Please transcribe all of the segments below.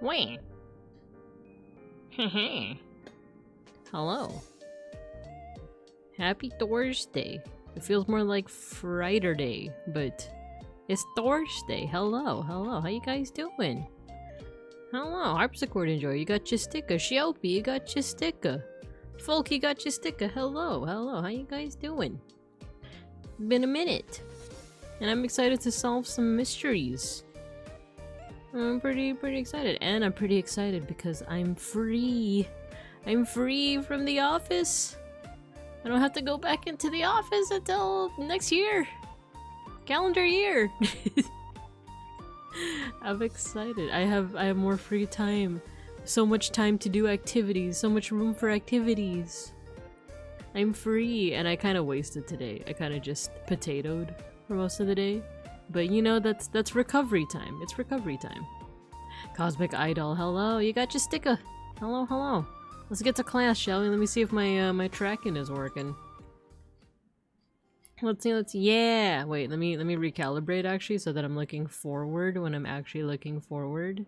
Wait. Hello. Happy Thursday. It feels more like Friday, but it's Thursday. Hello, hello. How you guys doing? Hello, harpsichord enjoyer. You got your sticker. Shelby, you got your sticker. Folk, you got your sticker. Hello, hello. How you guys doing? Been a minute. And I'm excited to solve some mysteries. I'm pretty excited. And I'm pretty excited because I'm free. I'm free from the office. I don't have to go back into the office until next year. Calendar year. I'm excited. I have more free time. So much time to do activities. So much room for activities. I'm free, and I kind of wasted today. I kind of just potatoed for most of the day. But you know, that's recovery time. It's recovery time. Cosmic Idol, hello. You got your sticker. Hello, hello. Let's get to class, shall we? Let me see if my my tracking is working. Let's see. Yeah! Wait, let me recalibrate actually so that I'm looking forward when I'm actually looking forward.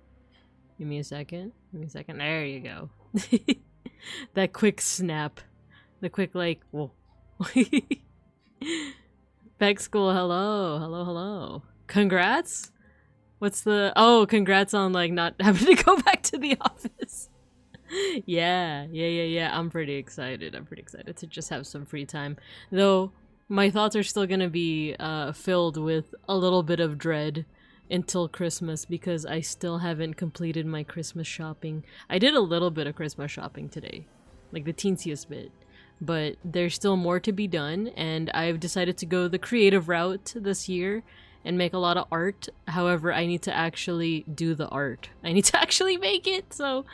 Give me a second. Give me a second. There you go. That quick snap. The quick like, whoa. Back school, hello. Hello, hello. Congrats? What's the... Oh, congrats on like not having to go back to the office. Yeah. I'm pretty excited. I'm pretty excited to just have some free time. Though, my thoughts are still gonna be filled with a little bit of dread until Christmas because I still haven't completed my Christmas shopping. I did a little bit of Christmas shopping today, like the teensiest bit, but there's still more to be done, and I've decided to go the creative route this year and make a lot of art. However, I need to actually do the art. I need to actually make it, so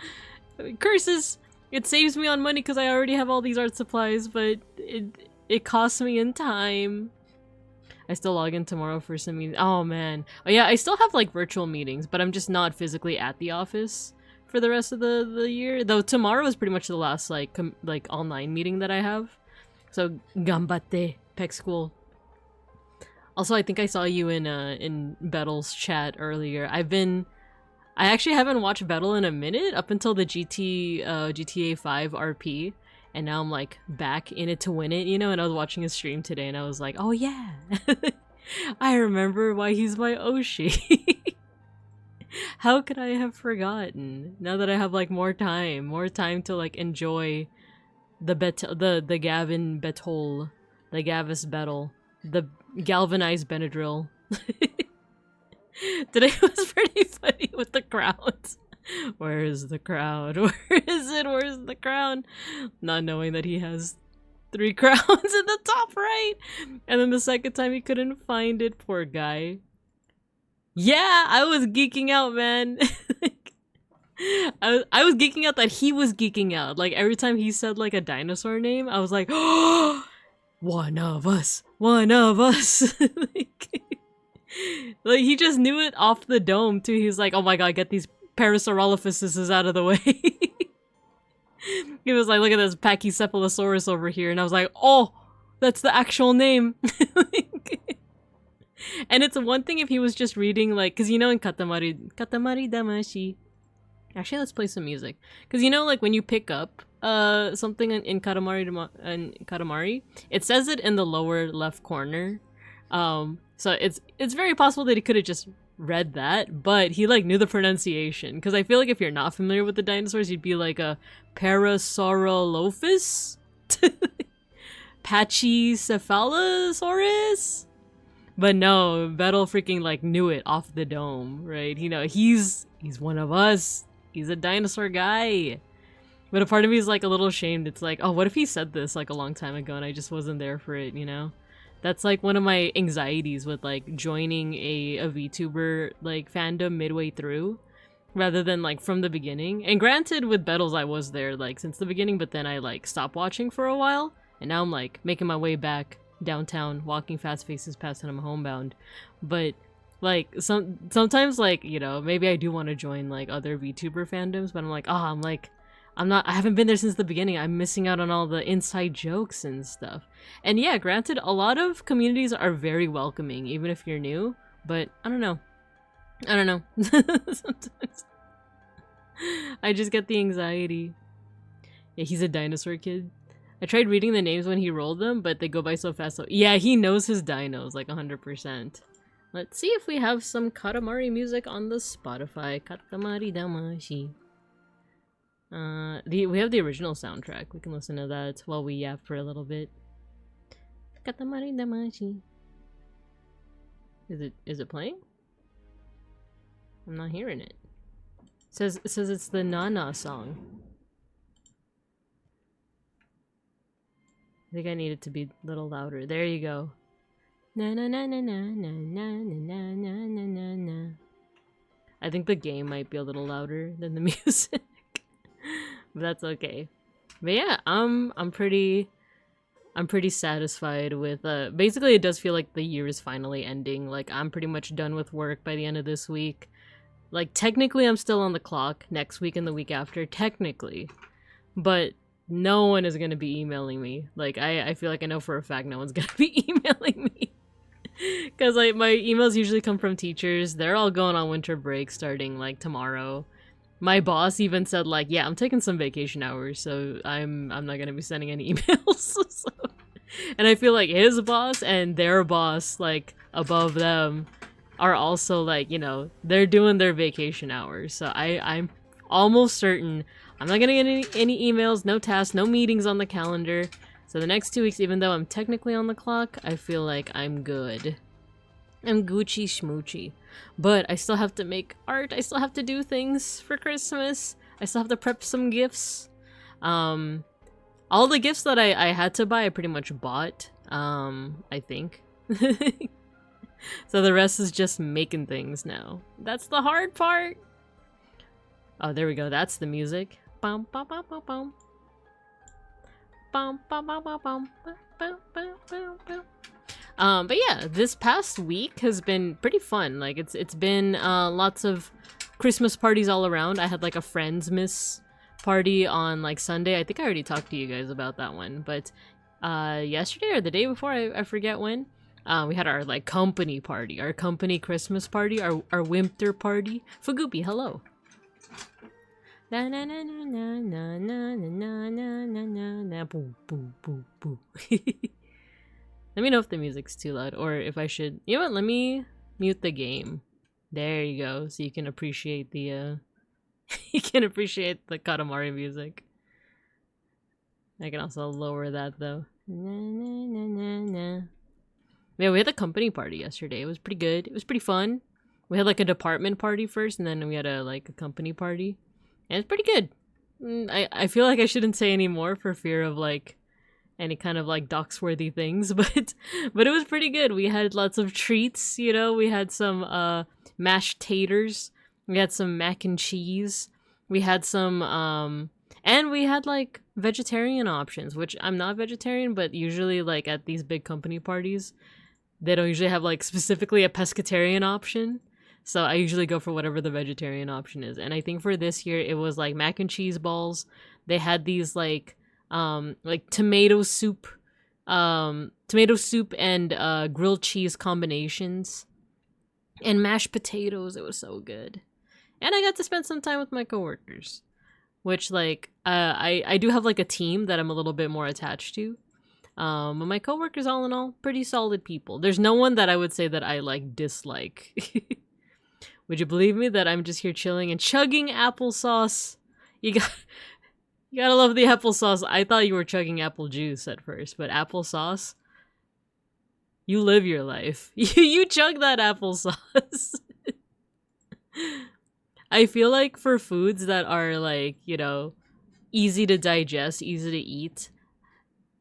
curses. It saves me on money because I already have all these art supplies, but it costs me in time. I still log in tomorrow for some meetings. Oh man. Oh yeah, I still have like virtual meetings, but I'm just not physically at the office for the rest of the year. Though tomorrow is pretty much the last like online meeting that I have. So ganbatte, Pec School. Also, I think I saw you in Bettel's chat earlier. I actually haven't watched Bettel in a minute up until the GTA 5 RP. And now I'm like back in it to win it, you know, and I was watching his stream today and I was like, oh yeah, I remember why he's my Oshi. How could I have forgotten? Now that I have like more time to like enjoy the Gavin Betol, the Gavis Bettel, the galvanized Benadryl. Today was pretty funny with the crowds. Where is the crowd? Where is it? Where's the crown? Not knowing that he has 3 crowns in the top right. And then the second time he couldn't find it, poor guy. Yeah, I was geeking out, man. I was geeking out that he was geeking out. Like every time he said like a dinosaur name, I was like, oh, one of us. like he just knew it off the dome too. He was like, oh my god, get these Parasaurolophuses out of the way. He was like, look at this Pachycephalosaurus over here, and I was like, oh, that's the actual name. And it's one thing if he was just reading like, because you know in Katamari Damashi, actually let's play some music, because you know like when you pick up something in Katamari, it says it in the lower left corner, so it's very possible that he could have just read that, but he like knew the pronunciation, because I feel like if you're not familiar with the dinosaurs, you'd be like a Parasaurolophus, Pachycephalosaurus. But no, Bettel freaking like knew it off the dome, right? You know, he's one of us. He's a dinosaur guy. But a part of me is like a little ashamed. It's like, oh, what if he said this like a long time ago and I just wasn't there for it, you know? That's like one of my anxieties with like joining a VTuber like fandom midway through rather than like from the beginning. And granted, with Bettles I was there like since the beginning, but then I like stopped watching for a while, and now I'm like making my way back downtown, walking fast faces past and I'm homebound. But like sometimes like, you know, maybe I do want to join like other VTuber fandoms, but I'm like, I haven't been there since the beginning. I'm missing out on all the inside jokes and stuff. And yeah, granted, a lot of communities are very welcoming, even if you're new, but I don't know. Sometimes I just get the anxiety. Yeah, he's a dinosaur kid. I tried reading the names when he rolled them, but they go by so fast. So yeah, he knows his dinos, like 100%. Let's see if we have some Katamari music on the Spotify. Katamari Damashi. We have the original soundtrack. We can listen to that while we yap for a little bit. Katamari Damashi. Is it playing? I'm not hearing it. It says it's the Nana song. I think I need it to be a little louder. There you go. Na na na na na na na na na na na na. I think the game might be a little louder than the music. But that's okay. But yeah, I'm pretty satisfied with basically it does feel like the year is finally ending. Like I'm pretty much done with work by the end of this week. Like technically I'm still on the clock next week and the week after, technically. But no one is gonna be emailing me. Like I feel like I know for a fact no one's gonna be emailing me. Cause like my emails usually come from teachers. They're all going on winter break starting like tomorrow. My boss even said like, yeah, I'm taking some vacation hours, so I'm not gonna be sending any emails. So. And I feel like his boss and their boss, like above them, are also like, you know, they're doing their vacation hours. So I'm almost certain I'm not gonna get any emails, no tasks, no meetings on the calendar. So the next 2 weeks, even though I'm technically on the clock, I feel like I'm good. I'm Gucci schmoochy. But I still have to make art. I still have to do things for Christmas. I still have to prep some gifts. All the gifts that I had to buy, I pretty much bought. I think. So the rest is just making things now. That's the hard part. Oh, there we go. That's the music. Bum, bum, bum, bum, bum. Bum, bum, bum, bum, bum. Bum, bum, bum, bum. But yeah, this past week has been pretty fun. Like it's been lots of Christmas parties all around. I had like a Friendsmas party on like Sunday. I think I already talked to you guys about that one, but yesterday or the day before, I forget when, we had our like company party, our company Christmas party, our winter party. Fugupi, hello. Na na na na na na na na na na na boo boo boo boo. Let me know if the music's too loud or if I should. You know what? Let me mute the game. There you go, so you can appreciate the you can appreciate the Katamari music. I can also lower that though. Na, na, na, na, na. Yeah, we had a company party yesterday. It was pretty good. It was pretty fun. We had like a department party first, and then we had a company party, and it's pretty good. I feel like I shouldn't say any more for fear of like any kind of like dox-worthy things, but it was pretty good. We had lots of treats. You know, we had some mashed taters. We had some mac and cheese. We had some and we had like vegetarian options, which I'm not vegetarian, but usually like at these big company parties, they don't usually have like specifically a pescatarian option. So I usually go for whatever the vegetarian option is. And I think for this year it was like mac and cheese balls. They had these like tomato soup and grilled cheese combinations and mashed potatoes. It was so good. And I got to spend some time with my coworkers, which like I do have like a team that I'm a little bit more attached to. But my coworkers, all in all, pretty solid people. There's no one that I would say that I like dislike. Would you believe me that I'm just here chilling and chugging applesauce? You gotta love the applesauce. I thought you were chugging apple juice at first, but applesauce? You live your life. You chug that applesauce. I feel like for foods that are like, you know, easy to digest, easy to eat,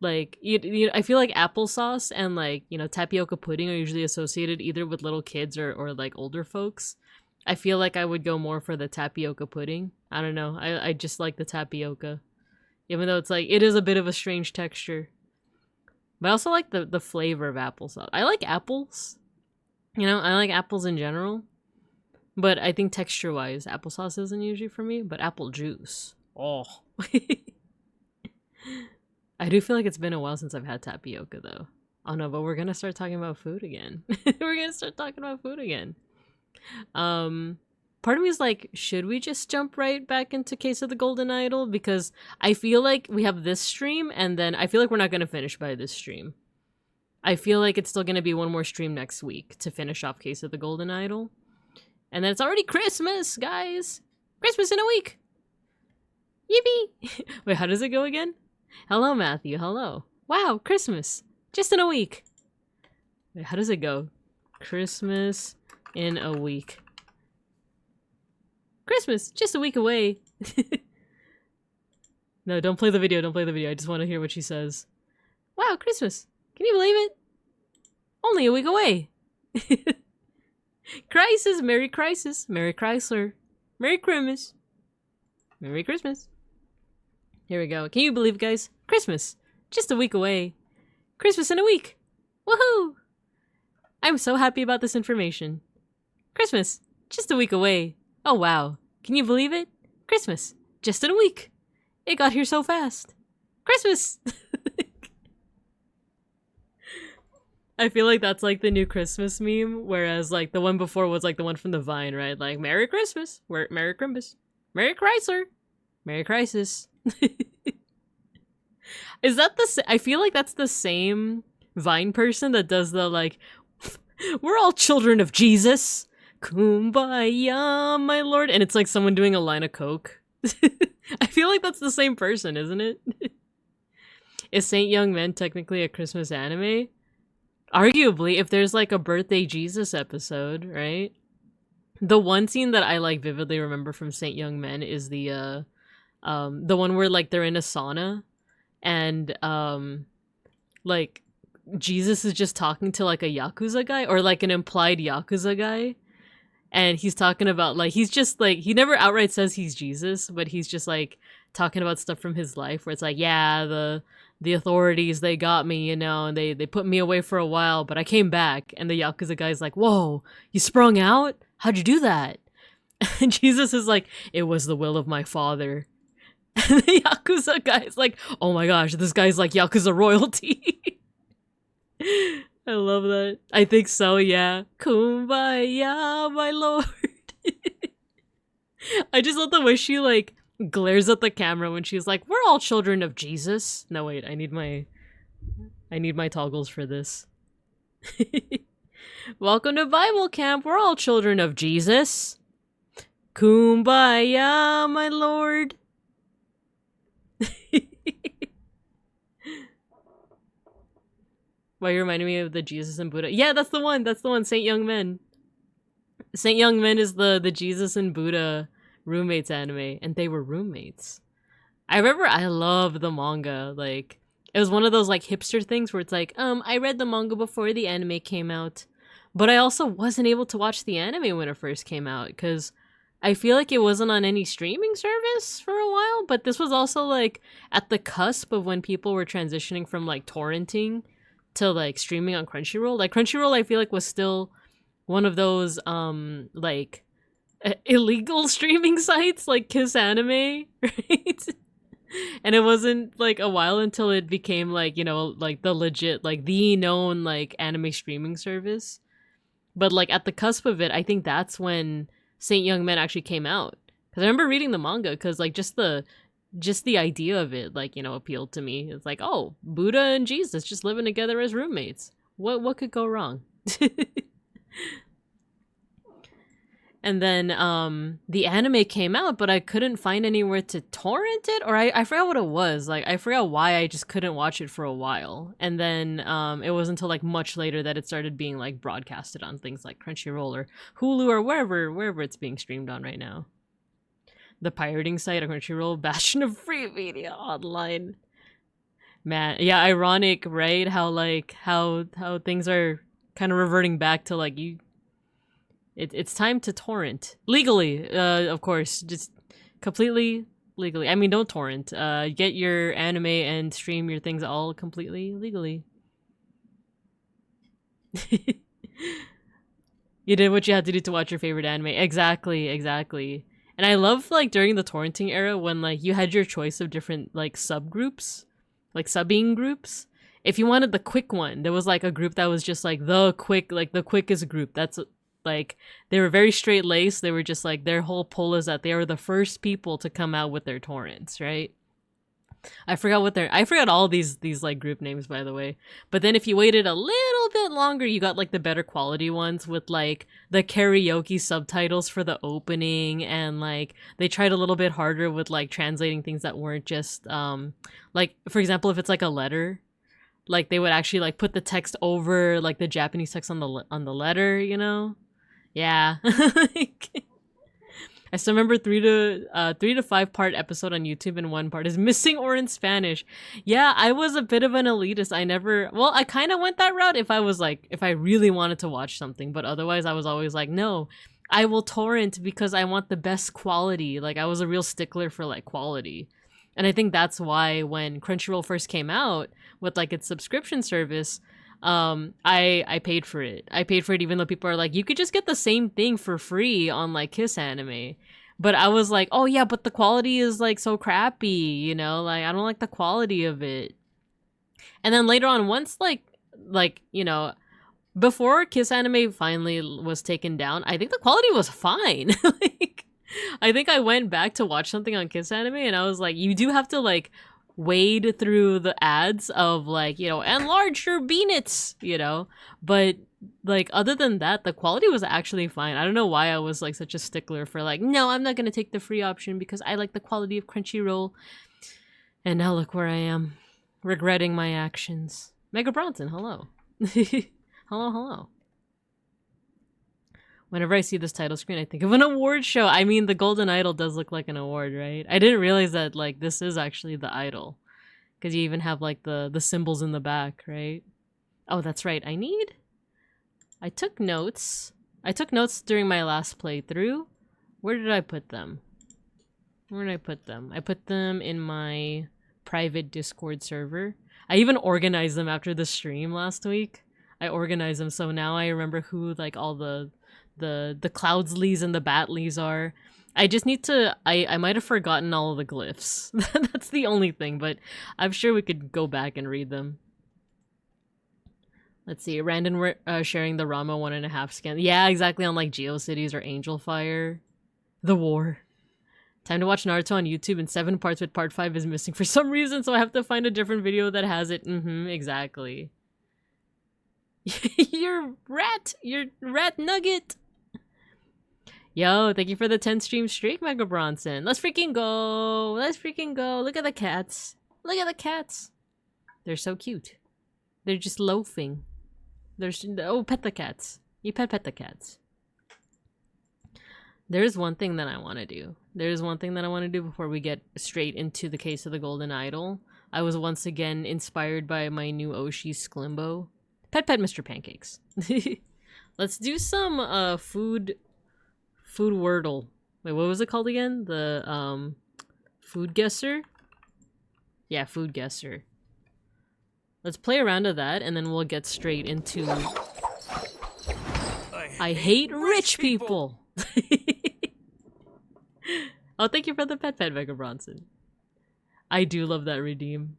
like I feel like applesauce and like, you know, tapioca pudding are usually associated either with little kids or like older folks. I feel like I would go more for the tapioca pudding. I don't know. I just like the tapioca, even though it's like it is a bit of a strange texture. But I also like the flavor of applesauce. I like apples. You know, I like apples in general. But I think texture-wise, applesauce isn't usually for me, but apple juice. Oh. I do feel like it's been a while since I've had tapioca, though. Oh no, but we're gonna start talking about food again. We're gonna start talking about food again. Part of me is like, should we just jump right back into Case of the Golden Idol? Because I feel like we have this stream, and then I feel like we're not gonna finish by this stream. I feel like it's still gonna be one more stream next week to finish off Case of the Golden Idol. And then it's already Christmas, guys! Christmas in a week! Yippee! Wait, how does it go again? Hello, Matthew, hello. Wow, Christmas! Just in a week! Wait, how does it go? Christmas in a week. Christmas! Just a week away! No, don't play the video, don't play the video. I just want to hear what she says. Wow, Christmas! Can you believe it? Only a week away! Crisis! Merry Crisis! Merry Chrysler! Merry Christmas! Merry Christmas! Here we go. Can you believe it, guys? Christmas! Just a week away. Christmas in a week! Woohoo! I'm so happy about this information. Christmas! Just a week away. Oh wow. Can you believe it? Christmas! Just in a week! It got here so fast! Christmas! I feel like that's like the new Christmas meme, whereas like the one before was like the one from the Vine, right? Like, Merry Christmas, Merry Christmas, Merry Chrysler, Merry Crisis. Is that I feel like that's the same Vine person that does the like, we're all children of Jesus, kumbaya, my lord, and it's like someone doing a line of coke. I feel like that's the same person, isn't it? Is Saint Young Men technically a Christmas anime? Arguably, if there's like a birthday Jesus episode, right? The one scene that I like vividly remember from Saint Young Men is the one where like they're in a sauna and like Jesus is just talking to like a Yakuza guy or like an implied Yakuza guy. And he's talking about like he's just like he never outright says he's Jesus, but he's just like talking about stuff from his life where it's like, yeah, the authorities, they got me, you know, and they put me away for a while, but I came back. And the Yakuza guy's like, whoa, you sprung out? How'd you do that? And Jesus is like, it was the will of my father. And the Yakuza guy's like, oh my gosh, this guy's like Yakuza royalty. I love that. I think so, yeah. Kumbaya, my lord. I just love the way she like glares at the camera when she's like, we're all children of Jesus. No, wait, I need my toggles for this. Welcome to Bible camp. We're all children of Jesus. Kumbaya, my lord. Why, you reminded me of the Jesus and Buddha. Yeah, that's the one. That's the one. Saint Young Men. Saint Young Men is the Jesus and Buddha roommates anime, and they were roommates. I remember I loved the manga. Like, it was one of those like hipster things where it's like, I read the manga before the anime came out, but I also wasn't able to watch the anime when it first came out because I feel like it wasn't on any streaming service for a while. But this was also like at the cusp of when people were transitioning from like torrenting to like streaming on Crunchyroll. Like Crunchyroll, I feel like was still one of those like illegal streaming sites like Kiss Anime, right? And it wasn't like a while until it became like, you know, like the legit, like the known like anime streaming service. But like at the cusp of it, I think that's when Saint Young Men actually came out. Because I remember reading the manga because like just the idea of it, like, you know, appealed to me. It's like, oh, Buddha and Jesus just living together as roommates. What could go wrong? And then the anime came out, but I couldn't find anywhere to torrent it, or I forgot what it was. Like, I forgot why I just couldn't watch it for a while. And then it was until like much later that it started being like broadcasted on things like Crunchyroll or Hulu or wherever it's being streamed on right now. The pirating site on Crunchyroll, bastion of free media online. Man, yeah, ironic, right? How things are kind of reverting back to like it's time to torrent legally, of course, just completely legally. I mean, don't torrent. Get your anime and stream your things all completely legally. You did what you had to do to watch your favorite anime. Exactly. And I love like during the torrenting era when like you had your choice of different like subgroups, like subbing groups. If you wanted the quick one, there was like a group that was just like the quickest group. That's like, they were very straight laced. They were just like, their whole pull is that they were the first people to come out with their torrents, right? I forgot all these like group names, by the way. But then if you waited a little bit longer, you got like the better quality ones with like the karaoke subtitles for the opening, and like they tried a little bit harder with like translating things that weren't just like, for example, if it's like a letter, like they would actually like put the text over like the Japanese text on the letter, you know? Yeah. I still remember 3 to 5 part episode on YouTube, and one part is missing or in Spanish. Yeah, I was a bit of an elitist. I kind of went that route if I really wanted to watch something, but otherwise I was always like, no, I will torrent because I want the best quality. Like, I was a real stickler for like quality. And I think that's why when Crunchyroll first came out with like its subscription service, I paid for it. I paid for it even though people are like, you could just get the same thing for free on like Kiss Anime. But I was like, oh yeah, but the quality is like so crappy, you know? Like, I don't like the quality of it. And then later on, once like you know, before Kiss Anime finally was taken down, I think the quality was fine. Like, I think I went back to watch something on Kiss Anime and I was like, you do have to like wade through the ads of like, you know, enlarge your beanits, you know, but like other than that, the quality was actually fine. I don't know why I was like such a stickler for like, no, I'm not gonna take the free option because I like the quality of Crunchyroll. And now look where I am, regretting my actions. Mega Bronson, hello. Hello, hello. Whenever I see this title screen, I think of an award show. I mean, the Golden Idol does look like an award, right? I didn't realize that, like, this is actually the idol. Because you even have, like, the symbols in the back, right? Oh, that's right. I took notes. I took notes during my last playthrough. Where did I put them? Where did I put them? I put them in my private Discord server. I even organized them after the stream last week. I organized them, so now I remember who, like, all the Cloudsleys and the Batleys are. I just need to... I might have forgotten all of the glyphs. That's the only thing, but I'm sure we could go back and read them. Let's see. Random sharing the Rama 1.5 scan. Yeah, exactly, on like GeoCities or Angel Fire. The War. Time to watch Naruto on YouTube in 7 parts, but part 5 is missing for some reason, so I have to find a different video that has it. Exactly. You're rat nugget. Yo, thank you for the 10 stream streak, Mega Bronson. Let's freaking go. Let's freaking go. Look at the cats. Look at the cats. They're so cute. They're just loafing. Oh, pet the cats. You pet the cats. There's one thing that I want to do. There's one thing that I want to do before we get straight into the case of the Golden Idol. I was once again inspired by my new Oshi Sklimbo. Pet Mr. Pancakes. Let's do some food wordle. Wait, what was it called again? The food guesser? Yeah, food guesser. Let's play around to that and then we'll get straight into I hate rich people. Oh, thank you for the pet Mega Bronson. I do love that redeem.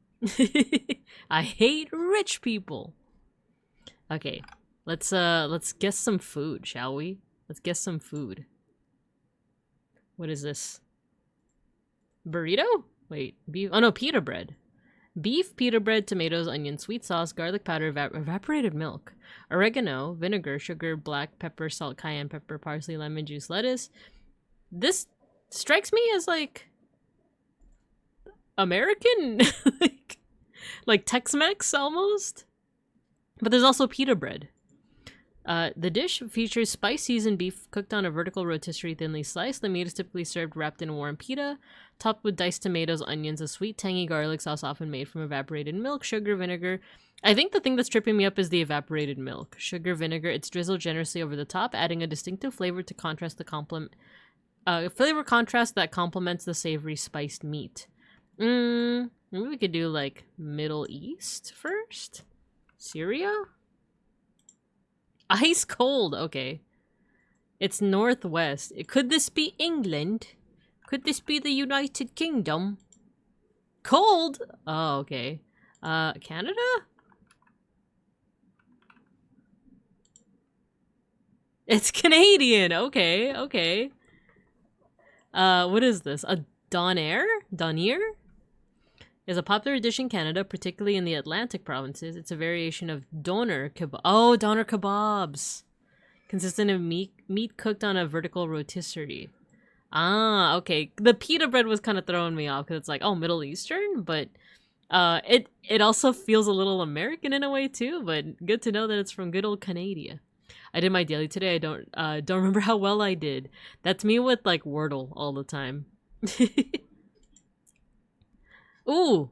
I hate rich people. Okay, let's guess some food, shall we? Let's guess some food. What is this? Burrito? Wait, beef? Oh no, pita bread. Beef, pita bread, tomatoes, onion, sweet sauce, garlic powder, evaporated milk, oregano, vinegar, sugar, black pepper, salt, cayenne pepper, parsley, lemon juice, lettuce. This strikes me as like American, like Tex-Mex almost. But there's also pita bread. The dish features spice-seasoned beef cooked on a vertical rotisserie thinly sliced. The meat is typically served wrapped in warm pita, topped with diced tomatoes, onions, a sweet, tangy garlic sauce often made from evaporated milk, sugar, vinegar. I think the thing that's tripping me up is the evaporated milk. Sugar, vinegar, it's drizzled generously over the top, adding a distinctive flavor to contrast the contrast that complements the savory spiced meat. Maybe we could do like Middle East first? Syria? Ice cold, okay. It's northwest. Could this be England? Could this be the United Kingdom? Cold? Oh, okay. Canada? It's Canadian. Okay, okay. What is this? A Donair? Donair? Is a popular dish in Canada, particularly in the Atlantic provinces. It's a variation of doner kebab. Oh, doner kebabs. Consistent of meat cooked on a vertical rotisserie. Ah, okay. The pita bread was kind of throwing me off because it's like, oh, Middle Eastern, but it also feels a little American in a way too, but good to know that it's from good old Canada. I did my daily today. I don't remember how well I did. That's me with like Wordle all the time. Ooh.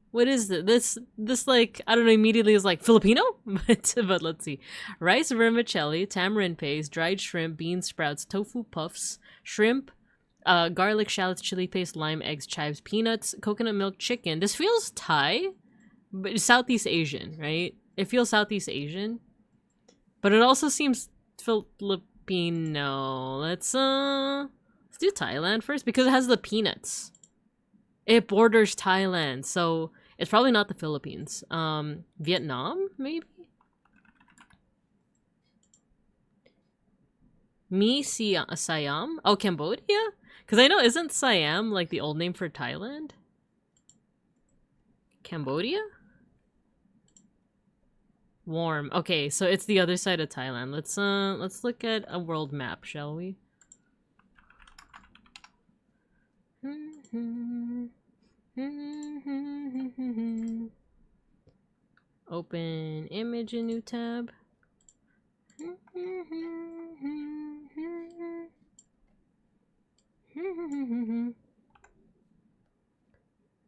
What is this? This like, I don't know, immediately is like Filipino? but let's see. Rice vermicelli, tamarind paste, dried shrimp, bean sprouts, tofu puffs, shrimp, garlic, shallots, chili paste, lime, eggs, chives, peanuts, coconut milk, chicken. This feels Thai, but it's Southeast Asian, right? It feels Southeast Asian. But it also seems Filipino. Let's do Thailand first because it has the peanuts. It borders Thailand, so it's probably not the Philippines. Vietnam, maybe? Siam? Oh, Cambodia? Because I know, isn't Siam like the old name for Thailand? Cambodia? Warm. Okay, so it's the other side of Thailand. Let's look at a world map, shall we? Open image image in new tab.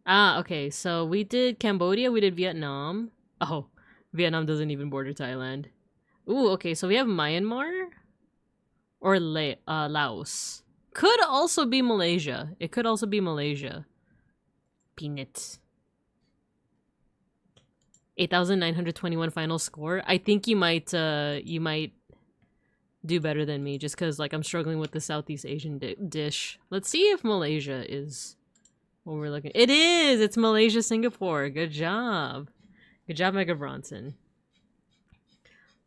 Ah, okay, so we did Cambodia, we did Vietnam. Oh, Vietnam doesn't even border Thailand. Ooh, okay, so we have Myanmar or Laos. Could also be Malaysia. It could also be Malaysia. Peanuts. 8,921 final score. I think you might do better than me just because like I'm struggling with the Southeast Asian dish. Let's see if Malaysia is what we're looking. It is. It's Malaysia, Singapore. Good job. Good job, Mega Bronson.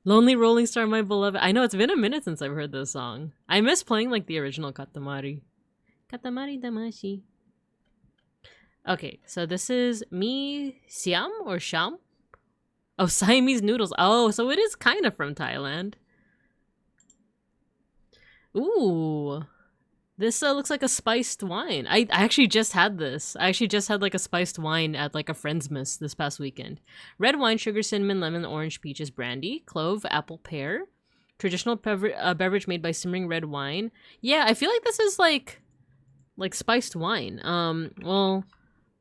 Lonely Rolling Star, my beloved. I know it's been a minute since I've heard this song. I miss playing like the original Katamari. Katamari Damashi. Okay, so this is Mi Siam or Sham? Oh, Siamese noodles. Oh, so it is kind of from Thailand. Ooh. This looks like a spiced wine. I actually just had this. I actually just had like a spiced wine at like a Friendsmas this past weekend. Red wine, sugar, cinnamon, lemon, orange, peaches, brandy, clove, apple, pear. Traditional beverage made by simmering red wine. Yeah, I feel like this is like spiced wine. Well,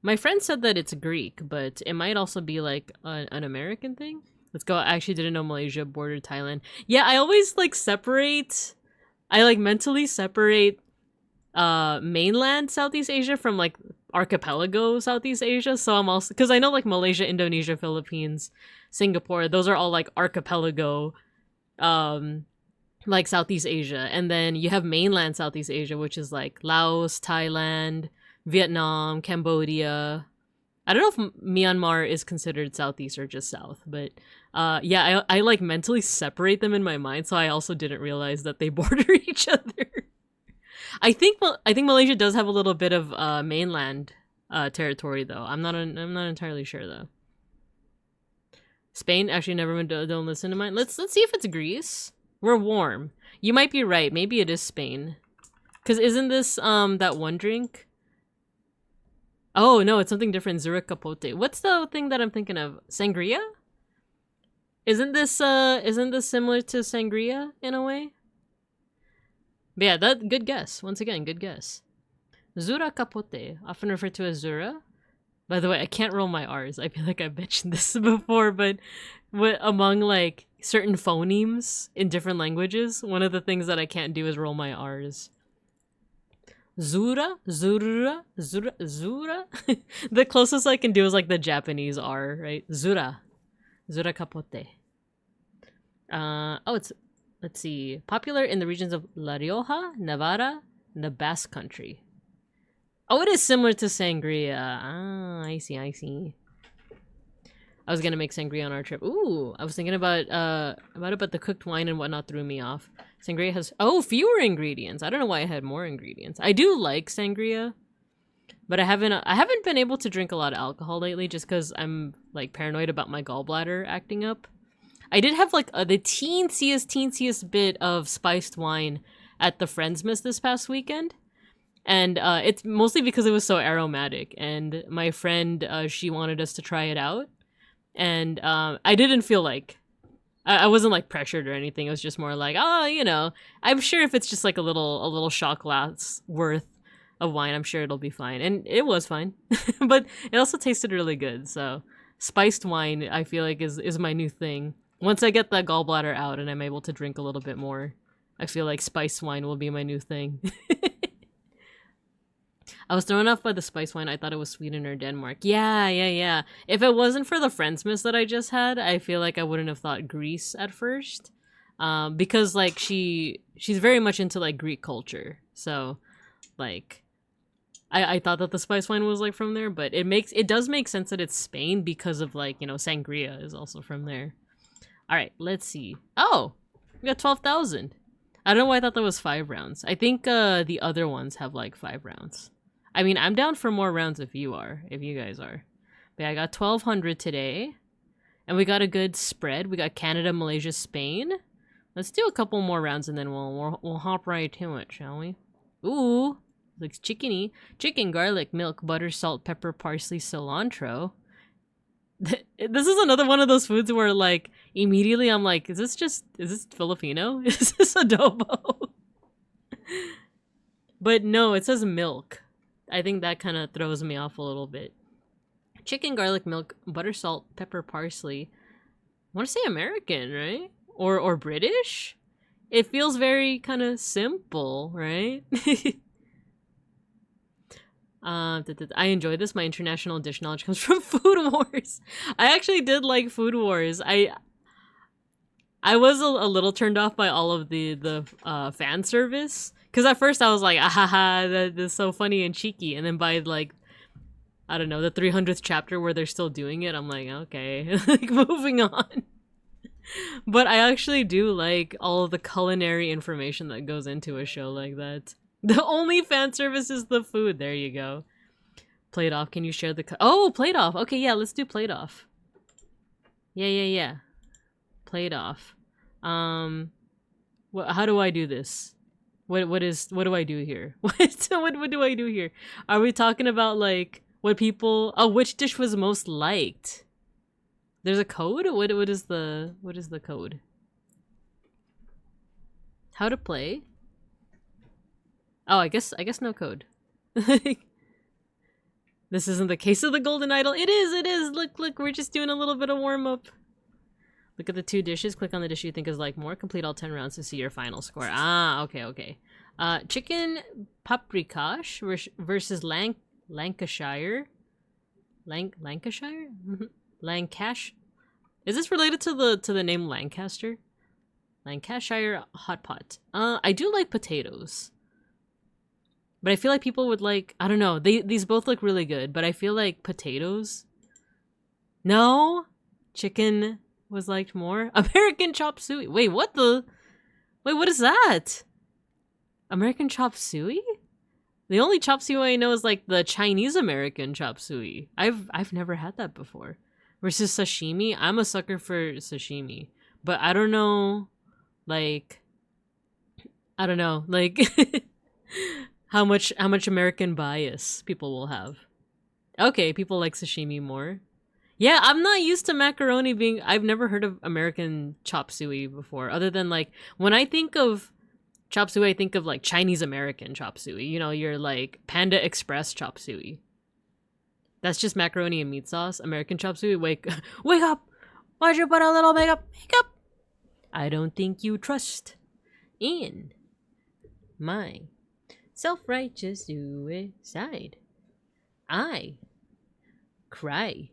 my friend said that it's Greek, but it might also be like an American thing. Let's go. I actually didn't know Malaysia bordered Thailand. Yeah, I always like separate. I like mentally separate mainland Southeast Asia from like archipelago Southeast Asia. So I'm also, because I know like Malaysia, Indonesia, Philippines, Singapore, those are all like archipelago like Southeast Asia. And then you have mainland Southeast Asia, which is like Laos, Thailand, Vietnam, Cambodia. I don't know if Myanmar is considered Southeast or just South, but yeah, I like mentally separate them in my mind, so I also didn't realize that they border each other. I think Malaysia does have a little bit of mainland territory though. I'm not entirely sure though. Spain, actually never been. Don't listen to mine. Let's see if it's Greece. We're warm. You might be right. Maybe it is Spain. Cause isn't this that one drink? Oh no, it's something different. Zurich Capote. What's the thing that I'm thinking of? Sangria? Isn't this similar to sangria in a way? But yeah, that good guess. Once again, good guess. Zura Capote, often referred to as Zura. By the way, I can't roll my R's. I feel like I've mentioned this before, but among like certain phonemes in different languages, one of the things that I can't do is roll my R's. Zura, Zura, Zura, Zura. The closest I can do is like the Japanese R, right? Zura, Zura Capote. Oh, it's, let's see, popular in the regions of La Rioja, Navarra, and the Basque Country. Oh, it is similar to sangria. Ah, I see, I see. I was gonna make sangria on our trip. Ooh, I was thinking about it, but the cooked wine and whatnot threw me off. Sangria has fewer ingredients. I don't know why I had more ingredients. I do like sangria, but I haven't been able to drink a lot of alcohol lately just because I'm like paranoid about my gallbladder acting up. I did have like the teensiest bit of spiced wine at the Friendsmas this past weekend. And it's mostly because it was so aromatic. And my friend, she wanted us to try it out. And I didn't feel like... I wasn't like pressured or anything. It was just more like, oh, you know, I'm sure if it's just like a little shot glass worth of wine, I'm sure it'll be fine. And it was fine. But it also tasted really good. So spiced wine, I feel like is my new thing. Once I get that gallbladder out and I'm able to drink a little bit more, I feel like spiced wine will be my new thing. I was thrown off by the spice wine. I thought it was Sweden or Denmark. Yeah. If it wasn't for the Friendsmas that I just had, I feel like I wouldn't have thought Greece at first. Because like she's very much into like Greek culture. So like I thought that the spice wine was like from there, but it does make sense that it's Spain because of like, you know, sangria is also from there. All right, let's see. Oh, we got 12,000. I don't know why I thought that was 5 rounds. I think the other ones have like 5 rounds. I mean, I'm down for more rounds if you guys are. But yeah, I got 1,200 today. And we got a good spread. We got Canada, Malaysia, Spain. Let's do a couple more rounds and then we'll hop right to it, shall we? Ooh, looks chickeny. Chicken, garlic, milk, butter, salt, pepper, parsley, cilantro. This is another one of those foods where like immediately I'm like, is this Filipino? Is this adobo? But no, it says milk. I think that kind of throws me off a little bit. Chicken, garlic, milk, butter, salt, pepper, parsley. I want to say American, right? Or British? It feels very kind of simple, right? I enjoy this. My international dish knowledge comes from Food Wars. I actually did like Food Wars. I was a little turned off by all of the fan service. Because at first I was like, ahaha, that is so funny and cheeky. And then by like, I don't know, the 300th chapter where they're still doing it, I'm like, okay, like moving on. But I actually do like all of the culinary information that goes into a show like that. The only fan service is the food. There you go. Plate off. Can you share the... Oh, plate off. Okay, yeah, let's do plate off. Yeah. Plate off. How do I do this? What do I do here? What do I do here? Are we talking about like what people... Oh, which dish was most liked? There's a code? What is the code? How to play? Oh, I guess no code. This isn't the case of the golden idol. It is. Look, we're just doing a little bit of warm up. Look at the 2 dishes. Click on the dish you think is like more. Complete all 10 rounds to see your final score. Ah, okay. Chicken paprikash versus Lancashire. Lancashire? Lancash? Is this related to the name Lancaster? Lancashire hot pot. I do like potatoes. But I feel like people would like, I don't know, these both look really good, but I feel like potatoes? No? Chicken was liked more? American chop suey. Wait, what is that? American chop suey? The only chop suey I know is like the Chinese American chop suey. I've never had that before. Versus sashimi. I'm a sucker for sashimi. But I don't know, like how much American bias people will have. Okay, people like sashimi more. Yeah, I'm not used to macaroni being... I've never heard of American chop suey before, other than like when I think of chop suey, I think of like Chinese American chop suey. You know, your like Panda Express chop suey. That's just macaroni and meat sauce. American chop suey, wake up! Why'd you put a little makeup? I don't think you trust in my self-righteous suicide. I cry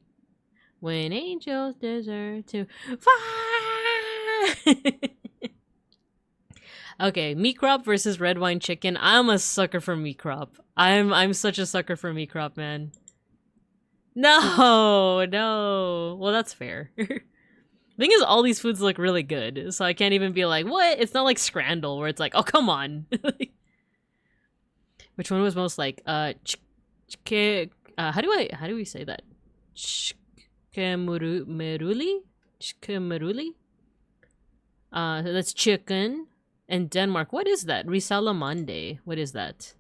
when angels deserve to fly. Okay, meat crop versus red wine chicken. I'm a sucker for meat crop. I'm such a sucker for meat crop, man. No. Well, that's fair. The thing is, all these foods look really good, so I can't even be like, what? It's not like Scrandle, where it's like, oh, come on. Which one was most like, how do we say that? Chikemeruli? That's chicken. And Denmark, what is that? Risalamande. What is that?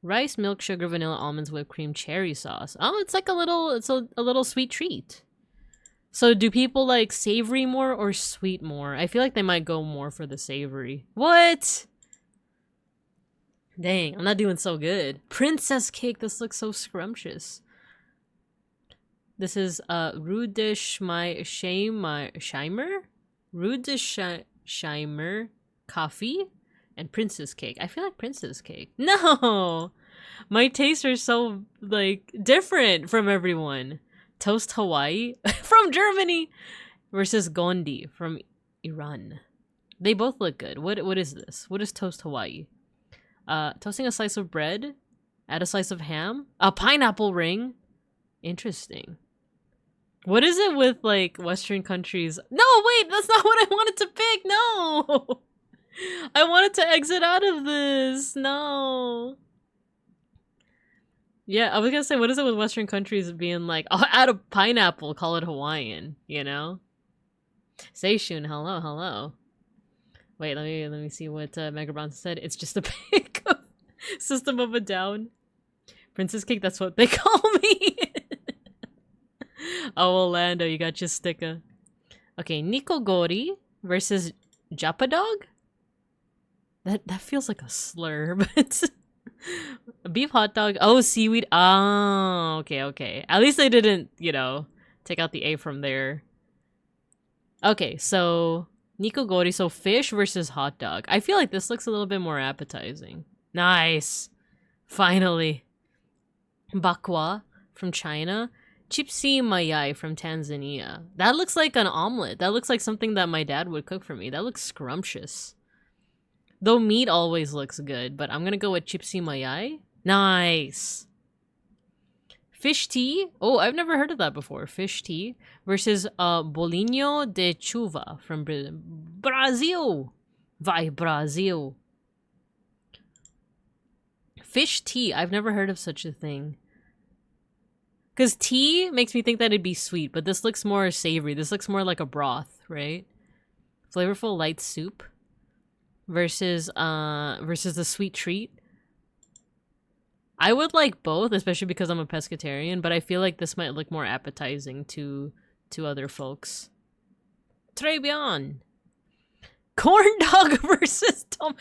Rice, milk, sugar, vanilla, almonds, whipped cream, cherry sauce. Oh, it's like a little sweet treat. So do people like savory more or sweet more? I feel like they might go more for the savory. What? Dang, I'm not doing so good. Princess cake, this looks so scrumptious. This is Rudesheimer? Rudesheimer coffee and princess cake. I feel like princess cake. No! My tastes are so like different from everyone. Toast Hawaii from Germany versus Gondi from Iran. They both look good. What is this? What is Toast Hawaii? Toasting a slice of bread, add a slice of ham, a pineapple ring. Interesting. What is it with like Western countries? No, wait, that's not what I wanted to pick. No, I wanted to exit out of this. No. Yeah, I was gonna say, what is it with Western countries being like, oh, add a pineapple, call it Hawaiian, you know? Seishun, hello. Wait, let me see what Megabron said. It's just a pick of System of a Down. Princess cake, that's what they call me. Oh, Orlando, you got your sticker. Okay, Nikogori versus Japadog? That feels like a slur, but... A beef hot dog. Oh, seaweed. Oh, okay. At least they didn't, you know, take out the A from there. Okay, so... Nikogori, so fish versus hot dog. I feel like this looks a little bit more appetizing. Nice! Finally. Bakwa from China. Chipsi mayai from Tanzania. That looks like an omelet. That looks like something that my dad would cook for me. That looks scrumptious. Though meat always looks good, but I'm gonna go with chipsi mayai. Nice. Fish tea. Oh, I've never heard of that before. Fish tea versus bolinho de chuva from Brazil. Vai Brazil. Fish tea. I've never heard of such a thing. Because tea makes me think that it'd be sweet, but this looks more savory. This looks more like a broth, right? Flavorful light soup versus the sweet treat. I would like both, especially because I'm a pescatarian, but I feel like this might look more appetizing to other folks. Très bien. Corn dog versus Tom.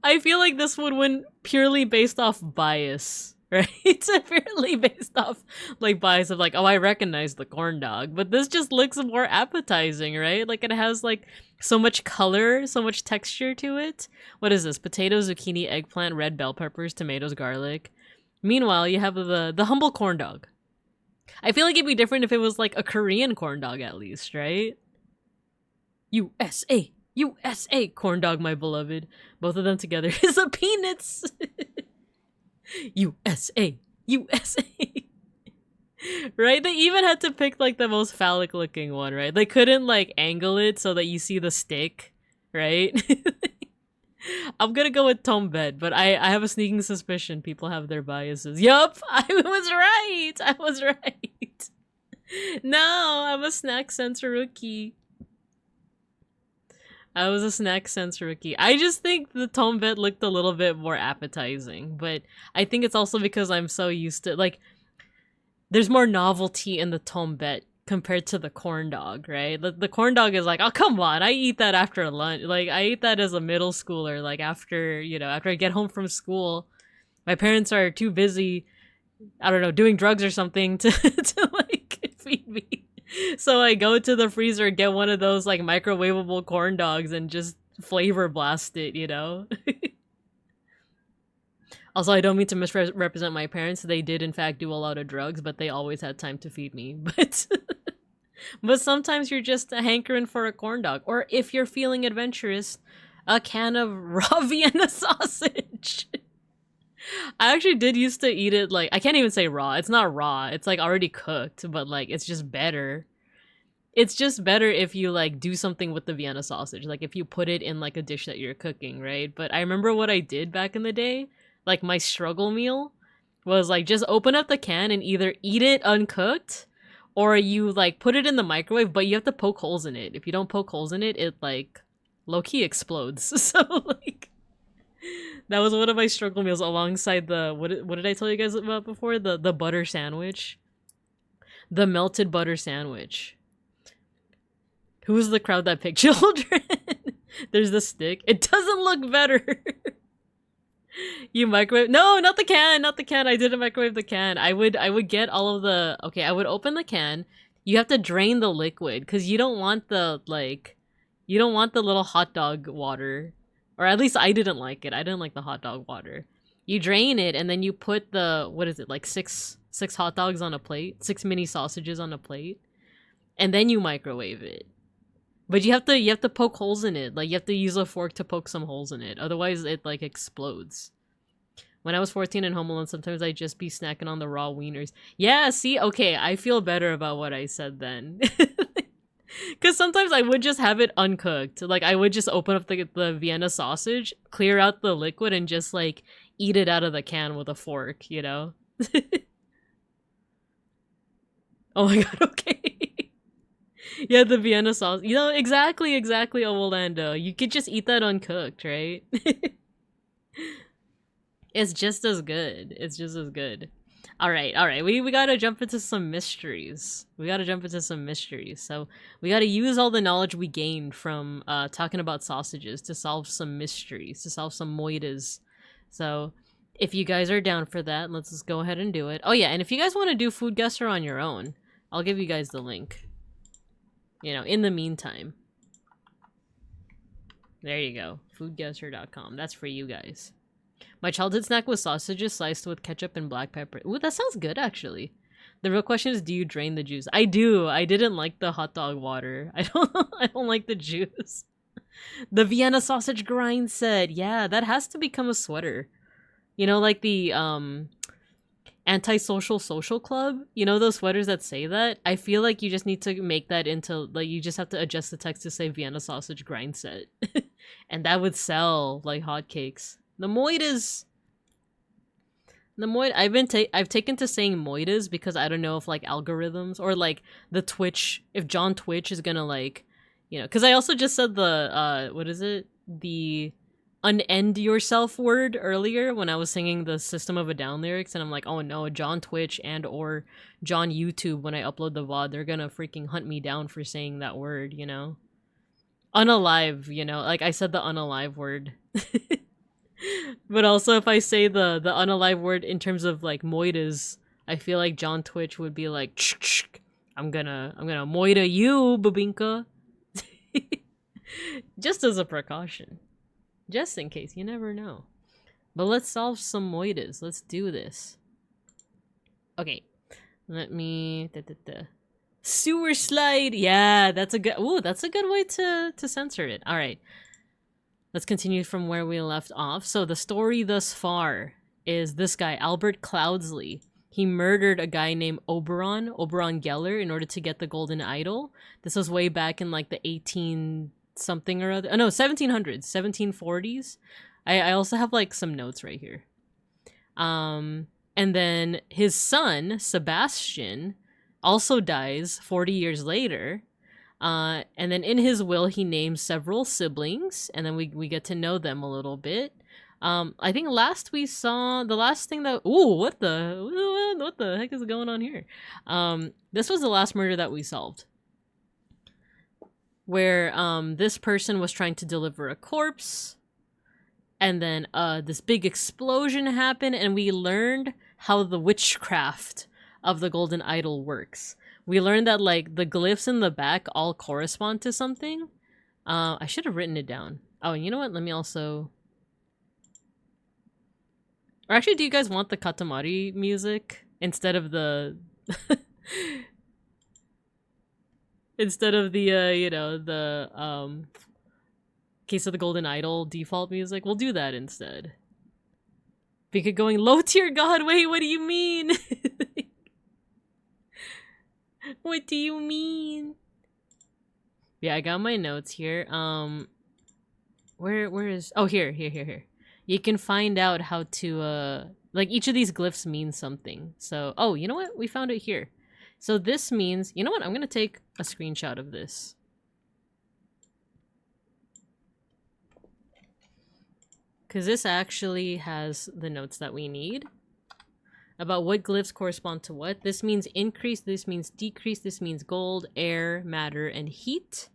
I feel like this would win purely based off bias, right? It's purely based off like bias of like, oh, I recognize the corn dog, but this just looks more appetizing, right? Like it has like so much color, so much texture to it. What is this? Potato, zucchini, eggplant, red bell peppers, tomatoes, garlic. Meanwhile, you have the humble corn dog. I feel like it'd be different if it was like a Korean corn dog at least, right? USA! USA! Corn dog, my beloved. Both of them together is a peanuts! USA! USA! Right? They even had to pick like the most phallic looking one, right? They couldn't like angle it so that you see the stick, right? I'm gonna go with Tombed, but I have a sneaking suspicion people have their biases. Yup! I was right! I was right! No! I'm a snack sense rookie. I was a snack sense rookie. I just think the Tombed looked a little bit more appetizing, but I think it's also because I'm so used to, like, there's more novelty in the Tombed compared to the corn dog, right? The corn dog is like, oh, come on, I eat that after lunch. Like, I eat that as a middle schooler, like, after, you know, after I get home from school. My parents are too busy, I don't know, doing drugs or something to, to like, feed me. So I go to the freezer, get one of those, like, microwavable corn dogs and just flavor blast it, you know? Also, I don't mean to misrepresent my parents. They did, in fact, do a lot of drugs, but they always had time to feed me. But sometimes you're just hankering for a corn dog. Or if you're feeling adventurous, a can of raw Vienna sausage. I actually did used to eat it, like, I can't even say raw. It's not raw. It's, like, already cooked, but, like, it's just better. It's just better if you, like, do something with the Vienna sausage. Like, if you put it in, like, a dish that you're cooking, right? But I remember what I did back in the day. Like, my struggle meal was, like, just open up the can and either eat it uncooked or you, like, put it in the microwave, but you have to poke holes in it. If you don't poke holes in it, it, like, low-key explodes. So, like, that was one of my struggle meals alongside the, what did I tell you guys about before? The butter sandwich. The melted butter sandwich. Who was the crowd that picked children? There's the stick. It doesn't look better. You microwave? No, not the can, not the can. I didn't microwave the can. I would get all of the, okay, I would open the can. You have to drain the liquid because you don't want the, like, you don't want the little hot dog water. Or at least I didn't like it. I didn't like the hot dog water. You drain it and then you put the, what is it, like six hot dogs on a plate, 6 mini sausages on a plate, and then you microwave it. But you have to poke holes in it. Like, you have to use a fork to poke some holes in it. Otherwise, it, like, explodes. When I was 14 and home alone, sometimes I'd just be snacking on the raw wieners. Yeah, see? Okay, I feel better about what I said then. Because sometimes I would just have it uncooked. Like, I would just open up the Vienna sausage, clear out the liquid, and just, like, eat it out of the can with a fork, you know? Oh my god, okay. Yeah, the Vienna sauce. You know, exactly, Orlando. You could just eat that uncooked, right? It's just as good. It's just as good. All right. We gotta jump into some mysteries. So we gotta use all the knowledge we gained from talking about sausages to solve some mysteries, to solve some moidahs. So if you guys are down for that, let's just go ahead and do it. Oh yeah, and if you guys want to do Food Guesser on your own, I'll give you guys the link. You know, in the meantime. There you go. Foodguesser.com. That's for you guys. My childhood snack was sausages sliced with ketchup and black pepper. Ooh, that sounds good, actually. The real question is, do you drain the juice? I do. I didn't like the hot dog water. I don't like the juice. The Vienna sausage grind set. Yeah, that has to become a sweater. You know, like the antisocial social club. You know those sweaters that say that? I feel like you just need to make that into, like, you just have to adjust the text to say Vienna sausage grind set. And that would sell like hotcakes. The moidahs. I've taken to saying moidahs because I don't know if like algorithms or like the Twitch, if John Twitch is gonna like, you know, because I also just said the what is it, the unend yourself word earlier when I was singing the System of a Down lyrics, and I'm like, oh no, John Twitch and or John YouTube, when I upload the VOD, they're gonna freaking hunt me down for saying that word, you know. Unalive, you know, like I said the unalive word. But also if I say the unalive word in terms of like moidahs, I feel like John Twitch would be like, I'm gonna moidah you, Babinka. Just as a precaution. Just in case, you never know. But let's solve some moidahs. Let's do this. Okay. Let me sewer slide. Yeah, that's a good way to censor it. All right. Let's continue from where we left off. So the story thus far is this guy, Albert Cloudsley. He murdered a guy named Oberon Geller, in order to get the golden idol. This was way back in like the 18-something or other. Oh no, 1700s, 1740s. I also have like some notes right here. And then his son, Sebastian, also dies 40 years later. And then in his will, he names several siblings, and then we get to know them a little bit. I think last we saw, the last thing that... Ooh, what the heck is going on here? This was the last murder that we solved. Where this person was trying to deliver a corpse, and then this big explosion happened, and we learned how the witchcraft of the golden idol works. We learned that like the glyphs in the back all correspond to something. I should have written it down. Oh, and you know what? Let me also... Or actually, do you guys want the Katamari music instead of the... instead of the, you know, the, Case of the Golden Idol default music? We'll do that instead. Because going low tier god, wait, what do you mean? What do you mean? Yeah, I got my notes here. Where is... Oh, here. You can find out how to, like, each of these glyphs means something. So, oh, you know what? We found it here. So this means... You know what? I'm gonna take a screenshot of this. Because this actually has the notes that we need. About what glyphs correspond to what. This means increase, this means decrease, this means gold, air, matter, and heat.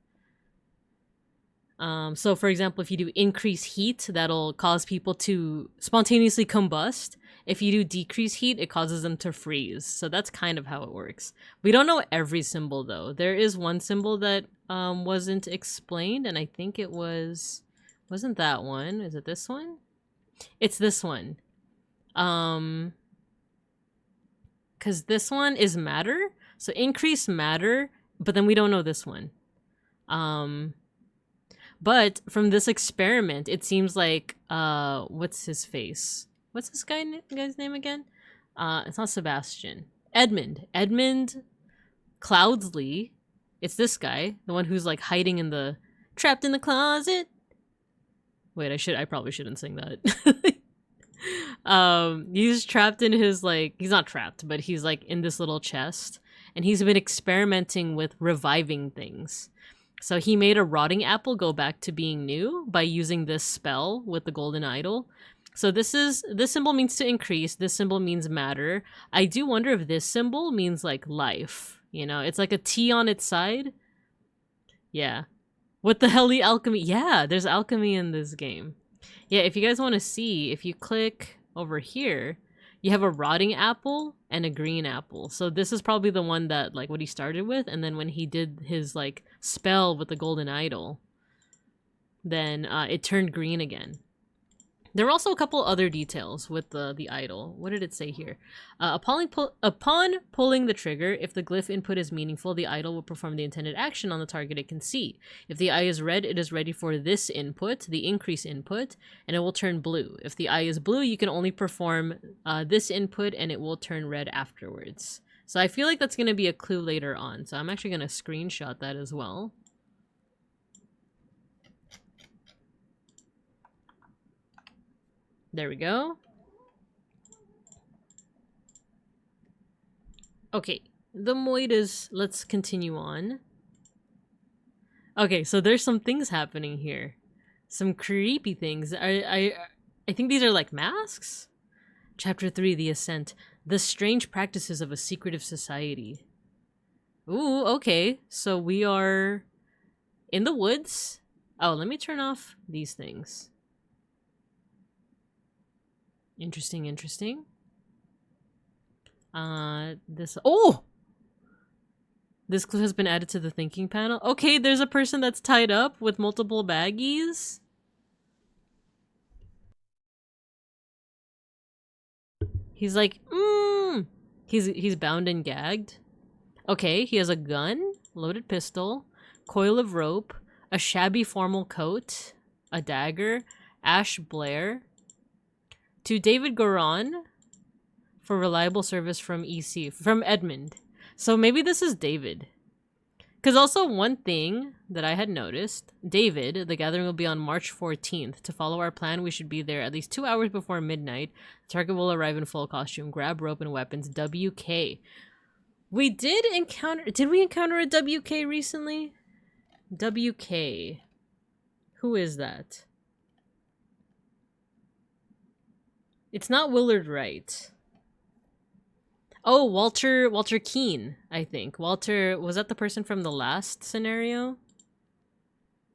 So for example, if you do increase heat, that'll cause people to spontaneously combust. If you do decrease heat, it causes them to freeze. So that's kind of how it works. We don't know every symbol though. There is one symbol that wasn't explained, and I think it wasn't that one. Is it this one? It's this one. Because this one is matter. So increase matter, but then we don't know this one. But from this experiment, it seems like, what's his face? What's this guy's name again? It's not Sebastian. Edmund Cloudsley. It's this guy, the one who's like hiding in the... Trapped in the closet. Wait, I probably shouldn't sing that. He's trapped in his, like, he's not trapped, but he's like in this little chest, and he's been experimenting with reviving things. So he made a rotting apple go back to being new by using this spell with the golden idol. So this symbol means to increase. This symbol means matter. I do wonder if this symbol means like life. You know, it's like a T on its side. Yeah. What the hell, alchemy? Yeah, there's alchemy in this game. Yeah, if you guys want to see, if you click over here, you have a rotting apple and a green apple. So this is probably the one that, like, what he started with, and then when he did his, like, spell with the golden idol, then it turned green again. There were also a couple other details with the idol. What did it say here? Upon pulling the trigger, if the glyph input is meaningful, the idol will perform the intended action on the target it can see. If the eye is red, it is ready for this input, the increase input, and it will turn blue. If the eye is blue, you can only perform this input, and it will turn red afterwards. So I feel like that's going to be a clue later on. So I'm actually going to screenshot that as well. There we go. Okay, the moidahs, let's continue on. Okay, so there's some things happening here. Some creepy things. I think these are like masks? Chapter 3, The Ascent. The strange practices of a secretive society. Ooh, okay. So we are in the woods. Oh, let me turn off these things. Interesting, interesting. This clue has been added to the thinking panel. Okay, there's a person that's tied up with multiple baggies. He's like, He's bound and gagged. Okay, he has a gun, loaded pistol, coil of rope, a shabby formal coat, a dagger, Ash Blair. To David Goron for reliable service from from Edmund. So maybe this is David. Because also one thing that I had noticed, David, the gathering will be on March 14th. To follow our plan, we should be there at least 2 hours before midnight. The target will arrive in full costume. Grab rope and weapons. WK. We did we encounter a WK recently? WK. Who is that? It's not Willard Wright. Oh, Walter Keane, I think. Walter, was that the person from the last scenario?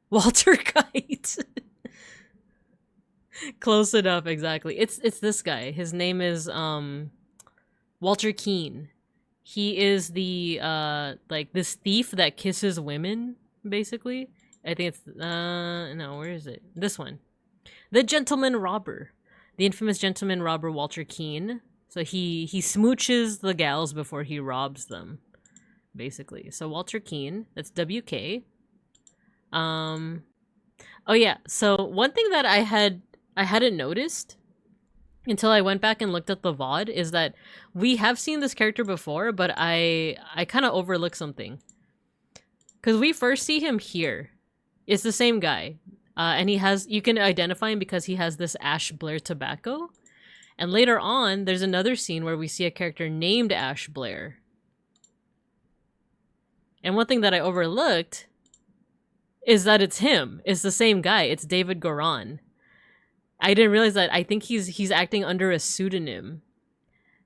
Walter Kite. Close enough, exactly. It's this guy. His name is Walter Keane. He is the like this thief that kisses women, basically. I think it's no, where is it? This one. The Gentleman Robber. The infamous gentleman robber Walter Keane. So he smooches the gals before he robs them, basically. So Walter Keane, that's WK. Oh yeah, so one thing that I hadn't noticed until I went back and looked at the VOD is that we have seen this character before, but I kind of overlooked something. Because we first see him here. It's the same guy. And you can identify him because he has this Ash Blair tobacco. And later on, there's another scene where we see a character named Ash Blair. And one thing that I overlooked is that it's him. It's the same guy. It's David Goron. I didn't realize that. I think he's acting under a pseudonym.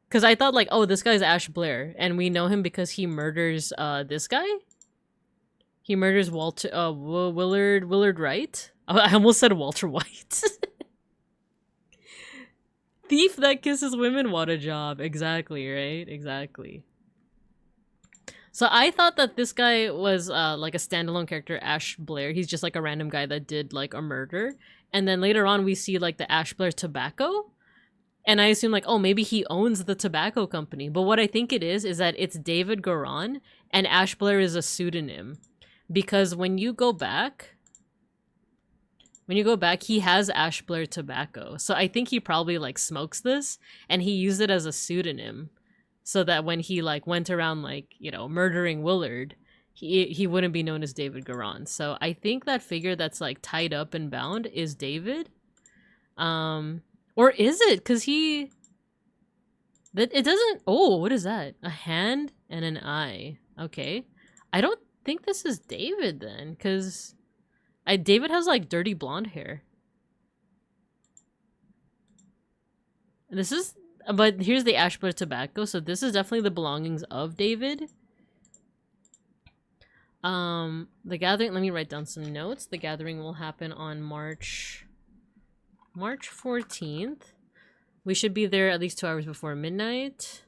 Because I thought like, oh, this guy's Ash Blair. And we know him because he murders this guy? He murders Willard Wright? I almost said Walter White. Thief that kisses women, what a job. Exactly, right? Exactly. So I thought that this guy was like a standalone character, Ash Blair. He's just like a random guy that did like a murder. And then later on we see like the Ash Blair tobacco. And I assume like, oh, maybe he owns the tobacco company. But what I think it is that it's David Goron and Ash Blair is a pseudonym. Because when you go back, he has Ash Blair tobacco. So I think he probably like smokes this and he used it as a pseudonym so that when he like went around like, you know, murdering Willard, he wouldn't be known as David Goron. So I think that figure that's like tied up and bound is David. Or is it? Because it doesn't, oh, what is that? A hand and an eye. Okay. I don't think this is David then, because David has like dirty blonde hair. This is, but here's the ash butter tobacco. So this is definitely the belongings of David. The gathering, let me write down some notes. The gathering will happen on March 14th. We should be there at least 2 hours before midnight.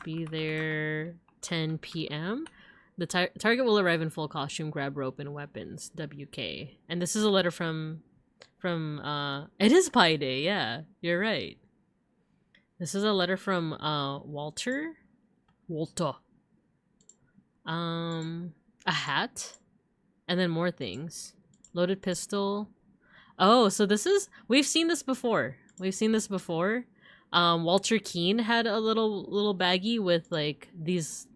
Be there 10 p.m. The target will arrive in full costume, grab rope and weapons. WK. And this is a letter from it is Pi Day, yeah. You're right. This is a letter from Walter. A hat. And then more things. Loaded pistol. Oh, so this is, we've seen this before. Walter Keane had a little baggie with like these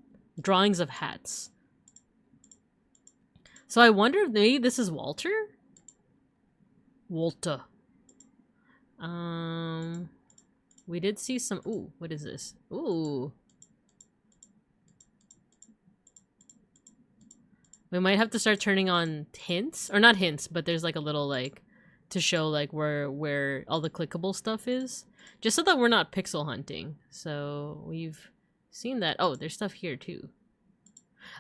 drawings of hats. So I wonder if maybe this is Walter? We did see some, ooh, what is this? Ooh. We might have to start turning on hints, or not hints, but there's like a little like to show like where all the clickable stuff is, just so that we're not pixel hunting. So we've seen that. Oh, there's stuff here too.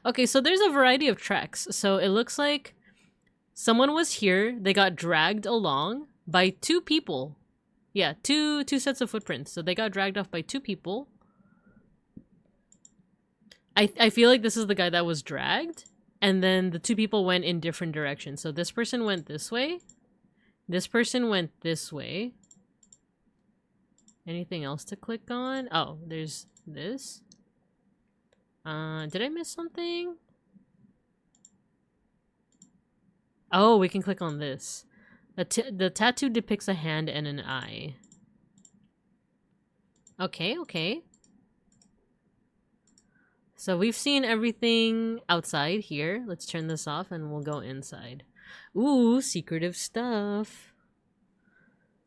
Okay, so there's a variety of tracks. So it looks like someone was here, they got dragged along by 2 people. Yeah, two sets of footprints. So they got dragged off by 2 people. I feel like this is the guy that was dragged. And then the 2 people went in different directions. So this person went this way. This person went this way. Anything else to click on? Oh, there's this. Did I miss something? Oh, we can click on this. The tattoo depicts a hand and an eye. Okay, okay. So we've seen everything outside here. Let's turn this off and we'll go inside. Ooh, secretive stuff.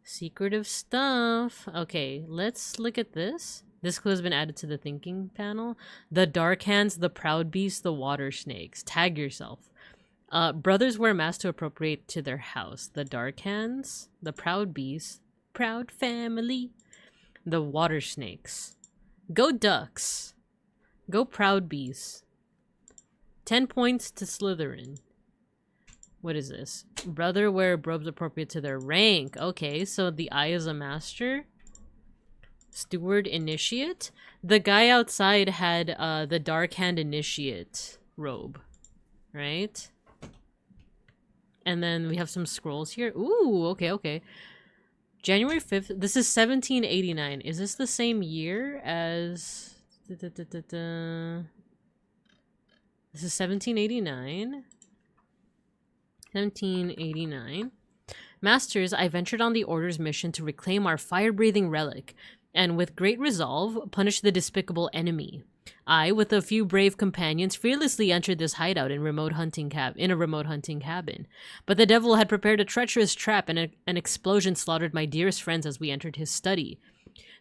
Secretive stuff. Okay, let's look at this. This clue has been added to the thinking panel. The dark hands, the proud beasts, the water snakes. Tag yourself. Brothers wear masks to appropriate to their house. The dark hands, the proud beasts, proud family, the water snakes. Go ducks. Go proud bees. 10 points to Slytherin. What is this? Brother wear robes appropriate to their rank. Okay, so the eye is a master. Steward initiate. The guy outside had the dark hand initiate robe. Right? And then we have some scrolls here. Ooh, okay, okay. January 5th. This is 1789. Is this the same year as... This is 1789. 1789. Masters, I ventured on the Order's mission to reclaim our fire-breathing relic, and with great resolve, punish the despicable enemy. I, with a few brave companions, fearlessly entered this hideout in a remote hunting cabin. But the devil had prepared a treacherous trap, and an explosion slaughtered my dearest friends as we entered his study.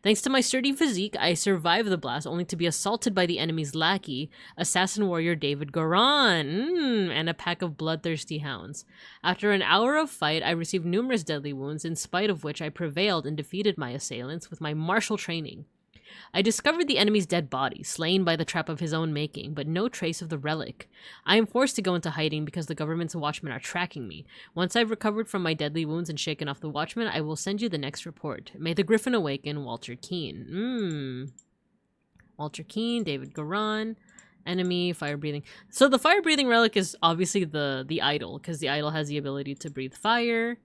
Thanks to my sturdy physique, I survived the blast only to be assaulted by the enemy's lackey, assassin warrior David Goran, and a pack of bloodthirsty hounds. After an hour of fight, I received numerous deadly wounds, in spite of which I prevailed and defeated my assailants with my martial training. I discovered the enemy's dead body, slain by the trap of his own making, but no trace of the relic. I am forced to go into hiding because the government's watchmen are tracking me. Once I've recovered from my deadly wounds and shaken off the watchmen, I will send you the next report. May the Griffin awaken, Walter Keane. Walter Keane, David Goran, enemy, fire breathing. So the fire breathing relic is obviously the idol, because the idol has the ability to breathe fire.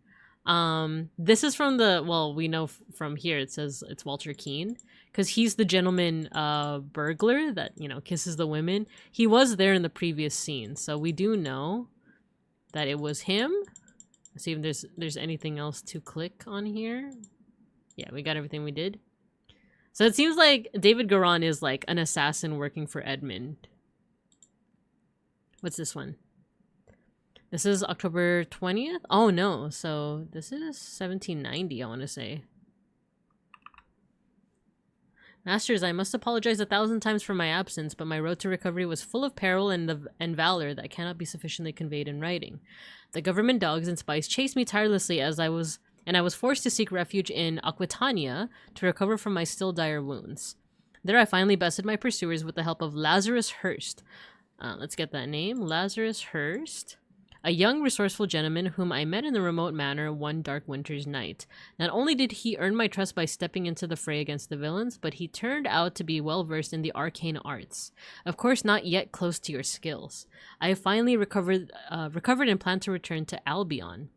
This is from the, well, we know from here it says it's Walter Keane, because he's the gentleman burglar that, you know, kisses the women. He was there in the previous scene, so we do know that it was him. Let's see if there's anything else to click on here. Yeah, we got everything we did. So it seems like David Goran is like an assassin working for Edmund. What's this one? This is October 20th? Oh no, so this is 1790, I want to say. Masters, I must apologize 1,000 times for my absence, but my road to recovery was full of peril and valor that cannot be sufficiently conveyed in writing. The government dogs and spies chased me tirelessly as I was and I was forced to seek refuge in Aquitania to recover from my still dire wounds. There I finally bested my pursuers with the help of Lazarus Hurst. Let's get that name. Lazarus Hurst. A young, resourceful gentleman whom I met in the remote manor one dark winter's night. Not only did he earn my trust by stepping into the fray against the villains, but he turned out to be well versed in the arcane arts. Of course, not yet close to your skills. I have finally recovered and plan to return to Albion.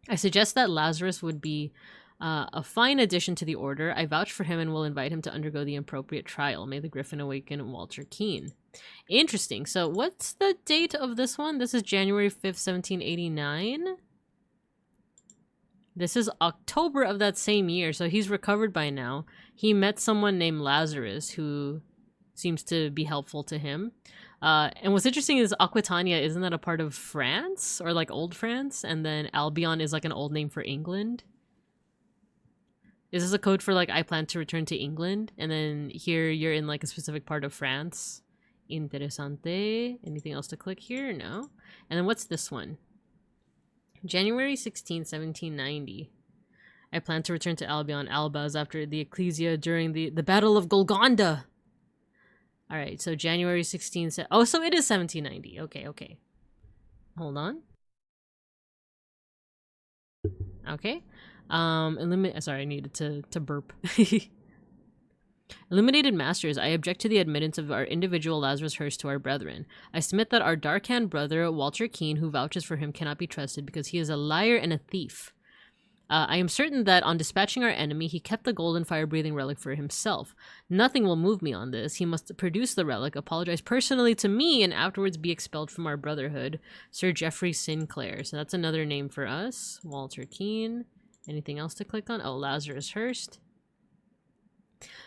I suggest that Lazarus would be a fine addition to the order. I vouch for him and will invite him to undergo the appropriate trial. May the Griffin awaken Walter Keene. Interesting. So what's the date of this one? This is January 5th, 1789. This is October of that same year, so he's recovered by now. He met someone named Lazarus who seems to be helpful to him. And what's interesting is Aquitania, isn't that a part of France? Or like old France? And then Albion is like an old name for England? Is this a code for like, I plan to return to England? And then here you're in like a specific part of France? Interessante. Anything else to click here? No. And then what's this one? January 16, 1790. I plan to return to Albion, Albaz, after the Ecclesia during the Battle of Golconda. Alright, so January 16... Oh, so it is 1790. Okay. Hold on. Okay. Sorry, I needed to burp. Illuminated Masters, I object to the admittance of our individual Lazarus Hurst to our brethren. I submit that our dark-hand brother, Walter Keene, who vouches for him, cannot be trusted because he is a liar and a thief. I am certain that on dispatching our enemy, he kept the golden fire-breathing relic for himself. Nothing will move me on this. He must produce the relic, apologize personally to me, and afterwards be expelled from our brotherhood. Sir Geoffrey Sinclair. So that's another name for us. Walter Keene. Anything else to click on? Oh, Lazarus Hurst.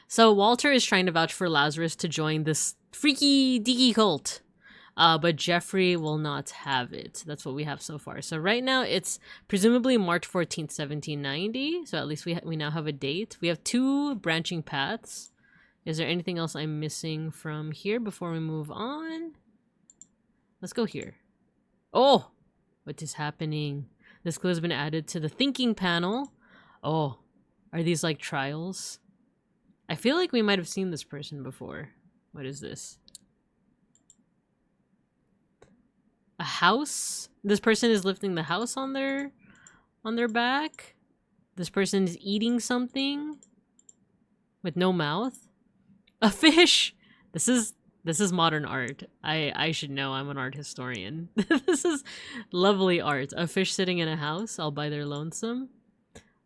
So Walter is trying to vouch for Lazarus to join this freaky deaky cult. But Geoffrey will not have it. That's what we have so far. So right now it's presumably March 14th, 1790. So at least we now have a date. We have 2 branching paths. Is there anything else I'm missing from here before we move on? Let's go here. Oh! What is happening? This clue has been added to the thinking panel. Oh, are these like trials? I feel like we might have seen this person before. What is this? A house? This person is lifting the house on their back. This person is eating something with no mouth. A fish. This is modern art. I should know. I'm an art historian. This is lovely art. A fish sitting in a house all by their lonesome.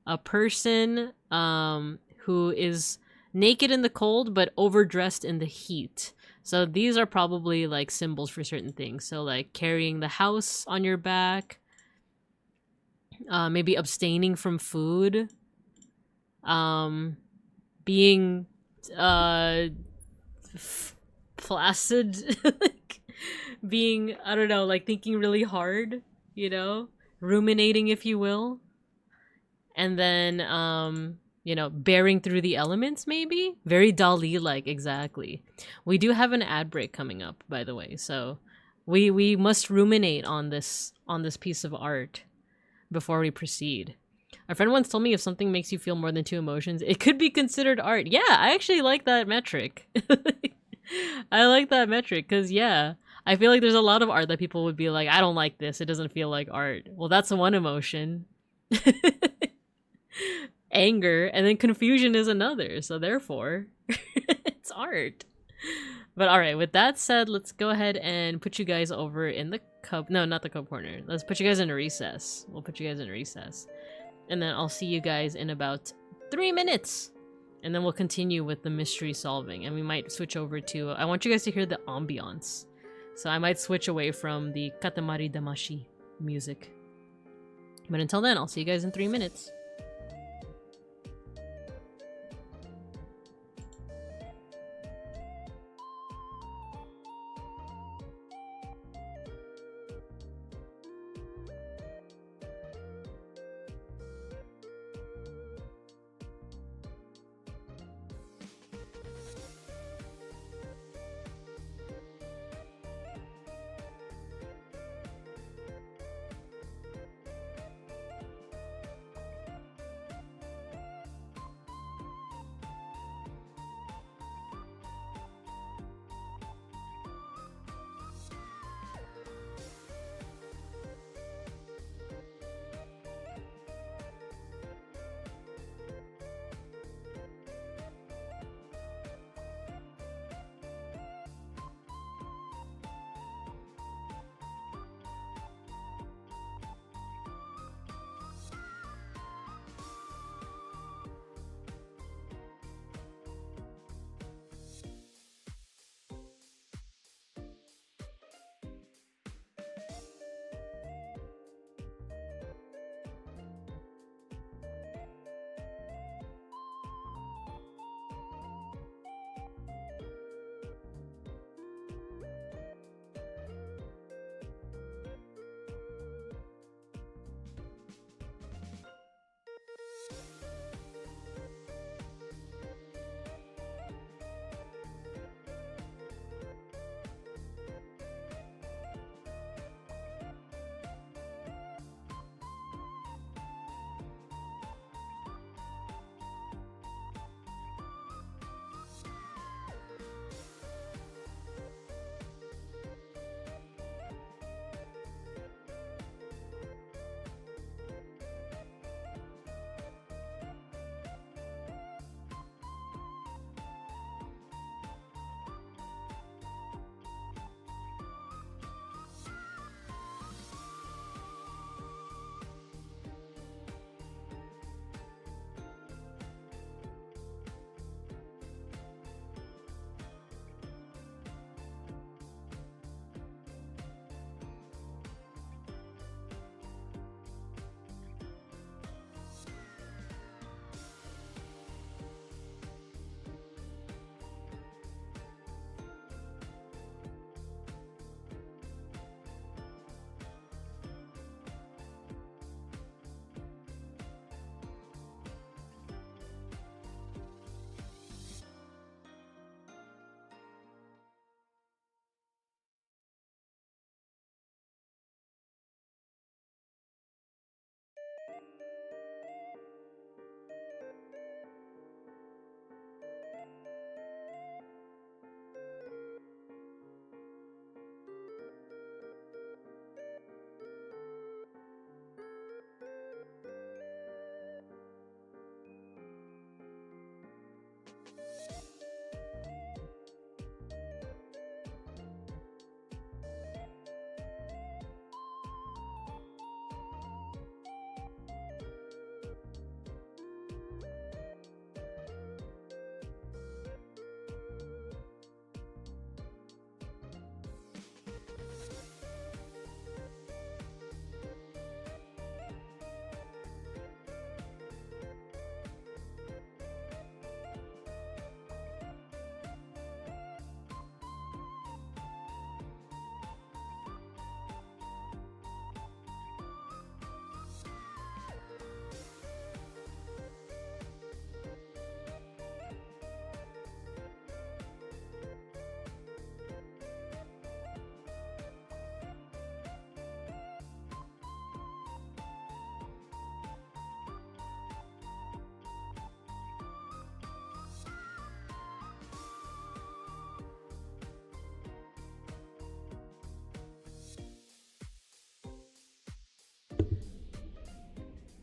A person who is naked in the cold but overdressed in the heat. So these are probably like symbols for certain things. So like carrying the house on your back. Maybe abstaining from food. Being flaccid. Like, being, I don't know, like thinking really hard, you know? Ruminating, if you will. And then, you know, bearing through the elements, maybe? Very Dali-like, exactly. We do have an ad break coming up, by the way, so we must ruminate on this piece of art before we proceed. A friend once told me if something makes you feel more than 2 emotions, it could be considered art. Yeah, I actually like that metric. I like that metric, because, yeah, I feel like there's a lot of art that people would be like, I don't like this, it doesn't feel like art. Well, that's one emotion. Anger, and then confusion is another, so therefore it's art. But all right, with that said, let's go ahead and put you guys over in the cub, no, not the cub corner, let's put you guys in a recess. We'll put you guys in a recess, and then I'll see you guys in about 3 minutes, and then we'll continue with the mystery solving, and we might switch over to, I want you guys to hear the ambiance, so I might switch away from the Katamari Damashi music. But until then, I'll see you guys in 3 minutes.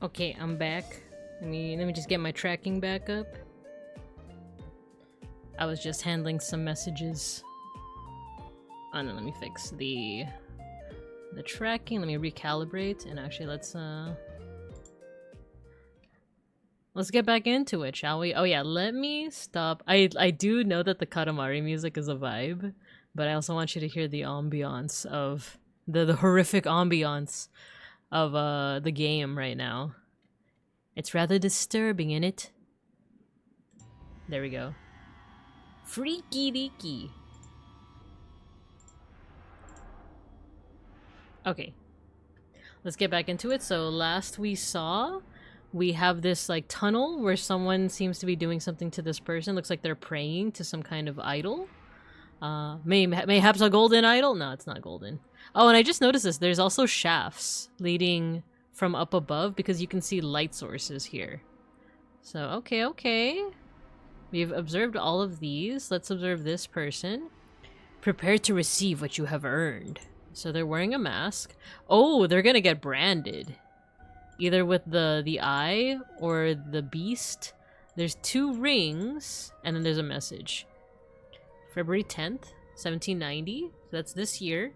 Okay, I'm back. Let me just get my tracking back up. I was just handling some messages. Oh no, let me fix the tracking. Let me recalibrate, and actually let's get back into it, shall we? Oh yeah, let me stop. I do know that the Katamari music is a vibe, but I also want you to hear the ambiance of the horrific ambiance of the game right now. It's rather disturbing, isn't it? There we go. Freaky deaky. Okay. Let's get back into it. So last we saw, we have this like tunnel where someone seems to be doing something to this person. Looks like they're praying to some kind of idol. Mayhaps a golden idol? No, it's not golden. Oh, and I just noticed this. There's also shafts leading from up above because you can see light sources here. So, okay. We've observed all of these. Let's observe this person. Prepare to receive what you have earned. So they're wearing a mask. Oh, they're gonna get branded. Either with the eye or the beast. There's 2 rings, and then there's a message. February 10th, 1790. So that's this year.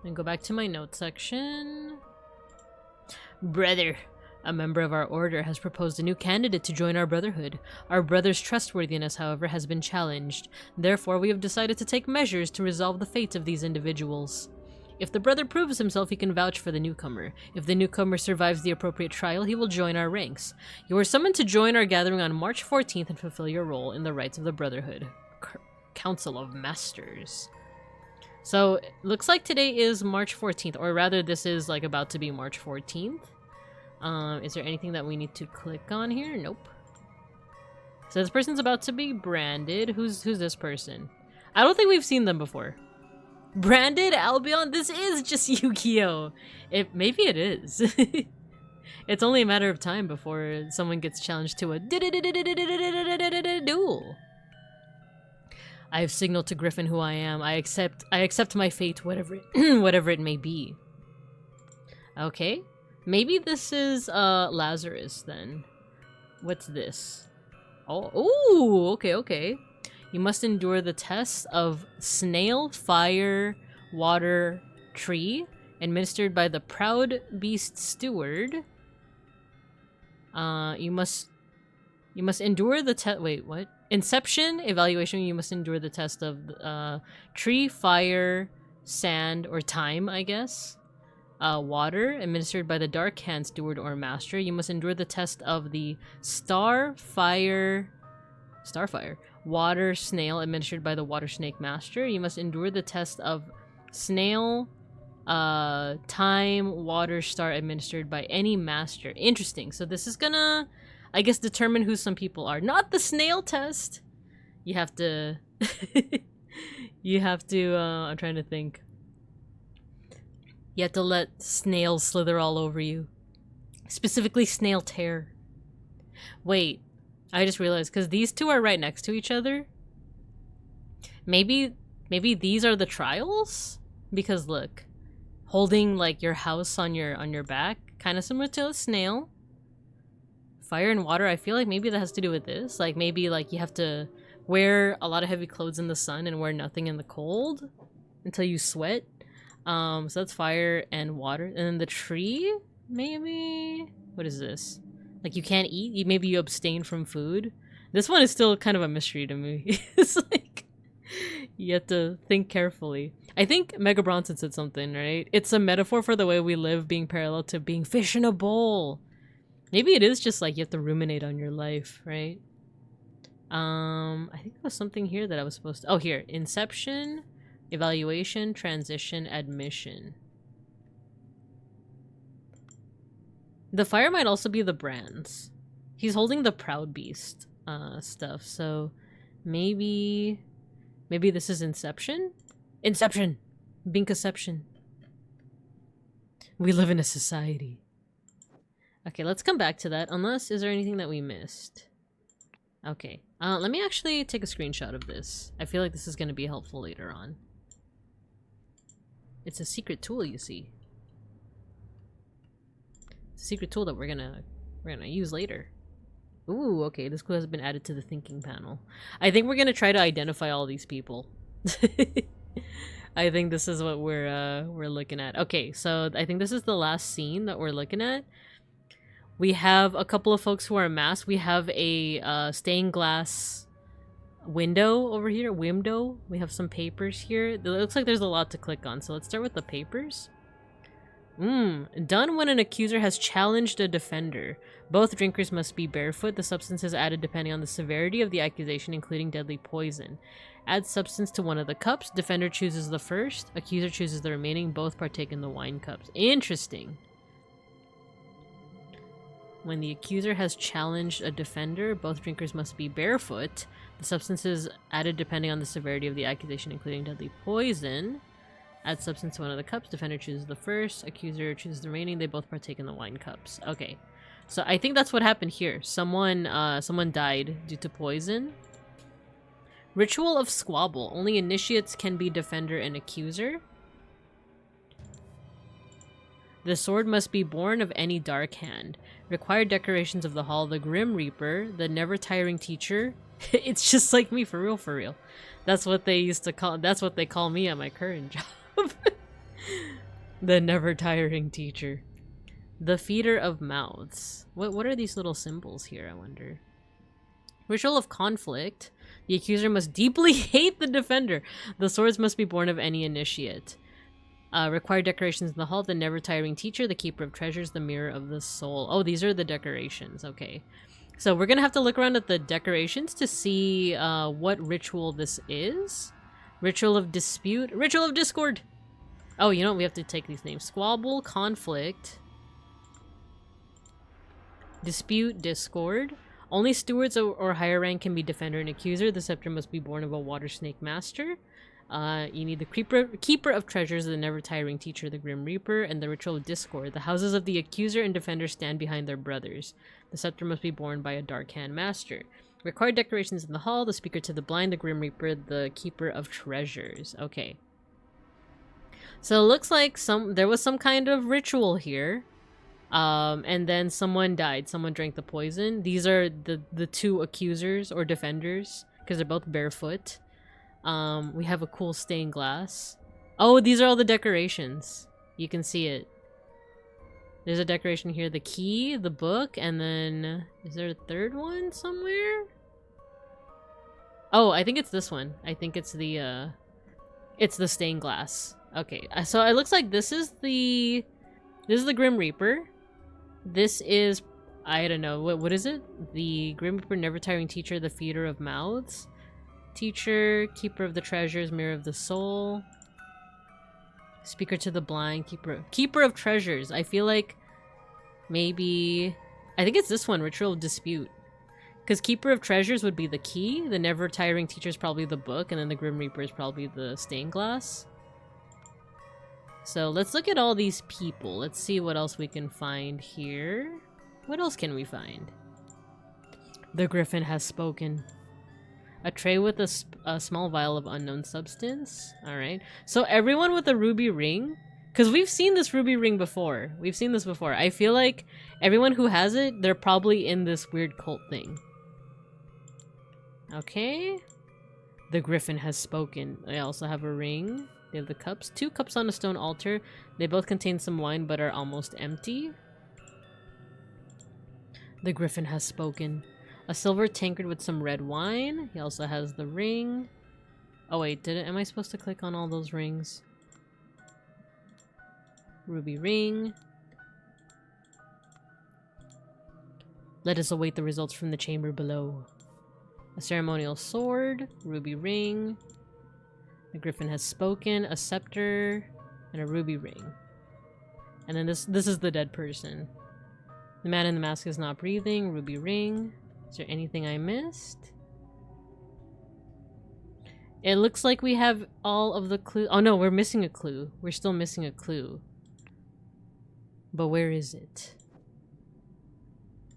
Then go back to my notes section. Brother, a member of our order has proposed a new candidate to join our brotherhood. Our brother's trustworthiness, however, has been challenged. Therefore, we have decided to take measures to resolve the fate of these individuals. If the brother proves himself, he can vouch for the newcomer. If the newcomer survives the appropriate trial, he will join our ranks. You are summoned to join our gathering on March 14th and fulfill your role in the rites of the Brotherhood. Council of Masters. So, it looks like today is March 14th, or rather this is like about to be March 14th. Is there anything that we need to click on here? Nope. So this person's about to be branded. Who's this person? I don't think we've seen them before. Branded Albion? This is just Yu-Gi-Oh! Maybe it is. It's only a matter of time before someone gets challenged to a duel. I have signaled to Griffin who I am. I accept my fate, whatever it may be. Okay. Maybe this is Lazarus then. What's this? Oh, ooh, okay. You must endure the test of snail, fire, water, tree, administered by the proud beast steward. You must endure the test. Wait, what? Inception evaluation. You must endure the test of tree, fire, sand, or time, I guess. Water, administered by the Dark Hand Steward or Master. You must endure the test of the Starfire, Water Snail, administered by the Water Snake Master. You must endure the test of Snail, Time, Water Star, administered by any Master. Interesting. So this is gonna, I guess, determine who some people are. Not the Snail test! You have to... I'm trying to think. You have to let snails slither all over you. Specifically snail tear. Wait, I just realized, because these two are right next to each other. Maybe these are the trials? Because look, holding like your house on your back, kind of similar to a snail. Fire and water, I feel like maybe that has to do with this. Like maybe like you have to wear a lot of heavy clothes in the sun and wear nothing in the cold until you sweat. So that's fire and water. And then the tree, maybe? What is this? Like you can't eat? Maybe you abstain from food? This one is still kind of a mystery to me. It's like, you have to think carefully. I think Mega Bronson said something, right? It's a metaphor for the way we live being parallel to being fish in a bowl. Maybe it is just like you have to ruminate on your life, right? I think there was something here that I was supposed to... Oh, here. Inception... Evaluation, transition, admission. The fire might also be the brands. He's holding the Proud Beast stuff, so maybe this is Inception? Inception! Binkaception. We live in a society. Okay, let's come back to that, unless, is there anything that we missed? Okay, let me actually take a screenshot of this. I feel like this is going to be helpful later on. It's a secret tool, you see. It's a secret tool that we're gonna use later. Ooh, okay, this clue has been added to the thinking panel. I think we're gonna try to identify all these people. I think this is what we're looking at. Okay, so I think this is the last scene that we're looking at. We have a couple of folks who are masked. We have a stained glass window over here. Window. We have some papers here. It looks like there's a lot to click on. So let's start with the papers. Done when an accuser has challenged a defender. Both drinkers must be barefoot. The substance is added depending on the severity of the accusation, including deadly poison. Add substance to one of the cups. Defender chooses the first. Accuser chooses the remaining. Both partake in the wine cups. Interesting. When the accuser has challenged a defender, both drinkers must be barefoot. The substance is added depending on the severity of the accusation, including deadly poison. Add substance to one of the cups. Defender chooses the first. Accuser chooses the remaining. They both partake in the wine cups. Okay. So I think that's what happened here. Someone died due to poison. Ritual of Squabble. Only initiates can be defender and accuser. The sword must be born of any dark hand. Required decorations of the hall. The Grim Reaper. The never-tiring teacher. It's just like me, for real, for real. That's what they used to call... That's what they call me at my current job. The never-tiring teacher. The feeder of mouths. What are these little symbols here, I wonder? Ritual of conflict. The accuser must deeply hate the defender. The swords must be born of any initiate. Required decorations in the hall. The never-tiring teacher. The keeper of treasures. The mirror of the soul. Oh, these are the decorations. Okay. So we're gonna have to look around at the decorations to see what ritual this is. Ritual of dispute. Ritual of discord. Oh, you know what? We have to take these names. Squabble, conflict, dispute, discord. Only stewards or higher rank can be defender and accuser. The scepter must be born of a water snake master. You need the keeper of treasures, the never-tiring teacher, the Grim Reaper, and the ritual of discord. The houses of the accuser and defender stand behind their brothers. The scepter must be borne by a dark hand master. Required decorations in the hall. The speaker to the blind, the Grim Reaper, the keeper of treasures. Okay. So it looks like there was some kind of ritual here. And then someone died. Someone drank the poison. These are the two accusers or defenders because they're both barefoot. We have a cool stained glass. Oh, these are all the decorations. You can see it. There's a decoration here. The key, the book, and then... Is there a third one somewhere? Oh, I think it's this one. I think it's the stained glass. Okay, so it looks like this is the Grim Reaper. This is... I don't know. What is it? The Grim Reaper, never-tiring teacher, the feeder of mouths. Teacher, keeper of the treasures, mirror of the soul. Speaker to the blind, keeper of treasures. I feel like maybe... I think it's this one, ritual of dispute. Because keeper of treasures would be the key, the never-tiring teacher is probably the book, and then the Grim Reaper is probably the stained glass. So let's look at all these people. Let's see what else we can find here. What else can we find? The Griffin has spoken. A tray with a small vial of unknown substance. Alright. So everyone with a ruby ring. Because we've seen this ruby ring before. We've seen this before. I feel like everyone who has it, they're probably in this weird cult thing. Okay. The Griffin has spoken. They also have a ring. They have the cups. 2 cups on a stone altar. They both contain some wine but are almost empty. The Griffin has spoken. A silver tankard with some red wine. He also has the ring. Oh wait, am I supposed to click on all those rings? Ruby ring. Let us await the results from the chamber below. A ceremonial sword. Ruby ring. The Griffin has spoken. A scepter. And a ruby ring. And then this is the dead person. The man in the mask is not breathing. Ruby ring. Is there anything I missed? It looks like we have all of the clues. Oh no, we're missing a clue. We're still missing a clue. But where is it?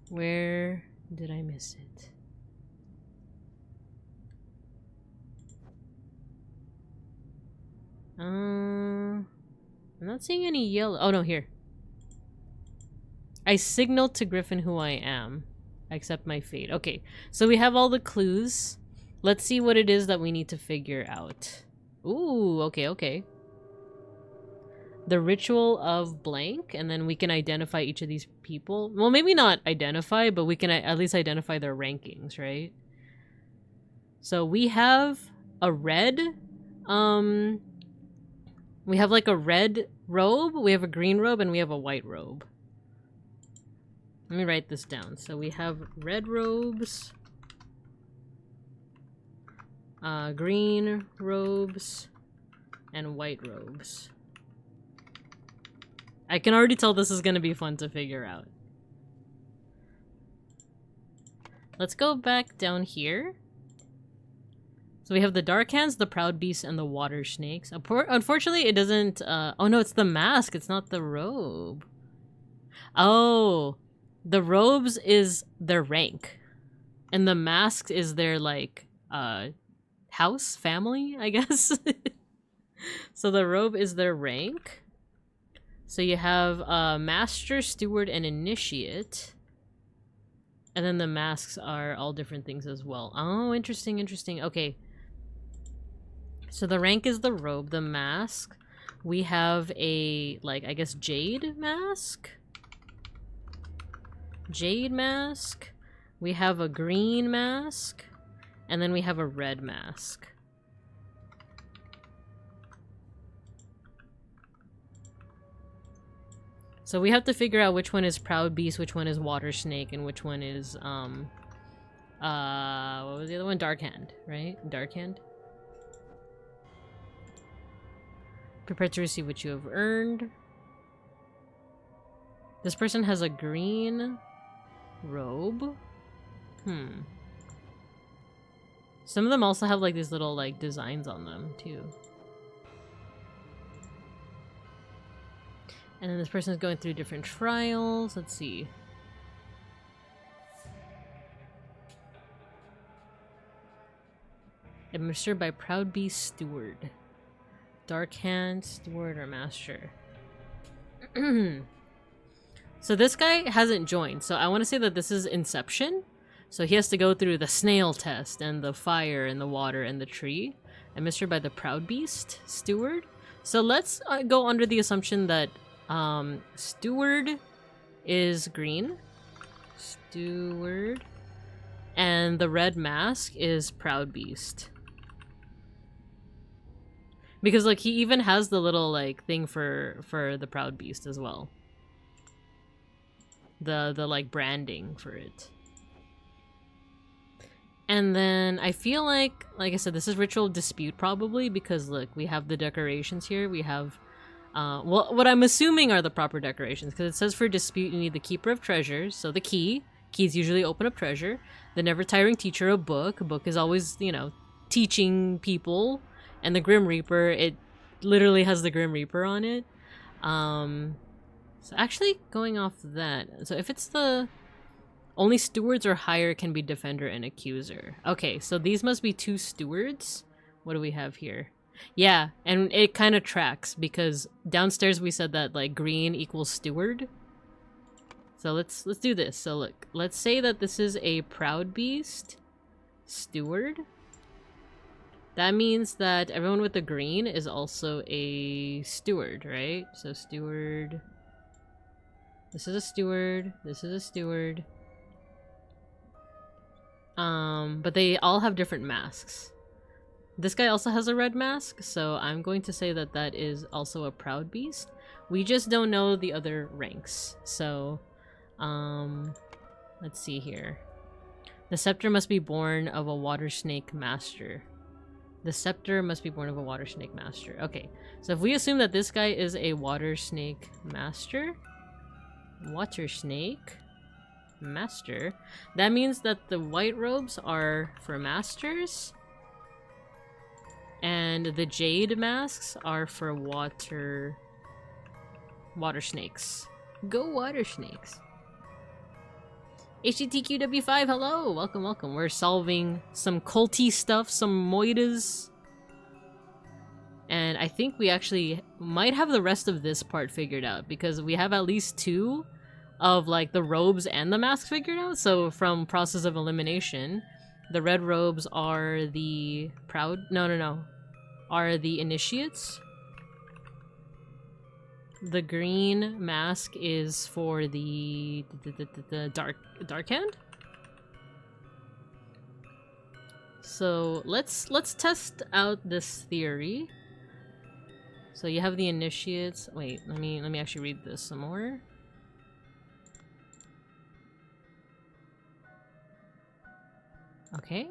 Where did I miss it? I'm not seeing any yellow. Oh no, here. I signaled to Griffin who I am. I accept my fate. Okay, so we have all the clues. Let's see what it is that we need to figure out. Ooh, okay. The ritual of blank, and then we can identify each of these people. Well, maybe not identify, but we can at least identify their rankings, right? So we have a red, we have like a red robe, we have a green robe, and we have a white robe. Let me write this down. So we have red robes, green robes, and white robes. I can already tell this is going to be fun to figure out. Let's go back down here. So we have the dark hands, the proud beasts, and the water snakes. Unfortunately, it doesn't... oh no, it's the mask. It's not the robe. Oh, the robes is their rank. And the mask is their, like, house, family, I guess. So the robe is their rank. So you have Master, Steward, and Initiate. And then the masks are all different things as well. Oh, interesting. Okay. So the rank is the robe, the mask. We have a, like, I guess jade mask? Jade mask. We have a green mask. And then we have a red mask. So we have to figure out which one is Proud Beast, which one is Water Snake, and which one is, what was the other one? Dark Hand, right? Dark Hand. Prepare to receive what you have earned. This person has a green robe. Some of them also have, like, these little, like, designs on them, too. And then this person is going through different trials. Let's see. Administered by Proud Beast Steward. Dark Hand, Steward, or Master. So this guy hasn't joined. So I want to say that this is Inception. So he has to go through the snail test and the fire and the water and the tree. Administered by the Proud Beast Steward. So let's go under the assumption that Steward is green. Steward. And the red mask is Proud Beast. Because, like, he even has the little, like, thing for the Proud Beast as well. The like, branding for it. And then I feel like I said, this is Ritual Dispute probably, because, look, we have the decorations here. We have... well, what I'm assuming are the proper decorations, because it says for dispute you need the Keeper of Treasures, so the key. Keys usually open up treasure. The Never-Tiring Teacher, a book. A book is always, you know, teaching people. And the Grim Reaper, it literally has the Grim Reaper on it. So actually, going off that, so if it's the... Only stewards or higher can be defender and accuser. Okay, so these must be 2 stewards. What do we have here? Yeah, and it kind of tracks because downstairs we said that, like, green equals steward. So let's do this. So look, let's say that this is a Proud Beast steward. That means that everyone with the green is also a steward, right? So steward. This is a steward. This is a steward. But they all have different masks. This guy also has a red mask, so I'm going to say that that is also a Proud Beast. We just don't know the other ranks. So, let's see here. The scepter must be born of a water snake master. The scepter must be born of a water snake master. Okay, so if we assume that this guy is a water snake master, that means that the white robes are for masters, and the jade masks are for water snakes. Go water snakes. HTTQW5, hello! Welcome. We're solving some culty stuff, some moidahs. And I think we actually might have the rest of this part figured out, because we have at least 2 of like the robes and the masks figured out. So from process of elimination, the red robes are the are the initiates. The green mask is for the dark hand. So let's test out this theory. So you have the initiates. Wait, let me actually read this some more. Okay.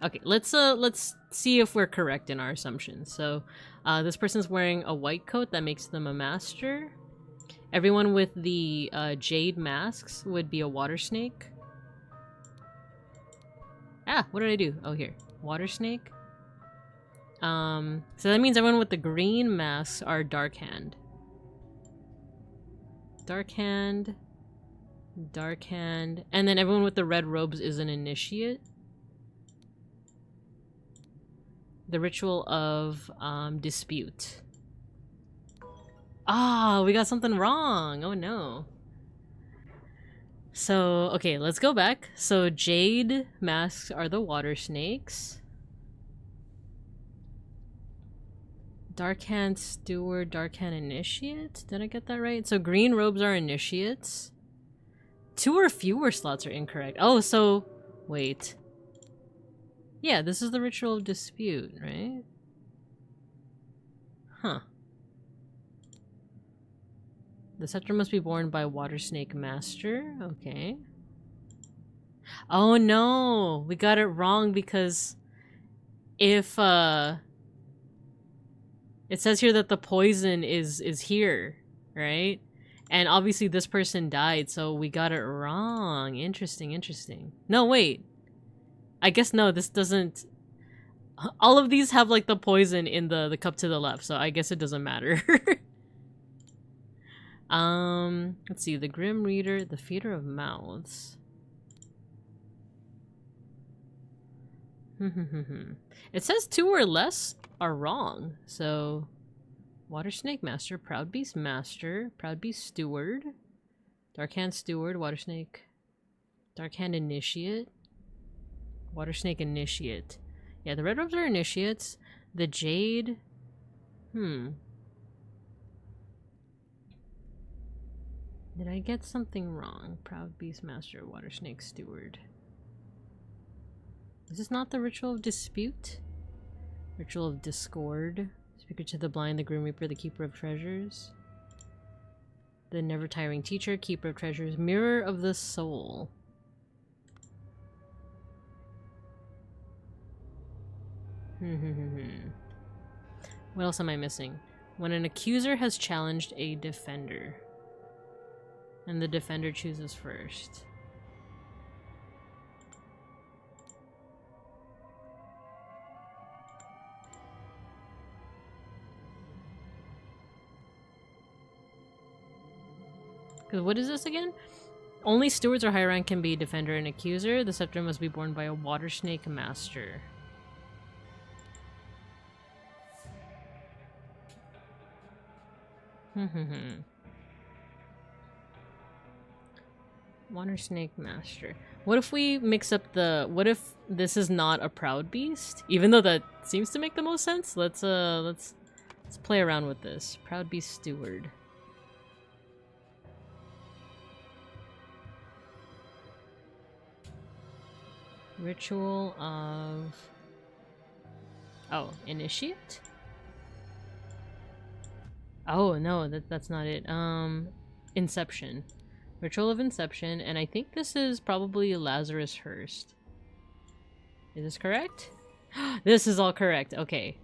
Okay, let's see if we're correct in our assumptions. So, this person's wearing a white coat that makes them a master. Everyone with the jade masks would be a water snake. Ah, what did I do? Oh, here. Water snake. So that means everyone with the green masks are dark hand. Dark hand. Dark hand. And then everyone with the red robes is an initiate. The ritual of dispute. Ah, we got something wrong. Oh no. So, okay, let's go back. So jade masks are the water snakes. Dark hand steward, dark hand initiate. Did I get that right? So green robes are initiates. 2 or fewer slots are incorrect. Oh, so wait. Yeah, this is the ritual of dispute, right? Huh. The scepter must be borne by water snake master. Okay. Oh no, we got it wrong because if it says here that the poison is here, right? And obviously this person died, so we got it wrong. Interesting, interesting. No, wait. I guess no, this doesn't... All of these have like the poison in the cup to the left, so I guess it doesn't matter. Let's see. The Grim Reader, the Feeder of Mouths. It says 2 or less are wrong, so... Water Snake Master, Proud Beast Master, Proud Beast Steward, Dark Hand Steward, Water Snake, Dark Hand Initiate, Water Snake Initiate. Yeah, the red robes are initiates. The jade... Did I get something wrong? Proud Beast Master, Water Snake Steward. Is this not the Ritual of Dispute? Ritual of Discord. Speaker to the Blind, the Grim Reaper, the Keeper of Treasures. The Never Tiring Teacher, Keeper of Treasures, Mirror of the Soul. What else am I missing? When an accuser has challenged a defender. And the defender chooses first. Because what is this again? Only stewards or higher rank can be defender and accuser. The scepter must be borne by a water snake master. Water snake master. What if we mix up the... What if this is not a proud beast? Even though that seems to make the most sense. Let's play around with this. Proud beast steward. Ritual of... Oh, initiate? Oh, no, that's not it. Inception. Ritual of Inception, and I think this is probably Lazarus Hearst. Is this correct? This is all correct, okay.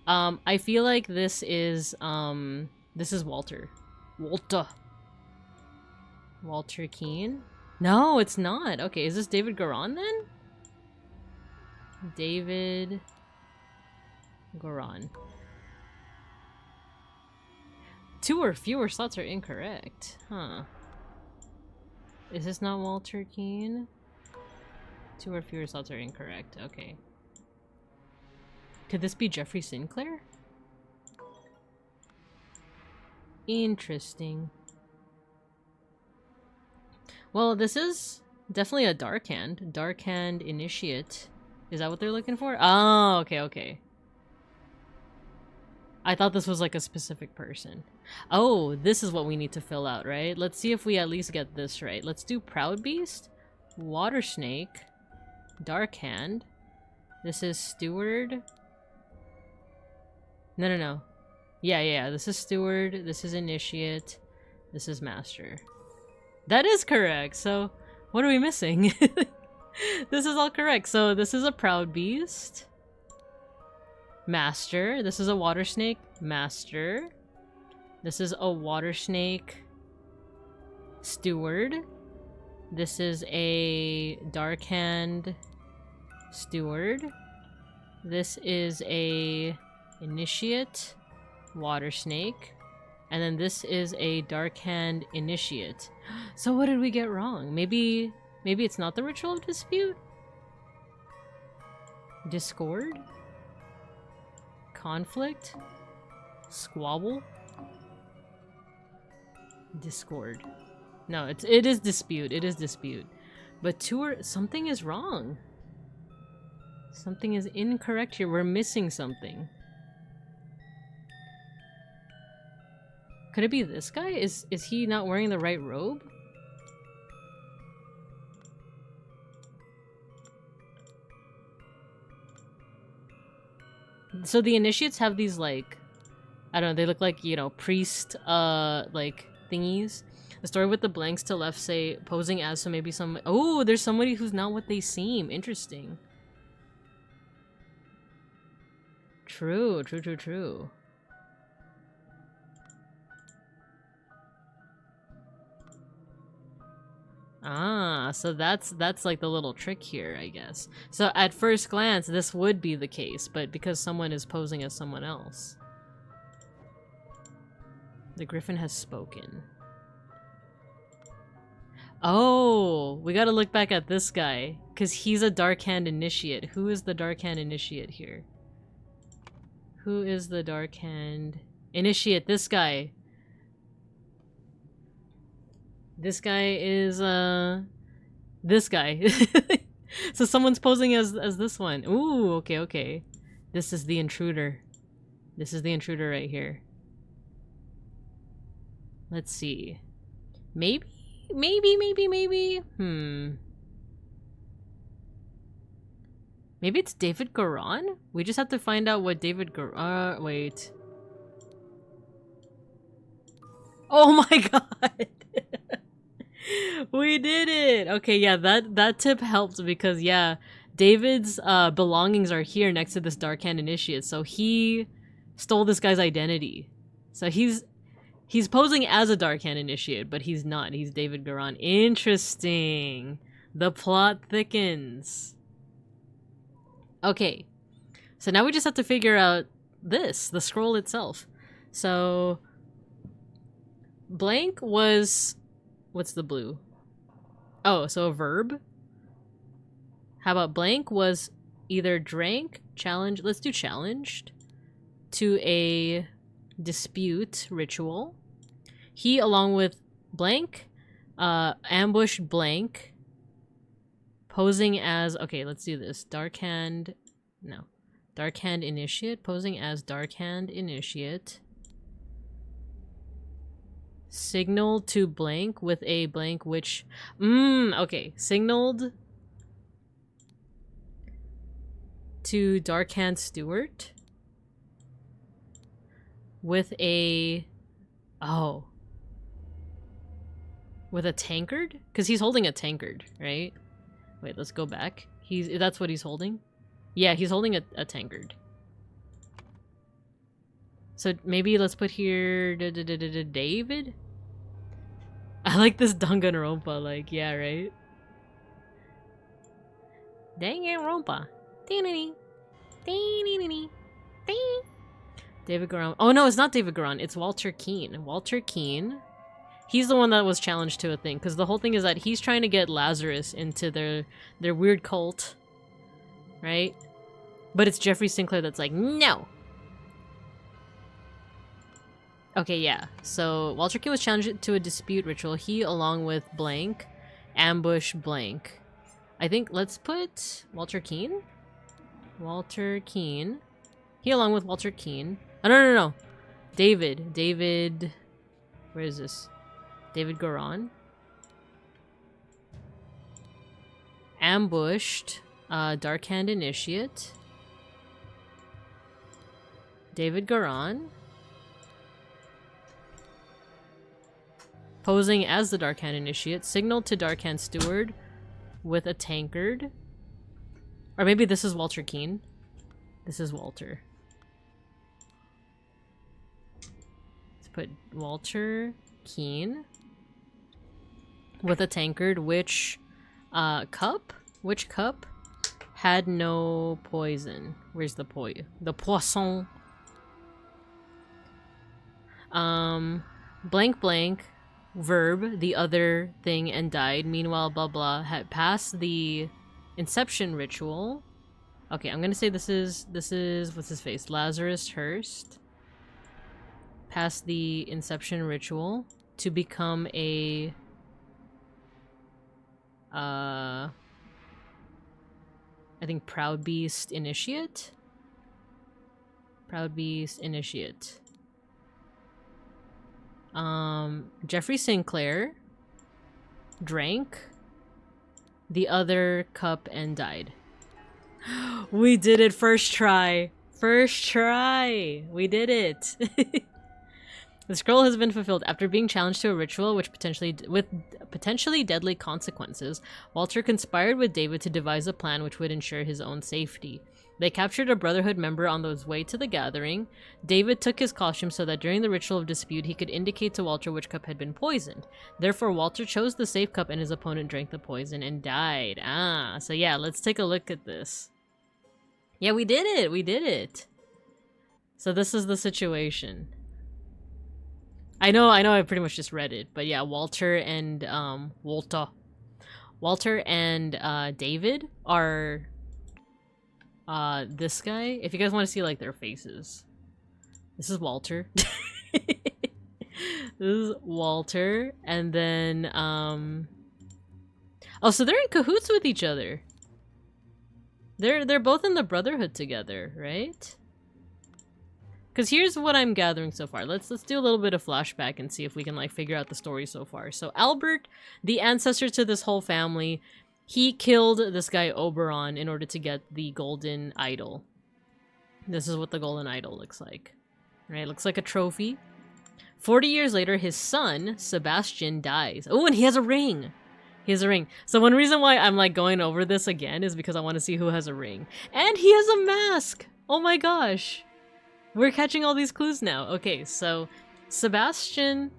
I feel like this is Walter. Walter Keane? No, it's not. Okay, is this David Goran then? David Goran. 2 or fewer slots are incorrect. Huh. Is this not Walter Keane? 2 or fewer slots are incorrect. Okay. Could this be Jeffrey Sinclair? Interesting. Well, this is definitely a dark hand. Dark hand initiate. Is that what they're looking for? Oh, okay, okay. I thought this was like a specific person. Oh, this is what we need to fill out, right? Let's see if we at least get this right. Let's do Proud Beast, Water Snake, Dark Hand. This is Steward. No. Yeah. This is Steward. This is Initiate. This is Master. That is correct. So, what are we missing? This is all correct. So, this is a Proud Beast. Master. This is a Water Snake. Master. This is a Water Snake. Steward. This is a Dark Hand. Steward. This is a Initiate. Water Snake. And then this is a Dark Hand Initiate. So what did we get wrong? Maybe it's not the Ritual of Dispute? Discord? Conflict? Squabble? Discord. No, it is dispute. It is dispute. But something is wrong. Something is incorrect here. We're missing something. Could it be this guy? Is he not wearing the right robe? So the initiates have these, like, I don't know, they look like, you know, priest, like, thingies. The story with the blanks to left say posing as, so maybe some— oh, there's somebody who's not what they seem. Interesting. True. Ah, so that's like the little trick here, I guess. So at first glance, this would be the case, but because someone is posing as someone else. The Griffin has spoken. Oh, we gotta look back at this guy, because he's a Dark Hand Initiate. Who is the Dark Hand Initiate here? Who is the Dark Hand Initiate? This guy. This guy is, this guy. So someone's posing as this one. Ooh, okay. This is the intruder. This is the intruder right here. Let's see. Maybe? Maybe it's David Garan? We just have to find out what David Garan— wait. Oh my god! We did it! Okay, yeah, that tip helped because, yeah, David's belongings are here next to this Dark Hand Initiate, so he stole this guy's identity. So he's posing as a Dark Hand Initiate, but he's not. He's David Garan. Interesting. The plot thickens. Okay. So now we just have to figure out this, the scroll itself. So blank was— what's the blue? Oh, so a verb? How about blank was either drank, challenge— let's do challenged, to a dispute ritual. He, along with blank, ambushed blank, posing as— okay, let's do this. Dark Hand— no. Dark Hand Initiate, posing as Dark Hand Initiate. Signaled to blank with a blank which— okay. Signaled to Dark Hand Steward with a— oh. With a tankard? Because he's holding a tankard, right? Wait, let's go back. That's what he's holding? Yeah, he's holding a tankard. So maybe let's put here David? I like this Danganronpa, like, yeah, right? Danganronpa. David Garan. Oh no, it's not David Garan, it's Walter Keane. Walter Keane. He's the one that was challenged to a thing, because the whole thing is that he's trying to get Lazarus into their weird cult. Right? But it's Jeffrey Sinclair that's like, no! Okay, yeah. So Walter Keane was challenged to a dispute ritual. He, along with blank, ambush blank. I think let's put Walter Keane. Walter Keane. He along with Walter Keane. Oh, no. David. Where is this? David Goran. Ambushed. Dark Hand Initiate. David Goran. Posing as the Dark Hand Initiate. Signaled to Dark Hand Steward with a tankard. Or maybe this is Walter Keane. This is Walter. Let's put Walter Keane with a tankard. Which cup? Which cup had no poison? Where's the the poisson? Blank. Verb, the other thing, and died. Meanwhile, blah blah had passed the inception ritual. Okay, I'm gonna say this is what's his face? Lazarus Hurst. Passed the inception ritual to become a I think Proud Beast Initiate. Proud Beast Initiate. Jeffrey Sinclair drank the other cup and died. We did it first try. First try. We did it. The scroll has been fulfilled. After being challenged to a ritual with potentially deadly consequences, Walter conspired with David to devise a plan which would ensure his own safety. They captured a Brotherhood member on his way to the gathering. David took his costume so that during the ritual of dispute, he could indicate to Walter which cup had been poisoned. Therefore, Walter chose the safe cup and his opponent drank the poison and died. So yeah, let's take a look at this. Yeah, we did it! We did it! So this is the situation. I know I pretty much just read it, but yeah, Walter and David are this guy. If you guys want to see like their faces. This is Walter. This is Walter, and then oh, so they're in cahoots with each other. They're both in the Brotherhood together, right? Because here's what I'm gathering so far. Let's do a little bit of flashback and see if we can like figure out the story so far. So Albert, the ancestor to this whole family, he killed this guy Oberon in order to get the golden idol. This is what the golden idol looks like. Right? Looks like a trophy. 40 years later, his son, Sebastian, dies. Oh, and he has a ring. He has a ring. So one reason why I'm like going over this again is because I want to see who has a ring. And he has a mask! Oh my gosh. We're catching all these clues now. Okay, so Sebastian,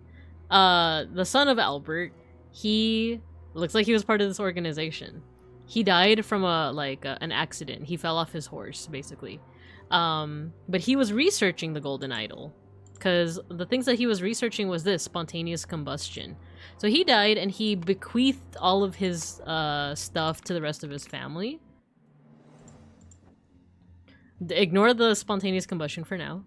the son of Albert, he looks like he was part of this organization. He died from an accident. He fell off his horse, basically. But he was researching the golden idol, because the things that he was researching was this, spontaneous combustion. So he died, and he bequeathed all of his stuff to the rest of his family. Ignore the spontaneous combustion for now.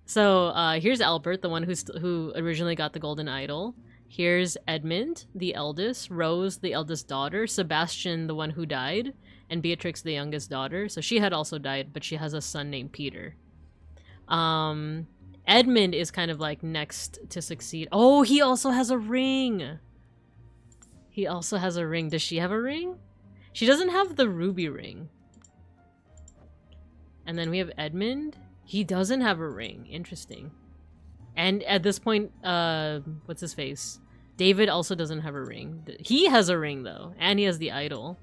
So here's Albert, the one who originally got the golden idol. Here's Edmund, the eldest. Rose, the eldest daughter. Sebastian, the one who died. And Beatrix, the youngest daughter. So she had also died, but she has a son named Peter. Edmund is kind of like next to succeed. Oh, he also has a ring. He also has a ring. Does she have a ring? She doesn't have the ruby ring. And then we have Edmund. He doesn't have a ring. Interesting. And at this point, what's his face? David also doesn't have a ring. He has a ring, though. And he has the idol.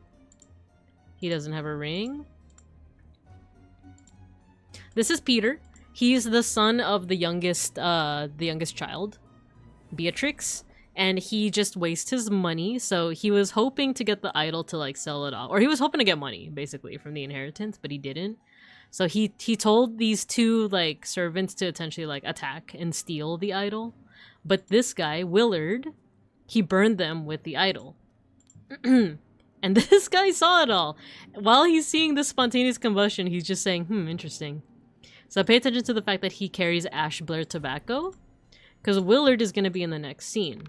He doesn't have a ring. This is Peter. He's the son of the youngest child, Beatrix. And he just wastes his money, so he was hoping to get the idol to like sell it off. Or he was hoping to get money, basically, from the inheritance, but he didn't. So he told these two like servants to essentially like attack and steal the idol. But this guy, Willard, he burned them with the idol. And this guy saw it all. While he's seeing this spontaneous combustion, he's just saying, interesting. So pay attention to the fact that he carries ash blair tobacco, because Willard is going to be in the next scene.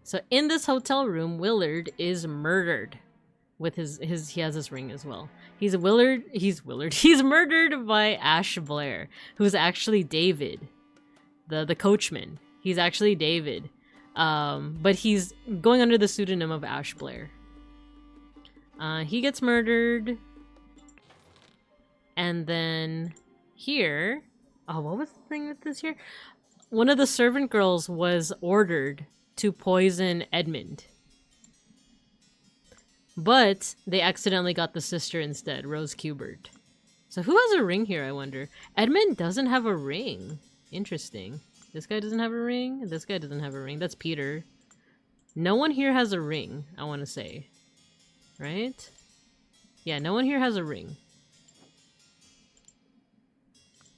So in this hotel room, Willard is murdered with his he has this ring as well. He's murdered by Ash Blair, who's actually David, the coachman. He's actually David. But he's going under the pseudonym of Ash Blair. He gets murdered. And then here, oh, what was the thing with this here? One of the servant girls was ordered to poison Edmund. But they accidentally got the sister instead, Rose Kubert. So who has a ring here, I wonder? Edmund doesn't have a ring. Interesting. This guy doesn't have a ring. This guy doesn't have a ring. That's Peter. No one here has a ring, I want to say. Right? Yeah, no one here has a ring.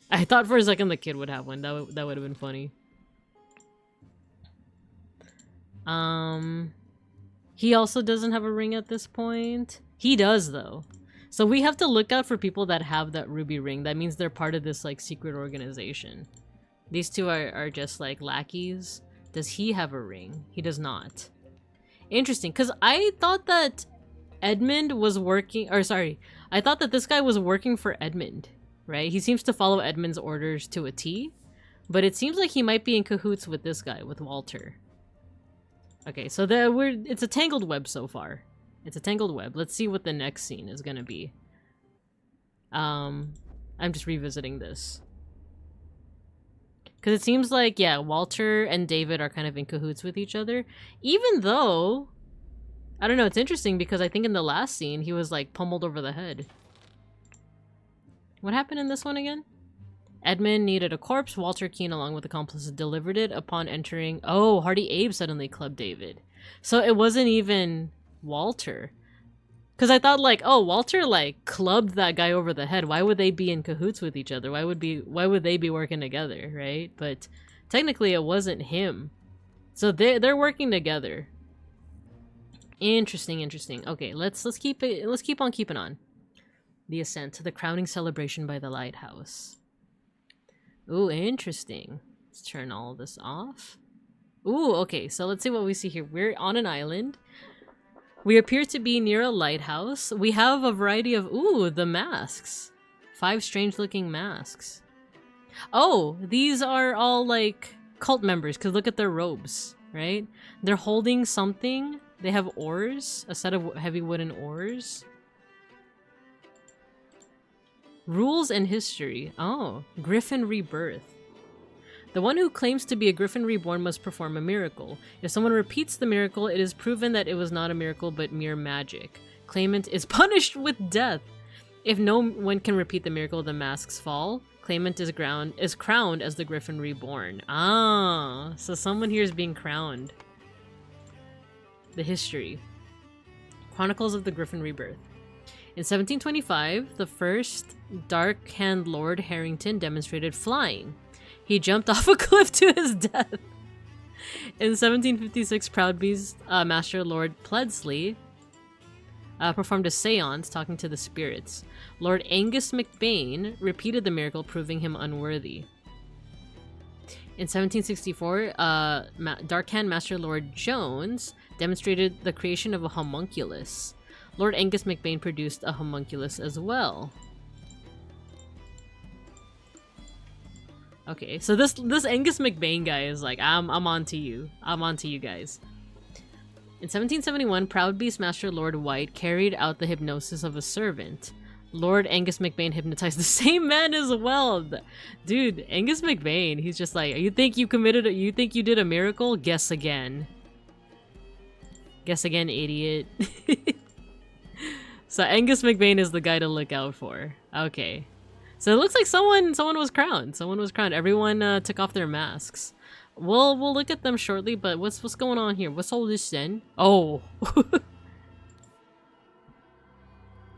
I thought for a second the kid would have one. That would have been funny. He also doesn't have a ring at this point. He does, though. So we have to look out for people that have that ruby ring. That means they're part of this, like, secret organization. These two are just, like, lackeys. Does he have a ring? He does not. Interesting, because I thought that Edmund was working... Or, sorry. I thought that this guy was working for Edmund, right? He seems to follow Edmund's orders to a T. But it seems like he might be in cahoots with this guy, with Walter. Okay, so it's a tangled web so far. It's a tangled web. Let's see what the next scene is gonna be. I'm just revisiting this. Because it seems like, yeah, Walter and David are kind of in cahoots with each other. Even though, I don't know, it's interesting because I think in the last scene, he was like pummeled over the head. What happened in this one again? Edmund needed a corpse. Walter Keane, along with accomplices, delivered it upon entering... Oh, Hardy Abe suddenly clubbed David. So it wasn't even Walter. Because I thought, like, oh, Walter, like, clubbed that guy over the head. Why would they be in cahoots with each other? Why would they be working together, right? But technically it wasn't him. So they're working together. Interesting, interesting. Okay, let's keep on keeping on. The ascent to the crowning celebration by the lighthouse. Ooh, interesting. Let's turn all of this off. Ooh, okay, so let's see what we see here. We're on an island. We appear to be near a lighthouse. We have a variety of... Ooh, the masks. 5 strange-looking masks. Oh, these are all, like, cult members, because look at their robes, right? They're holding something. They have oars, a set of heavy wooden oars. Rules and history. Oh, Griffin rebirth. The one who claims to be a griffin reborn must perform a miracle. If someone repeats the miracle, it is proven that it was not a miracle but mere magic. Claimant is punished with death. If no one can repeat the miracle, the masks fall. Claimant is crowned as the griffin reborn. Ah, so someone here is being crowned. The history. Chronicles of the Griffin Rebirth. In 1725, the first Dark Hand Lord Harrington demonstrated flying. He jumped off a cliff to his death. In 1756, Proudby's Master Lord Pledsley performed a seance talking to the spirits. Lord Angus McBain repeated the miracle, proving him unworthy. In 1764, Dark Hand Master Lord Jones demonstrated the creation of a homunculus. Lord Angus McBain produced a homunculus as well. Okay, so this Angus McBain guy is like, I'm on to you. I'm on to you guys. In 1771, Proud Beast Master Lord White carried out the hypnosis of a servant. Lord Angus McBain hypnotized the same man as well. Dude, Angus McBain, he's just like, you think you did a miracle? Guess again. Guess again, idiot. So Angus McBain is the guy to look out for. Okay. So it looks like someone was crowned. Someone was crowned. Everyone took off their masks. We'll look at them shortly, but what's going on here? What's all this then? Oh.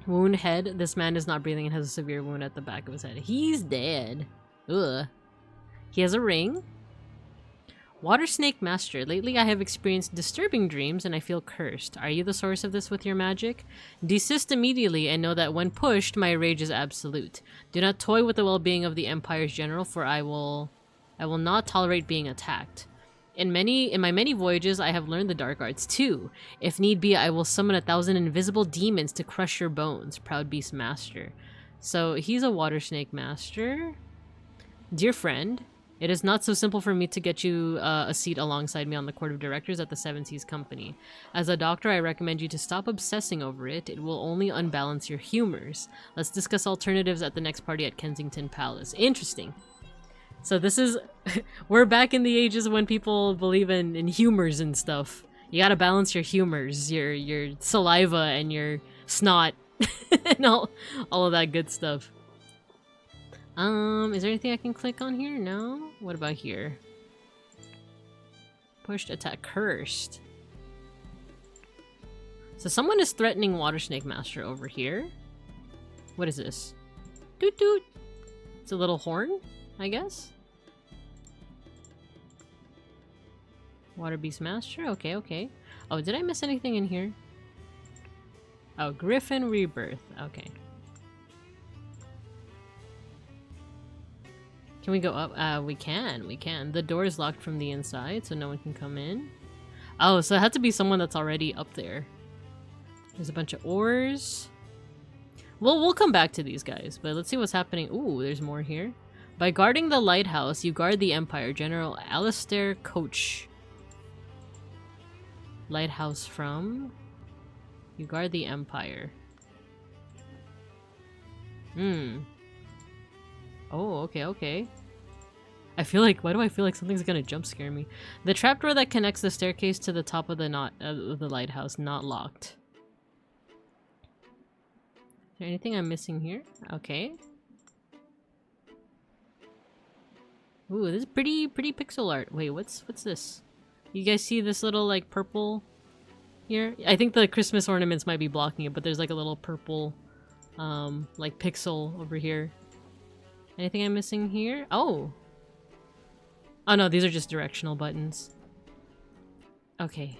Wound head. This man is not breathing and has a severe wound at the back of his head. He's dead. Ugh. He has a ring. Water Snake Master. Lately I have experienced disturbing dreams and I feel cursed. Are you the source of this with your magic? Desist immediately and know that when pushed, my rage is absolute. Do not toy with the well-being of the Empire's general, for I will not tolerate being attacked. In my many voyages, I have learned the dark arts too. If need be, I will summon 1,000 invisible demons to crush your bones. Proud Beast Master. So he's a water snake master. Dear friend, it is not so simple for me to get you a seat alongside me on the court of directors at the Seven Seas Company. As a doctor, I recommend you to stop obsessing over it. It will only unbalance your humors. Let's discuss alternatives at the next party at Kensington Palace. Interesting. So this is... we're back in the ages when people believe in humors and stuff. You gotta balance your humors, your saliva and your snot, and all of that good stuff. Is there anything I can click on here? No? What about here? Pushed, attack, cursed. So someone is threatening Water Snake Master over here. What is this? Doot doot! It's a little horn, I guess? Water Beast Master? Okay, okay. Oh, did I miss anything in here? Oh, Griffin Rebirth. Okay. Can we go up? We can. The door is locked from the inside, so no one can come in. Oh, so it had to be someone that's already up there. There's a bunch of ores. Well, we'll come back to these guys, but let's see what's happening. Ooh, there's more here. By guarding the lighthouse, you guard the Empire. General Alistair Coach. Lighthouse from... You guard the Empire. Oh, okay, okay. I feel like... Why do I feel like something's gonna jump scare me? The trapdoor that connects the staircase to the top of the lighthouse, not locked. Is there anything I'm missing here? Okay. Ooh, this is pretty pixel art. Wait, what's this? You guys see this little, like, purple here? I think the Christmas ornaments might be blocking it, but there's, like, a little purple, like, pixel over here. Anything I'm missing here? Oh! Oh no, these are just directional buttons. Okay.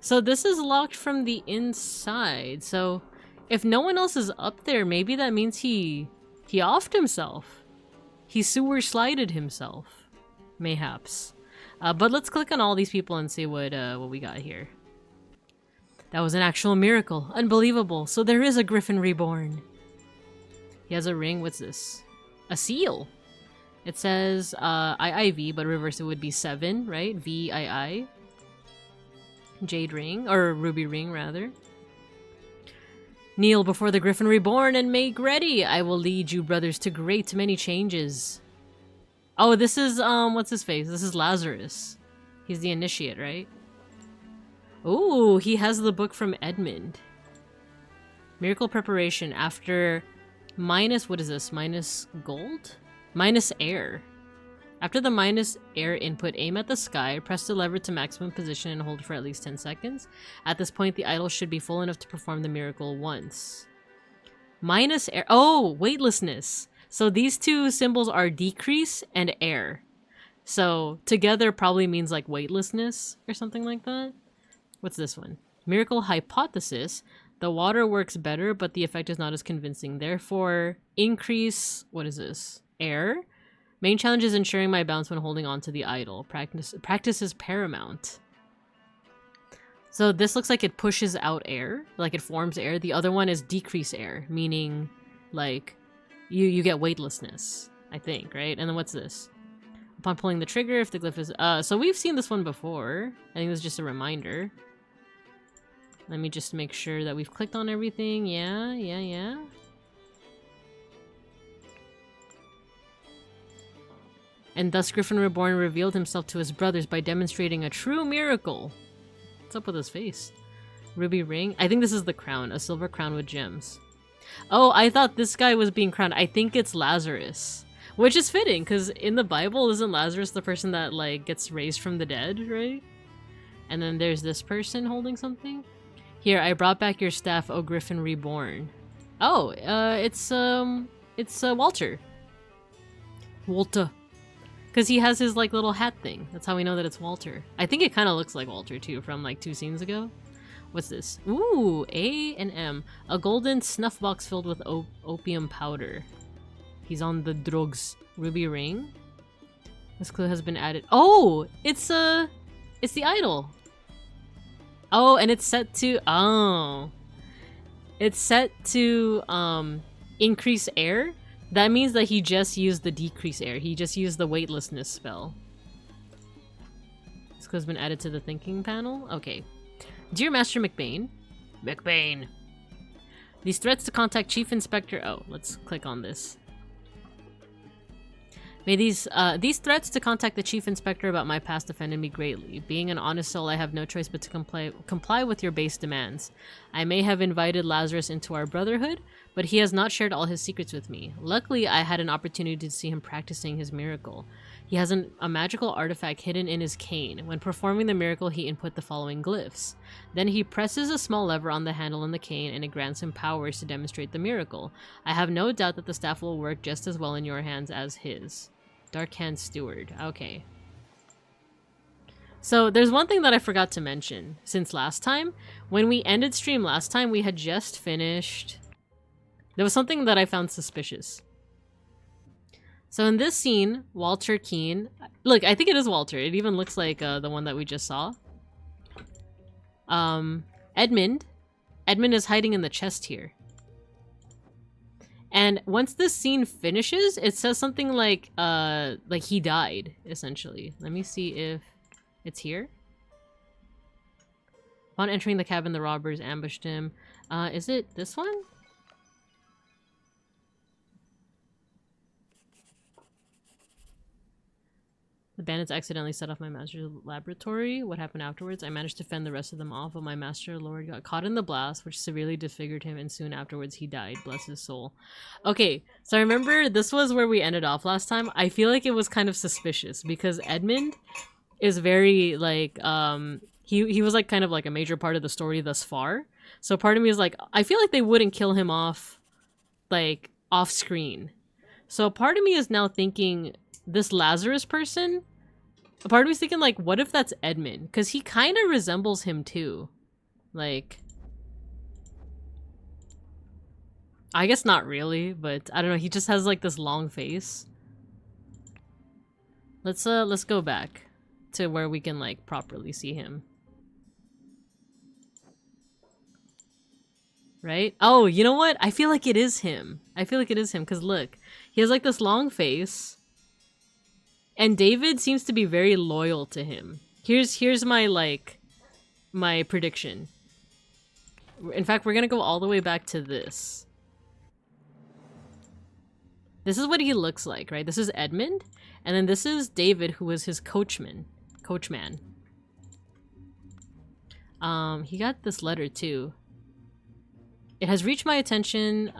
So this is locked from the inside, so if no one else is up there, maybe that means he offed himself. He sewer slided himself. Mayhaps. But let's click on all these people and see what we got here. That was an actual miracle. Unbelievable. So there is a Griffin reborn. He has a ring. What's this? A seal. It says IIV, but reverse it would be 7, right? VII. Jade ring, or ruby ring rather. Kneel before the Griffin reborn and make ready. I will lead you brothers to great many changes. Oh, this is, what's his face? This is Lazarus. He's the initiate, right? Ooh, he has the book from Edmund. Miracle preparation after minus, what is this? Minus gold? Minus air. After the minus air input, aim at the sky, press the lever to maximum position and hold for at least 10 seconds. At this point, the idol should be full enough to perform the miracle once. Minus air. Oh, weightlessness. So these two symbols are decrease and air. So together probably means like weightlessness or something like that. What's this one? Miracle hypothesis. The water works better, but the effect is not as convincing. Therefore, increase... What is this? Air. Main challenge is ensuring my balance when holding on to the idol. Practice is paramount. So this looks like it pushes out air. Like it forms air. The other one is decrease air. Meaning like... You get weightlessness, I think, right? And then what's this? Upon pulling the trigger, if the glyph is... so we've seen this one before. I think this is just a reminder. Let me just make sure that we've clicked on everything. Yeah. And thus Griffin Reborn revealed himself to his brothers by demonstrating a true miracle. What's up with his face? Ruby ring? I think this is the crown. A silver crown with gems. Oh, I thought this guy was being crowned. I think it's Lazarus. Which is fitting, because in the Bible, isn't Lazarus the person that, like, gets raised from the dead, right? And then there's this person holding something. Here, I brought back your staff, O Griffin Reborn. Oh, it's Walter. Walter. Because he has his, like, little hat thing. That's how we know that it's Walter. I think it kind of looks like Walter, too, from, like, 2 scenes ago. What's this? Ooh, A and M. A golden snuff box filled with opium powder. He's on the drugs. Ruby ring. This clue has been added. Oh, it's the idol. Oh, and it's set to it's set to increase air. That means that he just used the decrease air. He just used the weightlessness spell. This clue has been added to the thinking panel. Okay. Dear Master McBain. McBain. These threats to contact Chief Inspector. Oh, let's click on this. May these threats to contact the Chief Inspector about my past offended me greatly. Being an honest soul, I have no choice but to comply with your base demands. I may have invited Lazarus into our brotherhood, but he has not shared all his secrets with me. Luckily, I had an opportunity to see him practicing his miracle. He has a magical artifact hidden in his cane. When performing the miracle, he input the following glyphs. Then he presses a small lever on the handle on the cane and it grants him powers to demonstrate the miracle. I have no doubt that the staff will work just as well in your hands as his. Dark Hand Steward. Okay. So there's one thing that I forgot to mention since last time. When we ended stream last time, we had just finished... There was something that I found suspicious. So in this scene, Walter Keane... Look, I think it is Walter. It even looks like the one that we just saw. Edmund. Edmund is hiding in the chest here. And once this scene finishes, it says something like he died, essentially. Let me see if it's here. Upon entering the cabin, the robbers ambushed him. Is it this one? The bandits accidentally set off my master's laboratory. What happened afterwards? I managed to fend the rest of them off, but my master lord got caught in the blast, which severely disfigured him, and soon afterwards he died. Bless his soul. Okay, so I remember this was where we ended off last time. I feel like it was kind of suspicious because Edmund is very like he was like kind of like a major part of the story thus far. So part of me is like, I feel like they wouldn't kill him off like off screen. So part of me is now thinking this Lazarus person, a part of me is thinking like, what if that's Edmund? Because he kind of resembles him too. Like, I guess not really, but I don't know. He just has like this long face. Let's go back to where we can like properly see him. Right? Oh, you know what? I feel like it is him. I feel like it is him because look, he has like this long face. And David seems to be very loyal to him. Here's my like my prediction. In fact, we're gonna go all the way back to this. This is what he looks like, right? This is Edmund, and then this is David, who was his coachman. He got this letter too. It has reached my attention.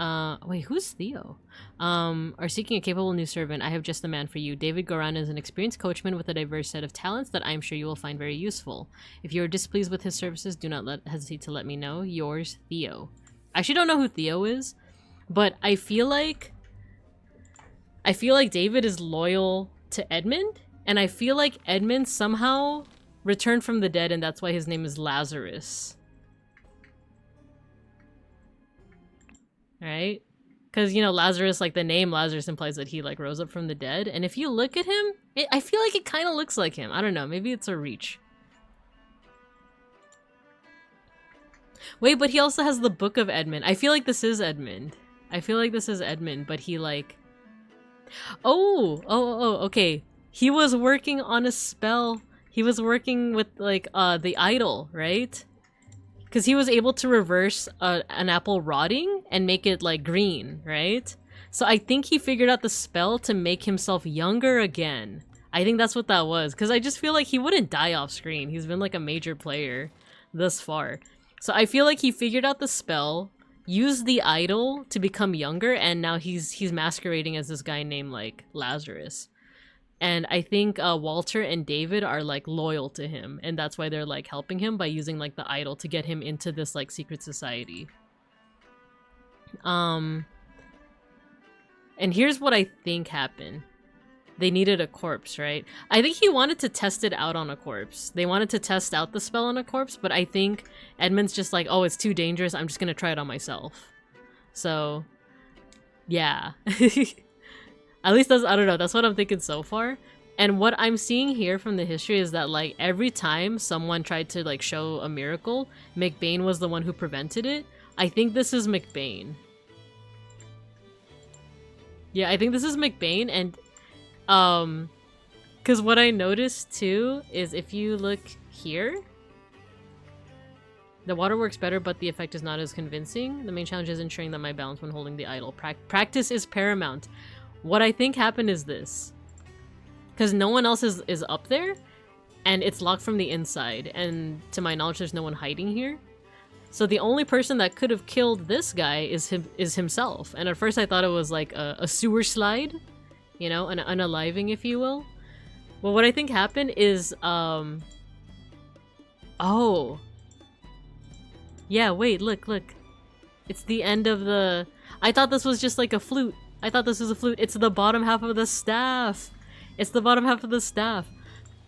Wait, who's Theo? Are seeking a capable new servant. I have just the man for you. David Goran is an experienced coachman with a diverse set of talents that I am sure you will find very useful. If you are displeased with his services, do not hesitate to let me know. Yours, Theo. I actually don't know who Theo is, but I feel like David is loyal to Edmund, and I feel like Edmund somehow returned from the dead, and that's why his name is Lazarus. Right? Because, you know, Lazarus, like the name Lazarus implies that he like rose up from the dead. And if you look at him, I feel like it kind of looks like him. I don't know. Maybe it's a reach. Wait, but he also has the Book of Edmund. I feel like this is Edmund. I feel like this is Edmund, but he like... Oh, okay. He was working on a spell. He was working with like the idol, right? Because he was able to reverse an apple rotting and make it like green, right? So I think he figured out the spell to make himself younger again. I think that's what that was. Because I just feel like he wouldn't die off screen. He's been like a major player thus far. So I feel like he figured out the spell, used the idol to become younger, and now he's masquerading as this guy named like Lazarus. And I think Walter and David are like loyal to him, and that's why they're like helping him by using like the idol to get him into this like secret society. And here's what I think happened. They needed a corpse, right? I think he wanted to test it out on a corpse. They wanted to test out the spell on a corpse, but I think Edmund's just like, oh, it's too dangerous. I'm just gonna try it on myself. So, yeah. At least that's, I don't know, that's what I'm thinking so far. And what I'm seeing here from the history is that like every time someone tried to like show a miracle, McBain was the one who prevented it. I think this is McBain. Yeah, I think this is McBain, and because what I noticed too is if you look here, the water works better, but the effect is not as convincing. The main challenge is ensuring that my balance when holding the idol. Practice is paramount. What I think happened is this. Because no one else is up there, and it's locked from the inside, and to my knowledge there's no one hiding here. So the only person that could have killed this guy is himself. And at first I thought it was like a sewer slide, you know, an unaliving, if you will. Well, what I think happened is, oh. Yeah, wait, look. It's the end of the... I thought this was just like a flute. I thought this was a flute. It's the bottom half of the staff. It's the bottom half of the staff.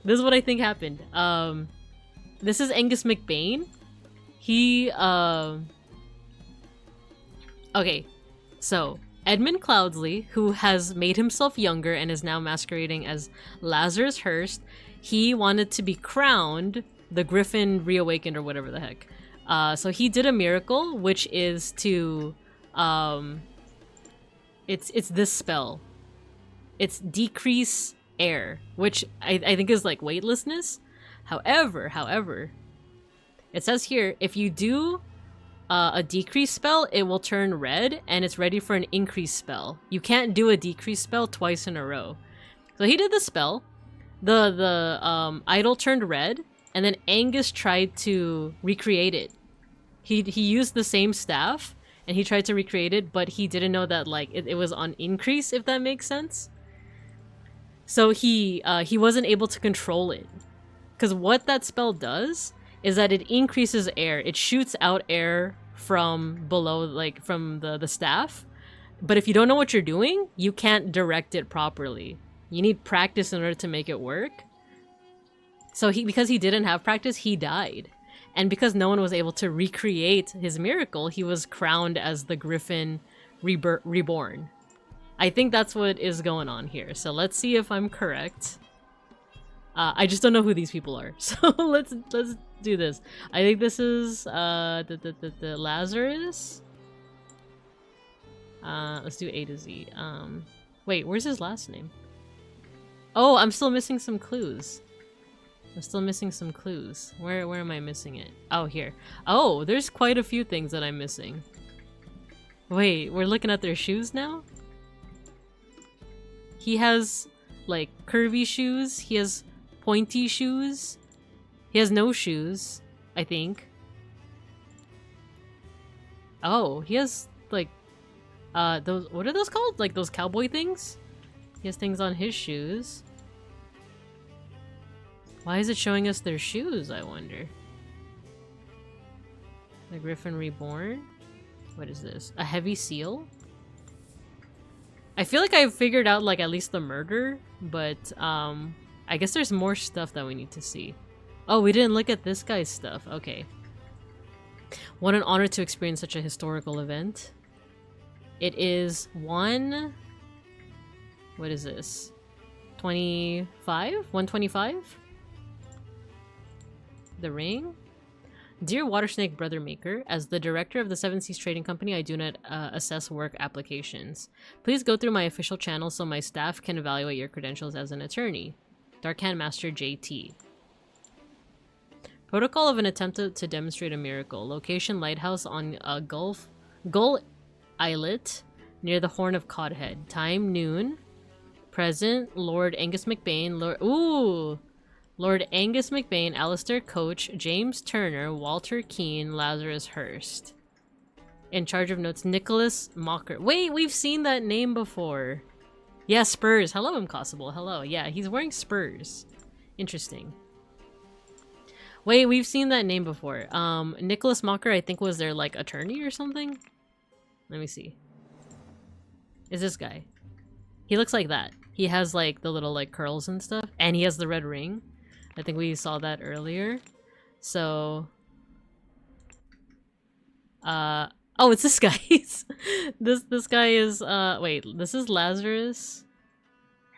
This is what I think happened. This is Angus McBain. He, okay, so Edmund Cloudsley, who has made himself younger and is now masquerading as Lazarus Hearst, he wanted to be crowned the Griffin Reawakened or whatever the heck. So he did a miracle, which is to, it's this spell. It's decrease air, which I think is like weightlessness. However, it says here, if you do a decrease spell, it will turn red, and it's ready for an increase spell. You can't do a decrease spell twice in a row. So he did the spell. The idol turned red, and then Angus tried to recreate it. He used the same staff, and he tried to recreate it, but he didn't know that like it was on increase, if that makes sense. So he wasn't able to control it. Because what that spell does is that it increases air. It shoots out air from below, like from the staff. But if you don't know what you're doing, you can't direct it properly. You need practice in order to make it work. So because he didn't have practice, he died. And because no one was able to recreate his miracle, he was crowned as the Griffin Reborn. I think that's what is going on here. So let's see if I'm correct. I just don't know who these people are. So let's do this. I think this is the Lazarus. Let's do A to Z. Wait, where's his last name? Oh, I'm still missing some clues. Where am I missing it? Oh, here. Oh, there's quite a few things that I'm missing. Wait, we're looking at their shoes now? He has like curvy shoes. He has pointy shoes. He has no shoes, I think. Oh, he has like those, what are those called? Like those cowboy things? He has things on his shoes. Why is it showing us their shoes, I wonder? The Griffin Reborn? What is this? A heavy seal? I feel like I figured out like at least the murder, but I guess there's more stuff that we need to see. Oh, we didn't look at this guy's stuff. Okay. What an honor to experience such a historical event. It is one... What is this? 25? 125? The ring? Dear Water Snake Brother Maker, as the director of the Seven Seas Trading Company, I do not assess work applications. Please go through my official channel so my staff can evaluate your credentials as an attorney. Darkhand Master JT. Protocol of an attempt to demonstrate a miracle. Location lighthouse on Gull Islet near the Horn of Codhead. Time noon. Present Lord Angus McBain. Lord Angus McBain, Alistair Coach, James Turner, Walter Keane, Lazarus Hearst. In charge of notes, Nicholas Mocker. Wait, we've seen that name before. Yeah, Spurs. Hello, Impossible. Hello. Yeah, he's wearing Spurs. Interesting. Wait, we've seen that name before. Nicholas Mocker, I think, was their, like, attorney or something? Let me see. Is this guy? He looks like that. He has, like, the little, like, curls and stuff. And he has the red ring. I think we saw that earlier. So... oh, it's this guy. This guy is, wait, this is Lazarus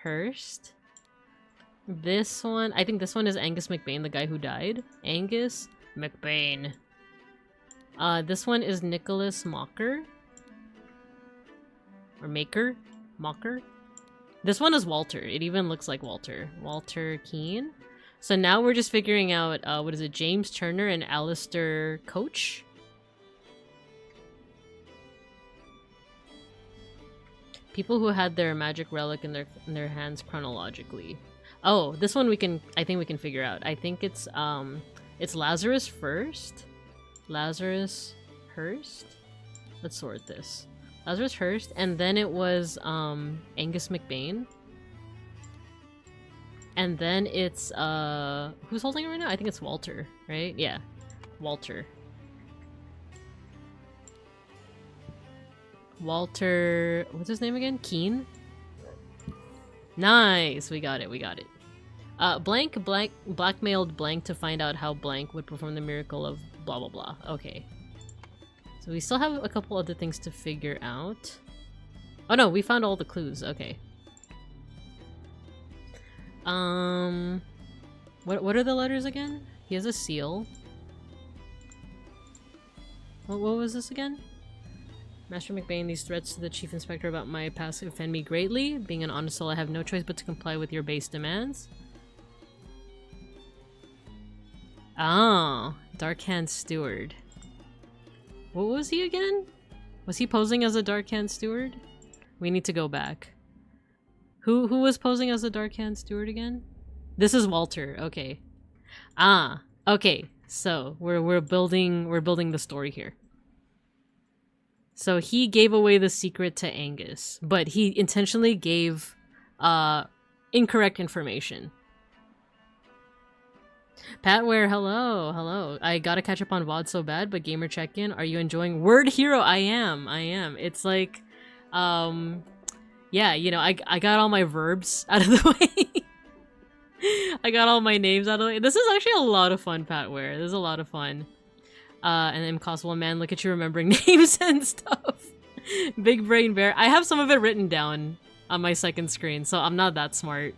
Hearst. This one, I think this one is Angus McBain, the guy who died. Angus McBain. This one is Nicholas Mocker. Or Maker? Mocker? This one is Walter. It even looks like Walter. Walter Keane. So now we're just figuring out, what is it, James Turner and Alistair Coach? People who had their magic relic in their hands chronologically. Oh, this one I think we can figure out. I think it's Lazarus first. Lazarus Hurst? Let's sort this. Lazarus Hurst, and then it was Angus McBain. And then it's who's holding it right now? I think it's Walter, right? Yeah. Walter. Walter, what's his name again? Keane? Nice! We got it, we got it. Blank blackmailed Blank to find out how Blank would perform the miracle of blah blah blah. Okay. So we still have a couple other things to figure out. Oh no, we found all the clues. Okay. What are the letters again? He has a seal. What was this again? Master McBain, these threats to the Chief Inspector about my past offend me greatly. Being an honest soul, I have no choice but to comply with your base demands. Oh, Dark Hand Steward. What was he again? Was he posing as a Dark Hand Steward? We need to go back. Who was posing as a Dark Hand Steward again? This is Walter. Okay. Ah, okay. So we're building the story here. So he gave away the secret to Angus, but he intentionally gave incorrect information. Patware, hello. I gotta catch up on VOD so bad, but gamer check-in, are you enjoying Word Hero? I am. It's like, yeah, you know, I got all my verbs out of the way. I got all my names out of the way. This is actually a lot of fun, Patware. This is a lot of fun. And Impossible Man, look at you remembering names and stuff. Big Brain Bear. I have some of it written down on my second screen, so I'm not that smart.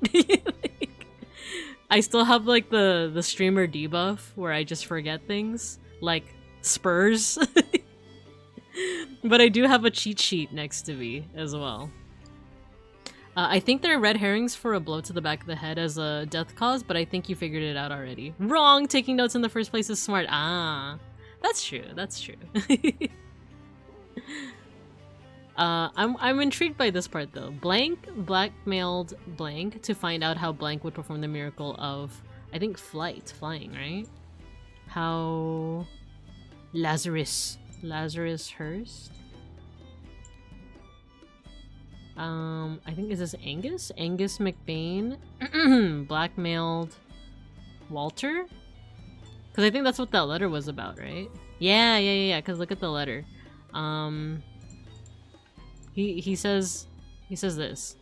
I still have like the streamer debuff where I just forget things, like Spurs. But I do have a cheat sheet next to me as well. I think there are red herrings for a blow to the back of the head as a death cause, but I think you figured it out already. Wrong! Taking notes in the first place is smart. Ah, that's true. That's true. I'm intrigued by this part though. Blank blackmailed Blank to find out how Blank would perform the miracle of, I think, flying, right? How Lazarus Hurst. I think, is this Angus? Angus McBain blackmailed Walter? Because I think that's what that letter was about, right? Yeah, because look at the letter. He says this.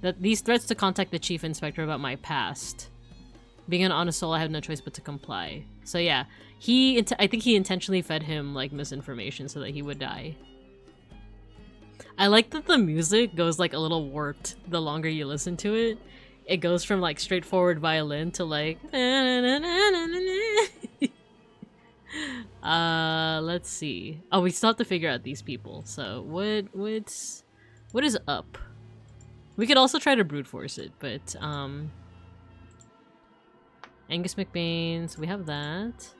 That these threats to contact the Chief Inspector about my past. Being an honest soul, I have no choice but to comply. So yeah, I think he intentionally fed him, like, misinformation so that he would die. I like that the music goes like a little warped the longer you listen to it. It goes from like straightforward violin to like let's see. Oh, we still have to figure out these people. So what is up? We could also try to brute force it, but Angus McBain, so we have that.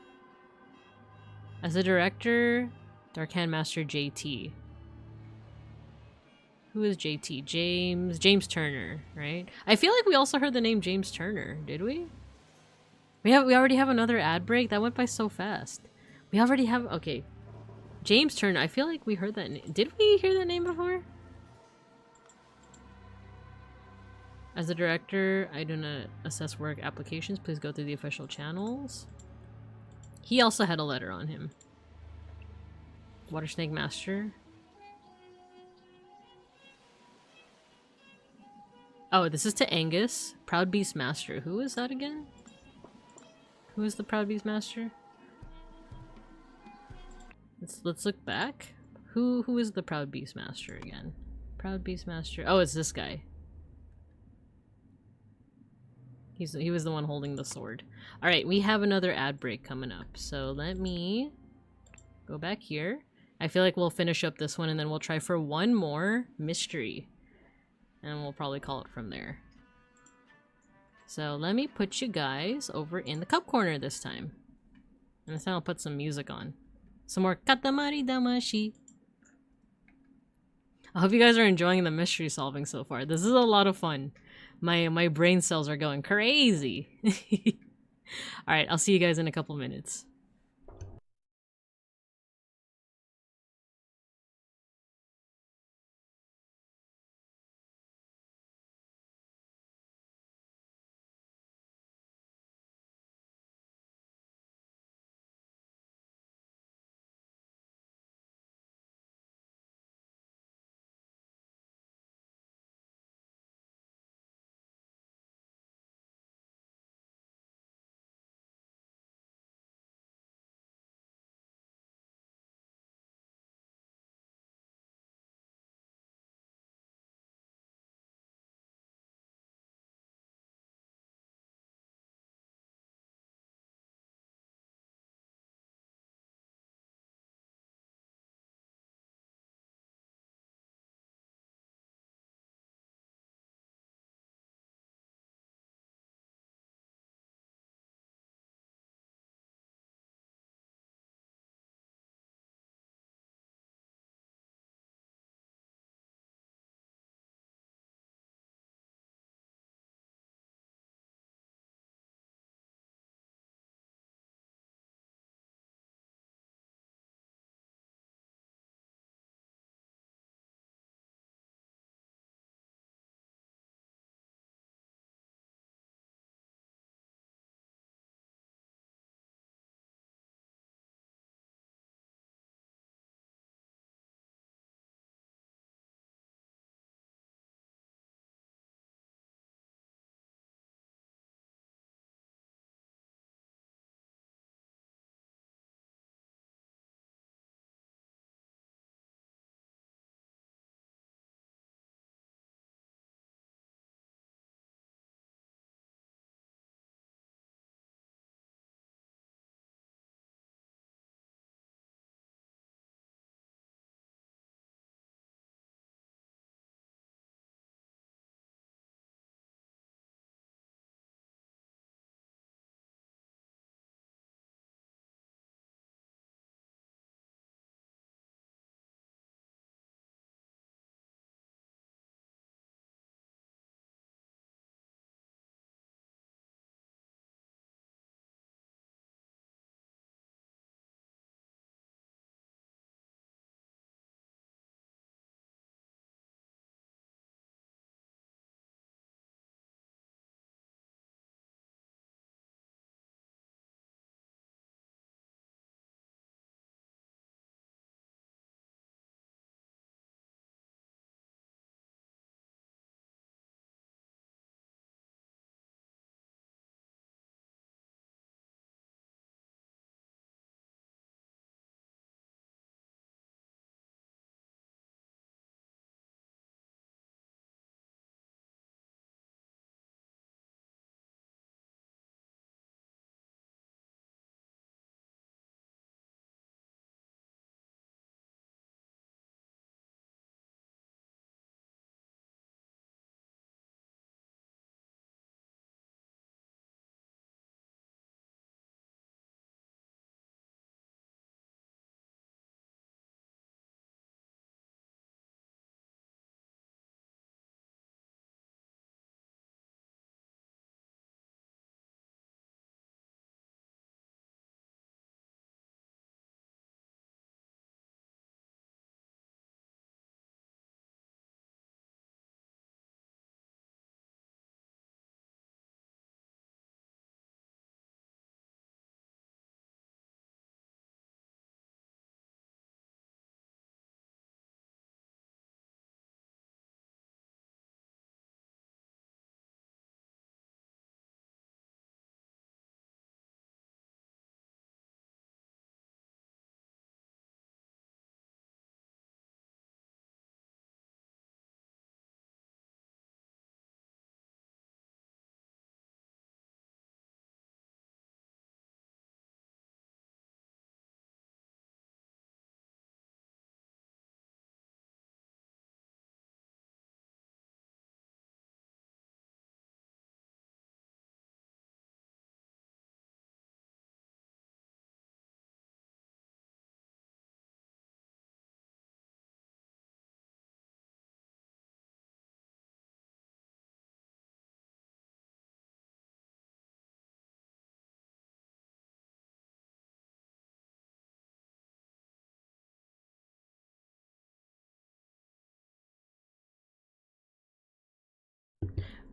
As a director, Darkhand Master JT. Who is JT? James Turner, right? I feel like we also heard the name James Turner, did we? We already have another ad break? That went by so fast. We already have, okay. James Turner, I feel like we heard that name. Did we hear that name before? As a director, I do not assess work applications. Please go through the official channels. He also had a letter on him. Water Snake Master. Oh, this is to Angus. Proud Beast Master. Who is that again? Who is the Proud Beast Master? Let's look back. Who is the Proud Beast Master again? Proud Beast Master. Oh, it's this guy. He was the one holding the sword. Alright, we have another ad break coming up. So let me go back here. I feel like we'll finish up this one and then we'll try for one more mystery. And we'll probably call it from there. So let me put you guys over in the cup corner this time. And this time I'll put some music on. Some more Katamari Damashi. I hope you guys are enjoying the mystery solving so far. This is a lot of fun. My brain cells are going crazy. Alright, I'll see you guys in a couple minutes.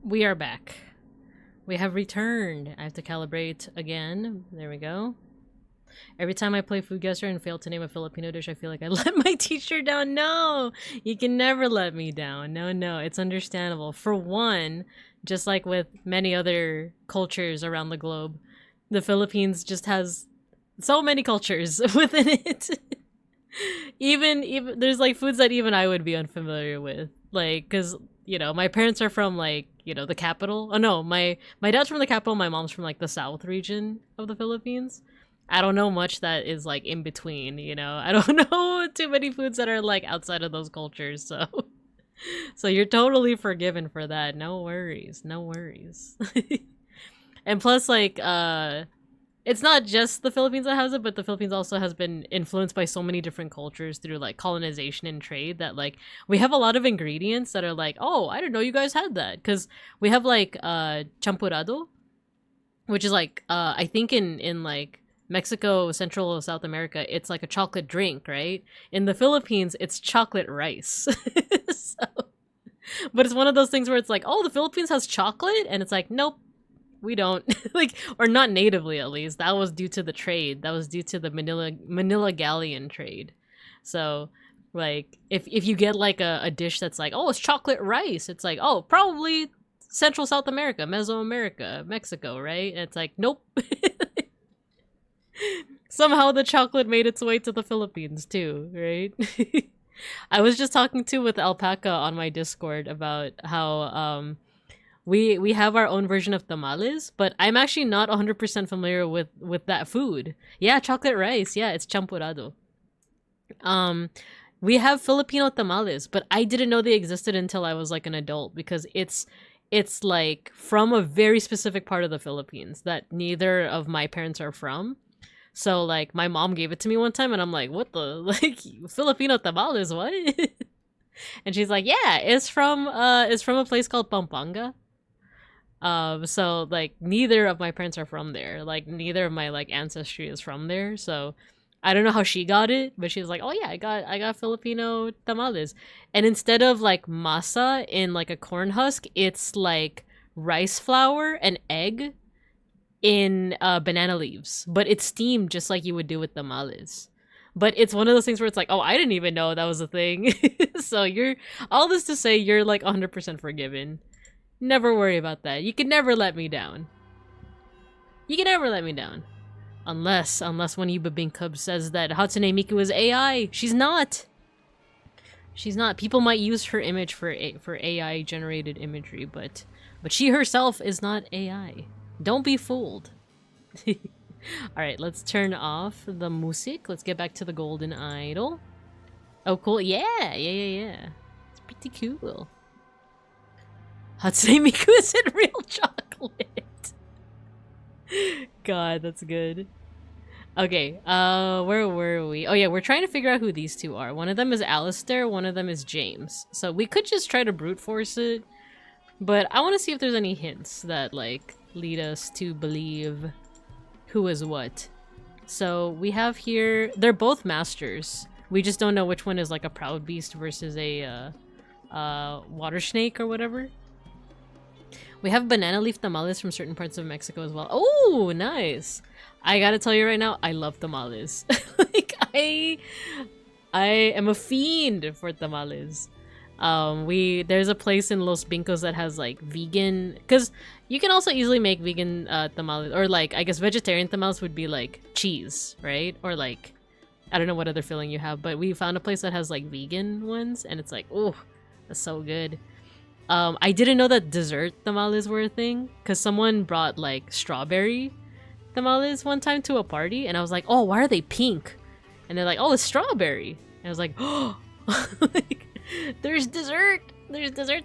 We are back. We have returned. I have to calibrate again. There we go. Every time I play Food Guesser and fail to name a Filipino dish, I feel like I let my teacher down. No! You can never let me down. No. It's understandable. For one, just like with many other cultures around the globe, the Philippines just has so many cultures within it. even there's like foods that even I would be unfamiliar with. Like, because, you know, my parents are from like, you know, the capital. Oh no, my dad's from the capital, my mom's from like the south region of the Philippines. I don't know much that is like in between, you know. I don't know too many foods that are like outside of those cultures, so so you're totally forgiven for that. No worries. And plus, like, it's not just the Philippines that has it, but the Philippines also has been influenced by so many different cultures through like colonization and trade that like we have a lot of ingredients that are like, oh, I didn't know you guys had that, because we have like champurrado, which is like I think in like Mexico, Central or South America, it's like a chocolate drink, right? In the Philippines, it's chocolate rice. So, but it's one of those things where it's like, oh, the Philippines has chocolate? And it's like, nope, we don't. Like, or not natively, at least. That was due to the trade. That was due to the Manila galleon trade. So, like, if you get like a dish that's like, oh, it's chocolate rice, it's like, oh, probably Central South America, Mesoamerica, Mexico, right? And it's like, nope. Somehow the chocolate made its way to the Philippines too, right? I was just talking with Alpaca on my Discord about how we have our own version of tamales, but I'm actually not 100% familiar with that food. Yeah, chocolate rice. Yeah, it's champurrado. We have Filipino tamales, but I didn't know they existed until I was like an adult, because it's like from a very specific part of the Philippines that neither of my parents are from. So, like, my mom gave it to me one time, and I'm like, what the? Like, Filipino tamales, what? And she's like, yeah, it's from a place called Pampanga. So, like, neither of my parents are from there. Like, neither of my, like, ancestry is from there. So, I don't know how she got it, but she was like, oh, yeah, I got Filipino tamales. And instead of, like, masa in, like, a corn husk, it's, like, rice flour and egg in banana leaves, but it's steamed just like you would do with tamales. But it's one of those things where it's like, oh, I didn't even know that was a thing. So you're, all this to say, you're like 100% forgiven. Never worry about that. You can never let me down. Unless one of you Babinkub says that Hatsune Miku is AI. She's not. People might use her image for AI generated imagery, but she herself is not AI. Don't be fooled. Alright, let's turn off the music. Let's get back to the golden idol. Oh, cool. Yeah. It's pretty cool. Hatsune Miku isn't real chocolate. God, that's good. Okay, where were we? Oh yeah, we're trying to figure out who these two are. One of them is Alistair, one of them is James. So we could just try to brute force it, but I want to see if there's any hints that, like, lead us to believe who is what. So we have here, they're both masters. We just don't know which one is like a proud beast versus a water snake or whatever. We have banana leaf tamales from certain parts of Mexico as well. Oh, nice. I gotta tell you right now, I love tamales. Like, I am a fiend for tamales. There's a place in Los Bincos that has like vegan, because you can also easily make vegan tamales, or like, I guess vegetarian tamales would be like cheese, right? Or like, I don't know what other filling you have, but we found a place that has like vegan ones, and it's like, oh, that's so good. I didn't know that dessert tamales were a thing, because someone brought like strawberry tamales one time to a party, and I was like, oh, why are they pink? And they're like, oh, it's strawberry. And I was like, oh, like, there's dessert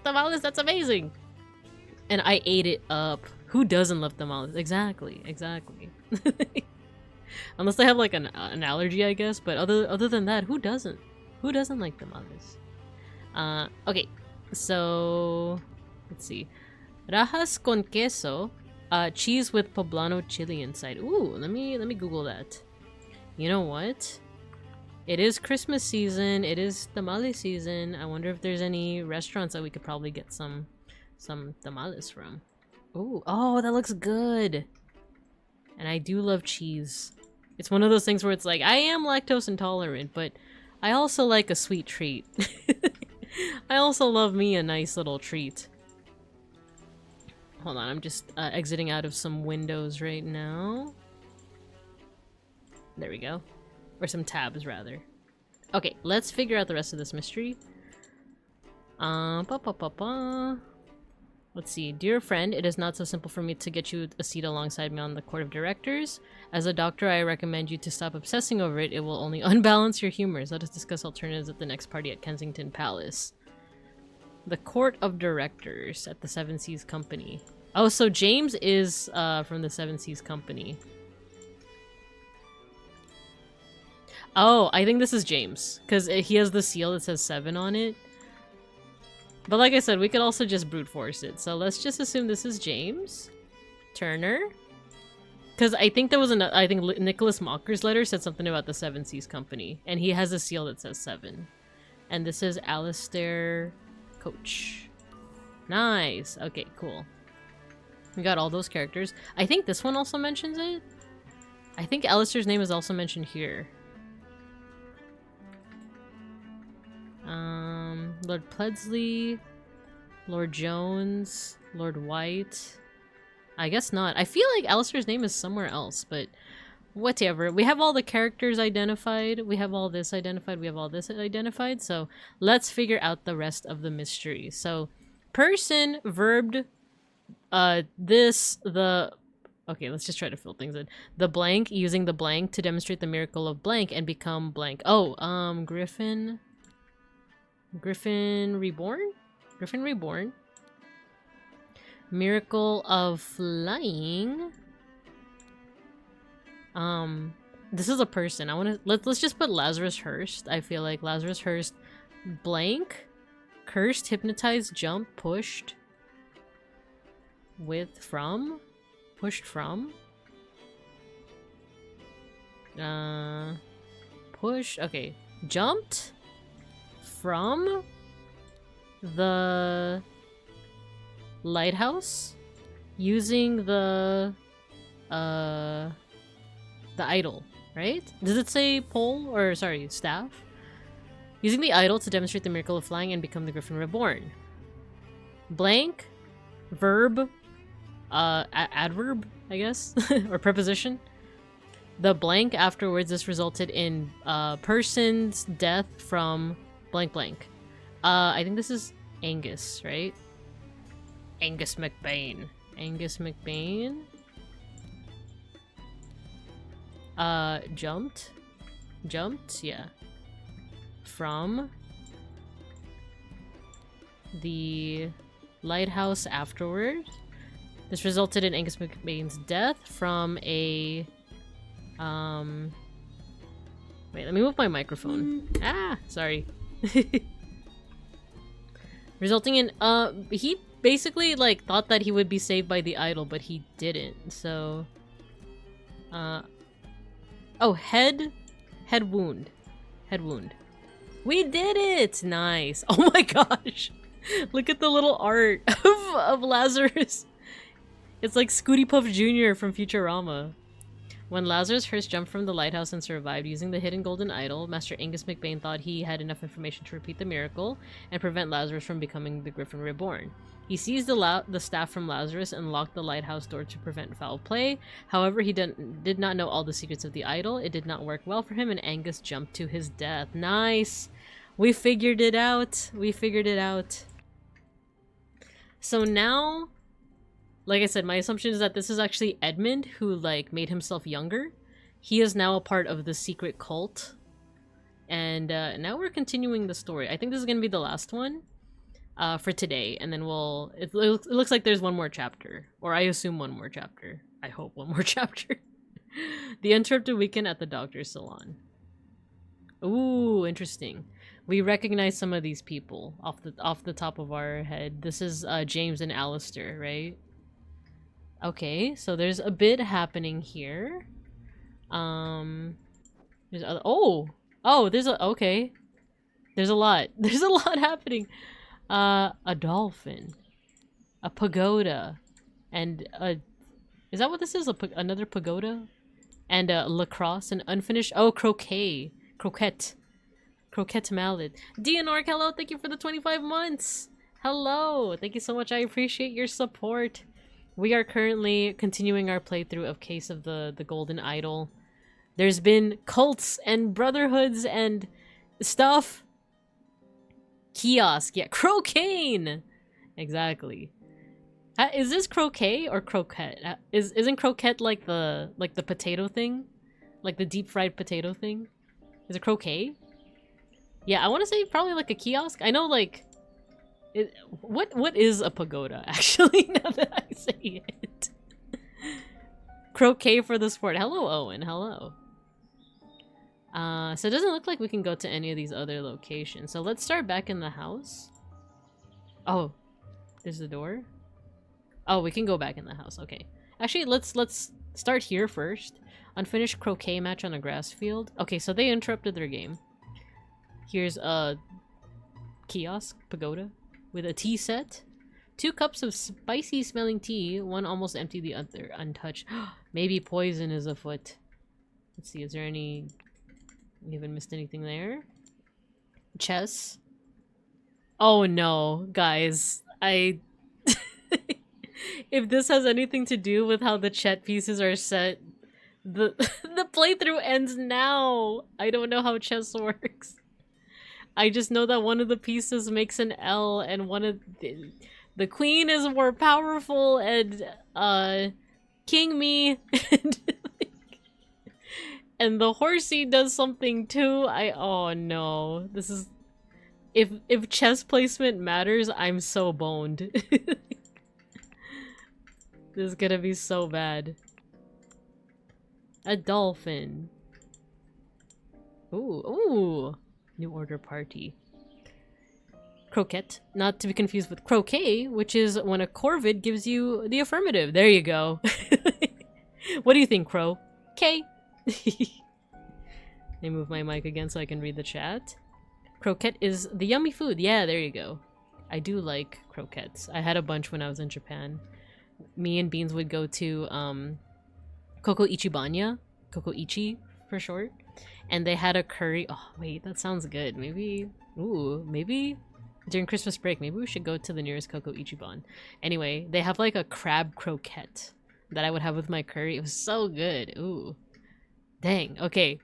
tamales, that's amazing. And I ate it up. Who doesn't love tamales? Exactly. Unless they have like an allergy, I guess, but other than that, who doesn't like tamales? Okay, so let's see. Rajas con queso, cheese with poblano chili inside. Ooh, let me Google that. You know what? It is Christmas season. It is tamale season. I wonder if there's any restaurants that we could probably get some some tamales from. Ooh, oh, that looks good. And I do love cheese. It's one of those things where it's like, I am lactose intolerant, but I also like a sweet treat. I also love me a nice little treat. Hold on, I'm just exiting out of some windows right now. There we go. Or some tabs, rather. Okay, let's figure out the rest of this mystery. Let's see. Dear friend, it is not so simple for me to get you a seat alongside me on the court of directors. As a doctor, I recommend you to stop obsessing over it. It will only unbalance your humors. Let us discuss alternatives at the next party at Kensington Palace. The court of directors at the Seven Seas Company. Oh, so James is from the Seven Seas Company. Oh, I think this is James, because he has the seal that says 7 on it. But like I said, we could also just brute force it. So let's just assume this is James Turner. Because I think there was I think Nicholas Mocker's letter said something about the Seven Seas Company. And he has a seal that says 7. And this is Alistair Coach. Nice. Okay, cool. We got all those characters. I think this one also mentions it. I think Alistair's name is also mentioned here. Lord Pledsley, Lord Jones, Lord White. I guess not. I feel like Alistair's name is somewhere else, but whatever. We have all the characters identified. We have all this identified. We have all this identified. So let's figure out the rest of the mystery. So person, verbed, this, the... Okay, let's just try to fill things in. The blank, using the blank to demonstrate the miracle of blank and become blank. Oh, Griffin... Griffin Reborn? Griffin Reborn. Miracle of flying. This is a person. I want to let's just put Lazarus Hurst. I feel like Lazarus Hurst blank, cursed, hypnotized, jump, pushed with from, pushed from. Push. Okay, jumped from the lighthouse using the idol, right? Does it say pole or sorry, staff? Using the idol to demonstrate the miracle of flying and become the Griffin Reborn. Blank, verb, adverb, I guess, or preposition. The blank afterwards, this resulted in person's death from blank blank. I think this is Angus, right? Angus McBain. Angus McBain. Jumped, yeah. From the lighthouse afterward. This resulted in Angus McBain's death from a wait, let me move my microphone. Ah, sorry. Resulting in he basically like thought that he would be saved by the idol, but he didn't. So oh, head wound. Head wound. We did it! Nice. Oh my gosh. Look at the little art of Lazarus. It's like Scooty Puff Jr. from Futurama. When Lazarus Hurst jumped from the lighthouse and survived using the hidden golden idol, Master Angus McBain thought he had enough information to repeat the miracle and prevent Lazarus from becoming the Griffin Reborn. He seized the staff from Lazarus and locked the lighthouse door to prevent foul play. However, he did not know all the secrets of the idol. It did not work well for him, and Angus jumped to his death. Nice! We figured it out! We figured it out. So now... Like I said, my assumption is that this is actually Edmund, who, like, made himself younger. He is now a part of the secret cult. And, now we're continuing the story. I think this is gonna be the last one, for today. And then we'll... It looks like there's one more chapter. Or I assume one more chapter. I hope one more chapter. The Uninterrupted Weekend at the Doctor's Salon. Ooh, interesting. We recognize some of these people off the top of our head. This is, James and Alistair, right? Okay, so there's a bit happening here. There's other there's a okay. There's a lot. There's a lot happening. A dolphin. a pagoda, and a... Is that what this is? Another pagoda? And a lacrosse, and unfinished... Oh, croquet. Croquette. Croquette mallet. Dianor, hello, thank you for the 25 months! Hello! Thank you so much, I appreciate your support. We are currently continuing our playthrough of Case of the Golden Idol. There's been cults and brotherhoods and stuff. Kiosk, yeah, croquet! Exactly. Is this croquet or croquette? Isn't croquette like the potato thing? Like the deep fried potato thing? Is it croquet? Yeah, I want to say probably like a kiosk. I know like... What is a pagoda, actually, now that I say it? Croquet for the sport. Hello, Owen. Hello. So it doesn't look like we can go to any of these other locations. So let's start back in the house. Oh, there's the door. Oh, we can go back in the house. Okay. Actually, let's start here first. Unfinished croquet match on a grass field. Okay, so they interrupted their game. Here's a kiosk, pagoda, with a tea set. 2 cups of spicy smelling tea, one almost empty, the other untouched. Maybe poison is afoot. Let's see, is there any... We haven't missed anything there. Chess. Oh no, guys. If this has anything to do with how the chet pieces are set, the playthrough ends now. I don't know how chess works. I just know that one of the pieces makes an L and one of the queen is more powerful and king me and the horsey does something too. Oh no. This is if chess placement matters, I'm so boned. This is gonna be so bad. A dolphin. Ooh, ooh. New order party. Croquette, not to be confused with croquet, which is when a corvid gives you the affirmative. There you go. What do you think, Crow? K. Let me move my mic again so I can read the chat. Croquette is the yummy food. Yeah, there you go. I do like croquettes. I had a bunch when I was in Japan. Me and Beans would go to Koko Ichibanya. Koko Ichi for short. And they had a curry. Oh, wait, that sounds good. Maybe... Ooh, maybe... During Christmas break, maybe we should go to the nearest Koko Ichiban. Anyway, they have like a crab croquette that I would have with my curry. It was so good. Ooh. Dang. Okay.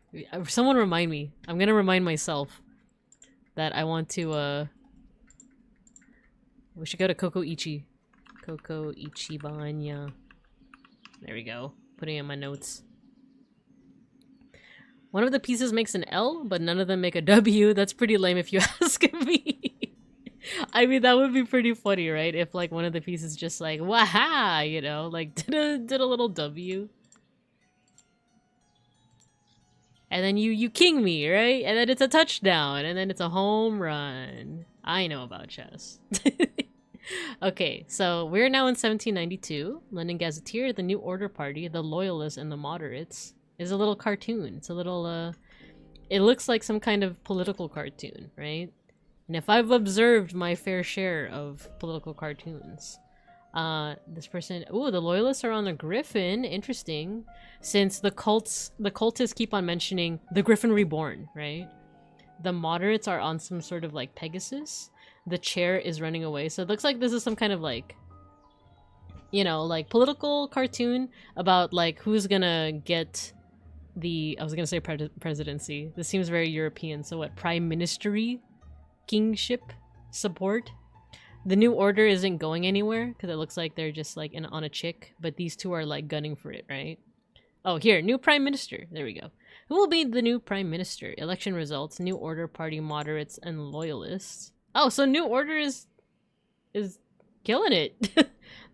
Someone remind me. I'm gonna remind myself that I want to, we should go to Koko Ichi. Koko Ichibanya. There we go. Putting in my notes. One of the pieces makes an L, but none of them make a W. That's pretty lame if you ask me. I mean, that would be pretty funny, right? If, like, one of the pieces just, like, waha, you know? Like, did a little W. And then you king me, right? And then it's a touchdown. And then it's a home run. I know about chess. Okay, so we're now in 1792. London Gazetteer, the New Order Party, the Loyalists, and the Moderates is a little cartoon. It's a little, it looks like some kind of political cartoon, right? And if I've observed my fair share of political cartoons, this person... Ooh, the Loyalists are on the Griffin. Interesting. Since the cultists keep on mentioning the Griffin Reborn, right? The Moderates are on some sort of, like, Pegasus. The chair is running away. So it looks like this is some kind of, like, you know, like, political cartoon about, like, who's gonna get the... I was gonna say presidency. This seems very European. So what? Prime Ministry? Kingship? Support? The New Order isn't going anywhere because it looks like they're just like on a chick, but these two are like gunning for it, right? Oh, here, new prime minister. There we go. Who will be the new prime minister? Election results, New Order Party, moderates, and loyalists. Oh, so New Order is killing it.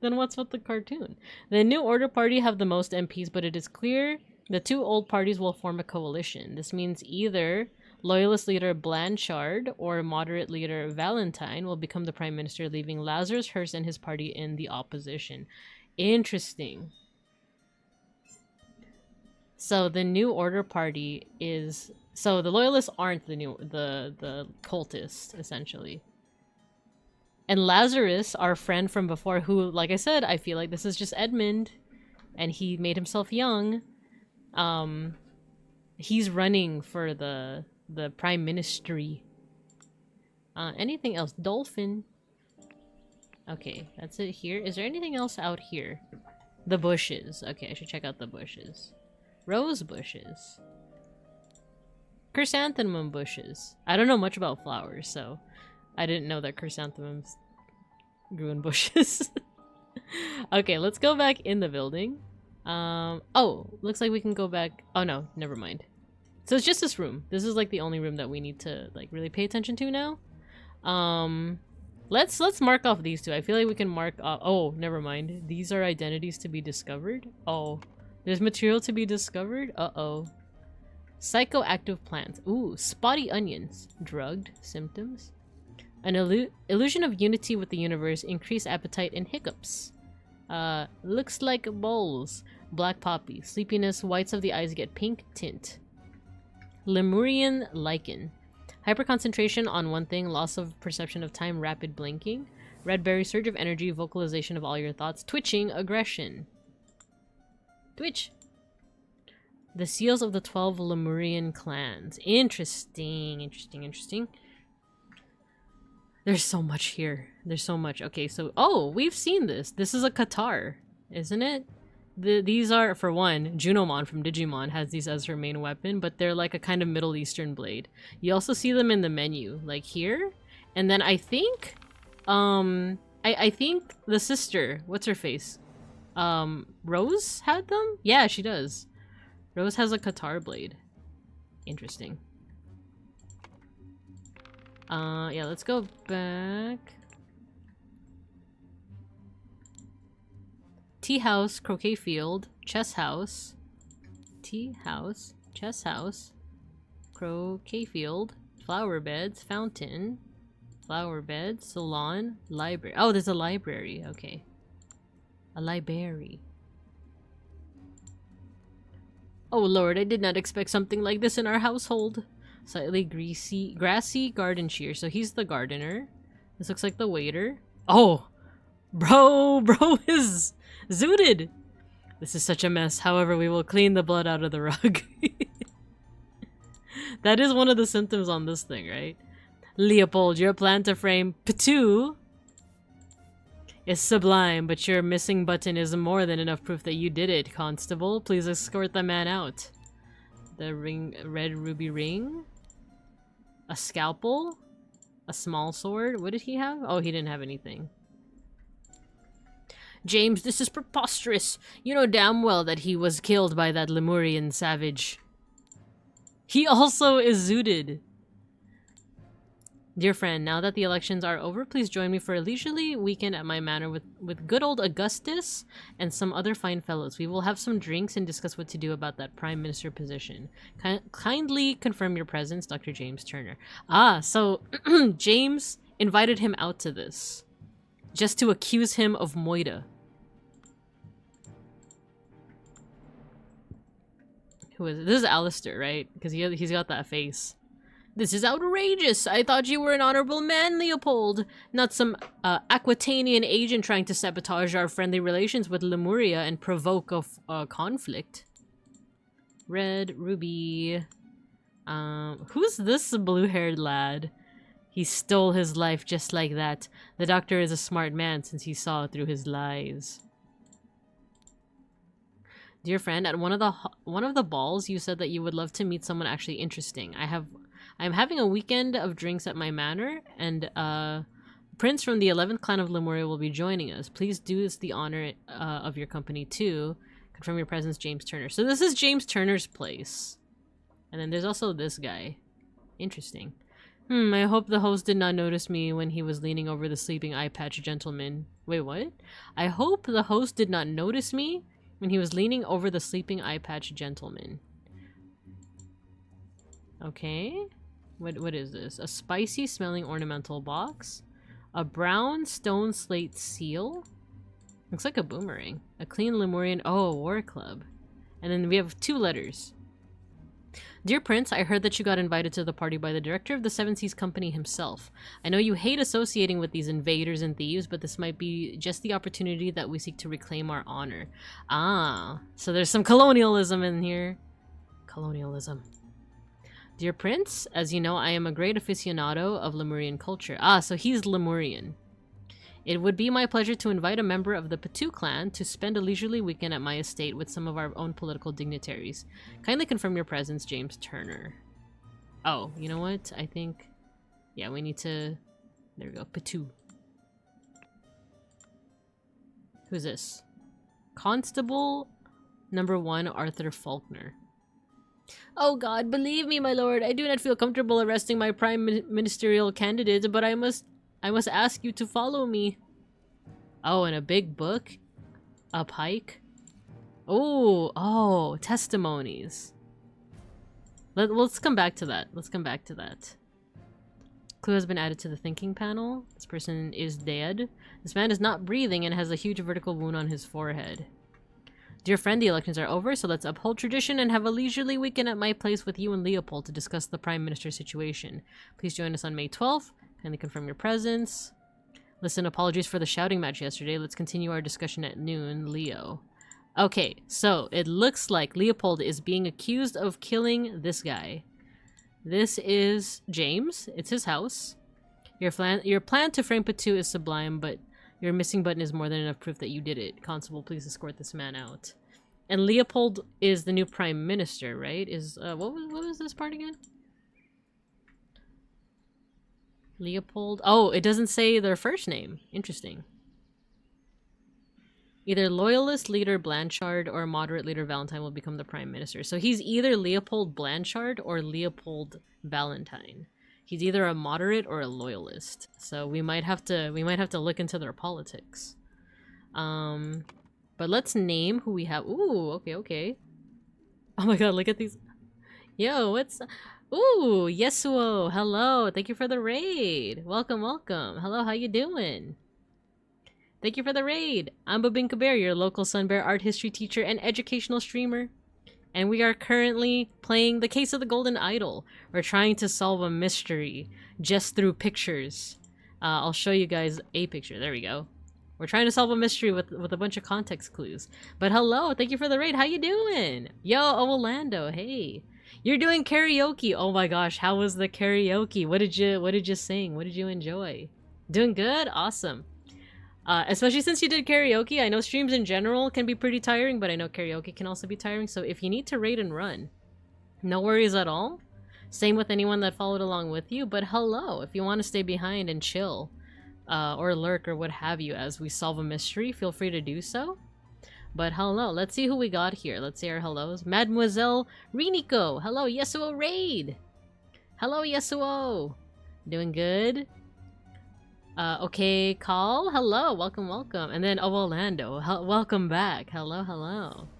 Then what's with the cartoon? The New Order Party have the most MPs, but it is clear the two old parties will form a coalition. This means either Loyalist leader Blanchard or moderate leader Valentine will become the prime minister, leaving Lazarus Hearst and his party in the opposition. Interesting. So the New Order Party is... So the Loyalists aren't the cultists, essentially. And Lazarus, our friend from before, who, like I said, I feel like this is just Edmund, and he made himself young. He's running for the prime ministry. Anything else? Dolphin. Okay, that's it here. Is there anything else out here? The bushes. Okay, I should check out the bushes. Rose bushes. Chrysanthemum bushes. I don't know much about flowers, so I didn't know that chrysanthemums grew in bushes. Okay, let's go back in the building. Oh, looks like we can go back. Oh no, never mind. So it's just this room. This is like the only room that we need to like really pay attention to now. Let's mark off these two. I feel like we can mark off. Oh, never mind. These are identities to be discovered. Oh, there's material to be discovered. Uh-oh. Psychoactive plants. Ooh, spotty onions. Drugged symptoms. An illusion of unity with the universe. Increased appetite and hiccups. Looks like bowls. Black poppy. Sleepiness. Whites of the eyes get pink tint. Lemurian lichen. Hyperconcentration on one thing. Loss of perception of time. Rapid blinking. Red berry. Surge of energy. Vocalization of all your thoughts. Twitching. Aggression. Twitch. The seals of the 12 Lemurian clans. Interesting. Interesting. There's so much here. There's so much. Okay, so... Oh, we've seen this. This is a Qatar, isn't it? These are, for one, Junomon from Digimon has these as her main weapon, but they're like a kind of Middle Eastern blade. You also see them in the menu, like here. And then I think... I think the sister, what's her face? Rose had them? Yeah, she does. Rose has a Qatar blade. Interesting. Yeah, let's go back. Tea house, croquet field, chess house. Tea house, chess house, croquet field, flower beds, fountain, flower beds, salon, library. Oh, there's a library. Okay. A library. Oh lord, I did not expect something like this in our household. Slightly grassy garden shear. So he's the gardener. This looks like the waiter. Oh! Bro is zooted! This is such a mess. However, we will clean the blood out of the rug. That is one of the symptoms on this thing, right? Leopold, your plan to frame Patu is sublime, but your missing button is more than enough proof that you did it, Constable. Please escort the man out. The red ruby ring. A scalpel. A small sword. What did he have? Oh, he didn't have anything. James, this is preposterous. You know damn well that he was killed by that Lemurian savage. He also is zooted. Dear friend, now that the elections are over, please join me for a leisurely weekend at my manor with good old Augustus and some other fine fellows. We will have some drinks and discuss what to do about that prime minister position. Kindly confirm your presence, Dr. James Turner. Ah, so James invited him out to this just to accuse him of moidah. Who is it? This is Alistair, right? Because he's got that face. This is outrageous! I thought you were an honorable man, Leopold! Not some Aquitanian agent trying to sabotage our friendly relations with Lemuria and provoke a conflict. Red, ruby... who's this blue-haired lad? He stole his life just like that. The doctor is a smart man since he saw through his lies. Dear friend, at one of the balls, you said that you would love to meet someone actually interesting. I'm having a weekend of drinks at my manor, and Prince from the 11th clan of Lemuria will be joining us. Please do us the honor of your company too. Confirm your presence, James Turner. So this is James Turner's place. And then there's also this guy. Interesting. I hope the host did not notice me when he was leaning over the sleeping eye patch gentleman. Wait, what? I hope the host did not notice me when he was leaning over the sleeping eye patch gentleman. Okay. What is this? A spicy smelling ornamental box. A brown stone slate seal. Looks like a boomerang. A clean Lemurian... Oh, war club. And then we have 2 letters. Dear Prince, I heard that you got invited to the party by the director of the Seven Seas Company himself. I know you hate associating with these invaders and thieves, but this might be just the opportunity that we seek to reclaim our honor. Ah, so there's some colonialism in here. Colonialism. Dear Prince, as you know, I am a great aficionado of Lemurian culture. Ah, so he's Lemurian. It would be my pleasure to invite a member of the Patu clan to spend a leisurely weekend at my estate with some of our own political dignitaries. Kindly confirm your presence, James Turner. Oh, you know what? I think... Yeah, we need to... There we go. Patu. Who's this? Constable number 1, Arthur Faulkner. Oh God, believe me, my lord, I do not feel comfortable arresting my prime ministerial candidate, but I must ask you to follow me. Oh, and a big book? A pike? Oh, testimonies. Let's come back to that. Let's come back to that. Clue has been added to the thinking panel. This person is dead. This man is not breathing and has a huge vertical wound on his forehead. Dear friend, the elections are over, so let's uphold tradition and have a leisurely weekend at my place with you and Leopold to discuss the Prime Minister's situation. Please join us on May 12th. Kindly confirm your presence. Listen, apologies for the shouting match yesterday. Let's continue our discussion at noon, Leo. Okay, so it looks like Leopold is being accused of killing this guy. This is James. It's his house. Your plan to frame Patu is sublime, but your missing button is more than enough proof that you did it. Constable, please escort this man out. And Leopold is the new prime minister, right? What was this part again? Leopold. Oh, it doesn't say their first name. Interesting. Either loyalist leader Blanchard or moderate leader Valentine will become the prime minister. So he's either Leopold Blanchard or Leopold Valentine. He's either a moderate or a loyalist. So we might have to look into their politics. But let's name who we have. Ooh, okay. Oh my god, look at these. Yo, what's... Ooh, Yesuo, hello. Thank you for the raid. Welcome. Hello, how you doing? Thank you for the raid. I'm Babinka Bear, your local Sun Bear art history teacher and educational streamer. And we are currently playing The Case of the Golden Idol. We're trying to solve a mystery just through pictures. I'll show you guys a picture. There we go. We're trying to solve a mystery with a bunch of context clues. But hello, thank you for the raid. How you doing? Yo, Orlando, hey. You're doing karaoke. Oh my gosh, how was the karaoke? What did you sing? What did you enjoy? Doing good? Awesome. Especially since you did karaoke, I know streams in general can be pretty tiring, but I know karaoke can also be tiring, so if you need to raid and run, no worries at all. Same with anyone that followed along with you, but hello, if you want to stay behind and chill, or lurk or what have you as we solve a mystery, feel free to do so. But hello, let's see who we got here. Let's say our hellos. Mademoiselle Riniko, hello, Yesuo raid! Hello, Yesuo! Doing good? Okay, Call, hello, welcome. And then, oh, Orlando, welcome back. Hello.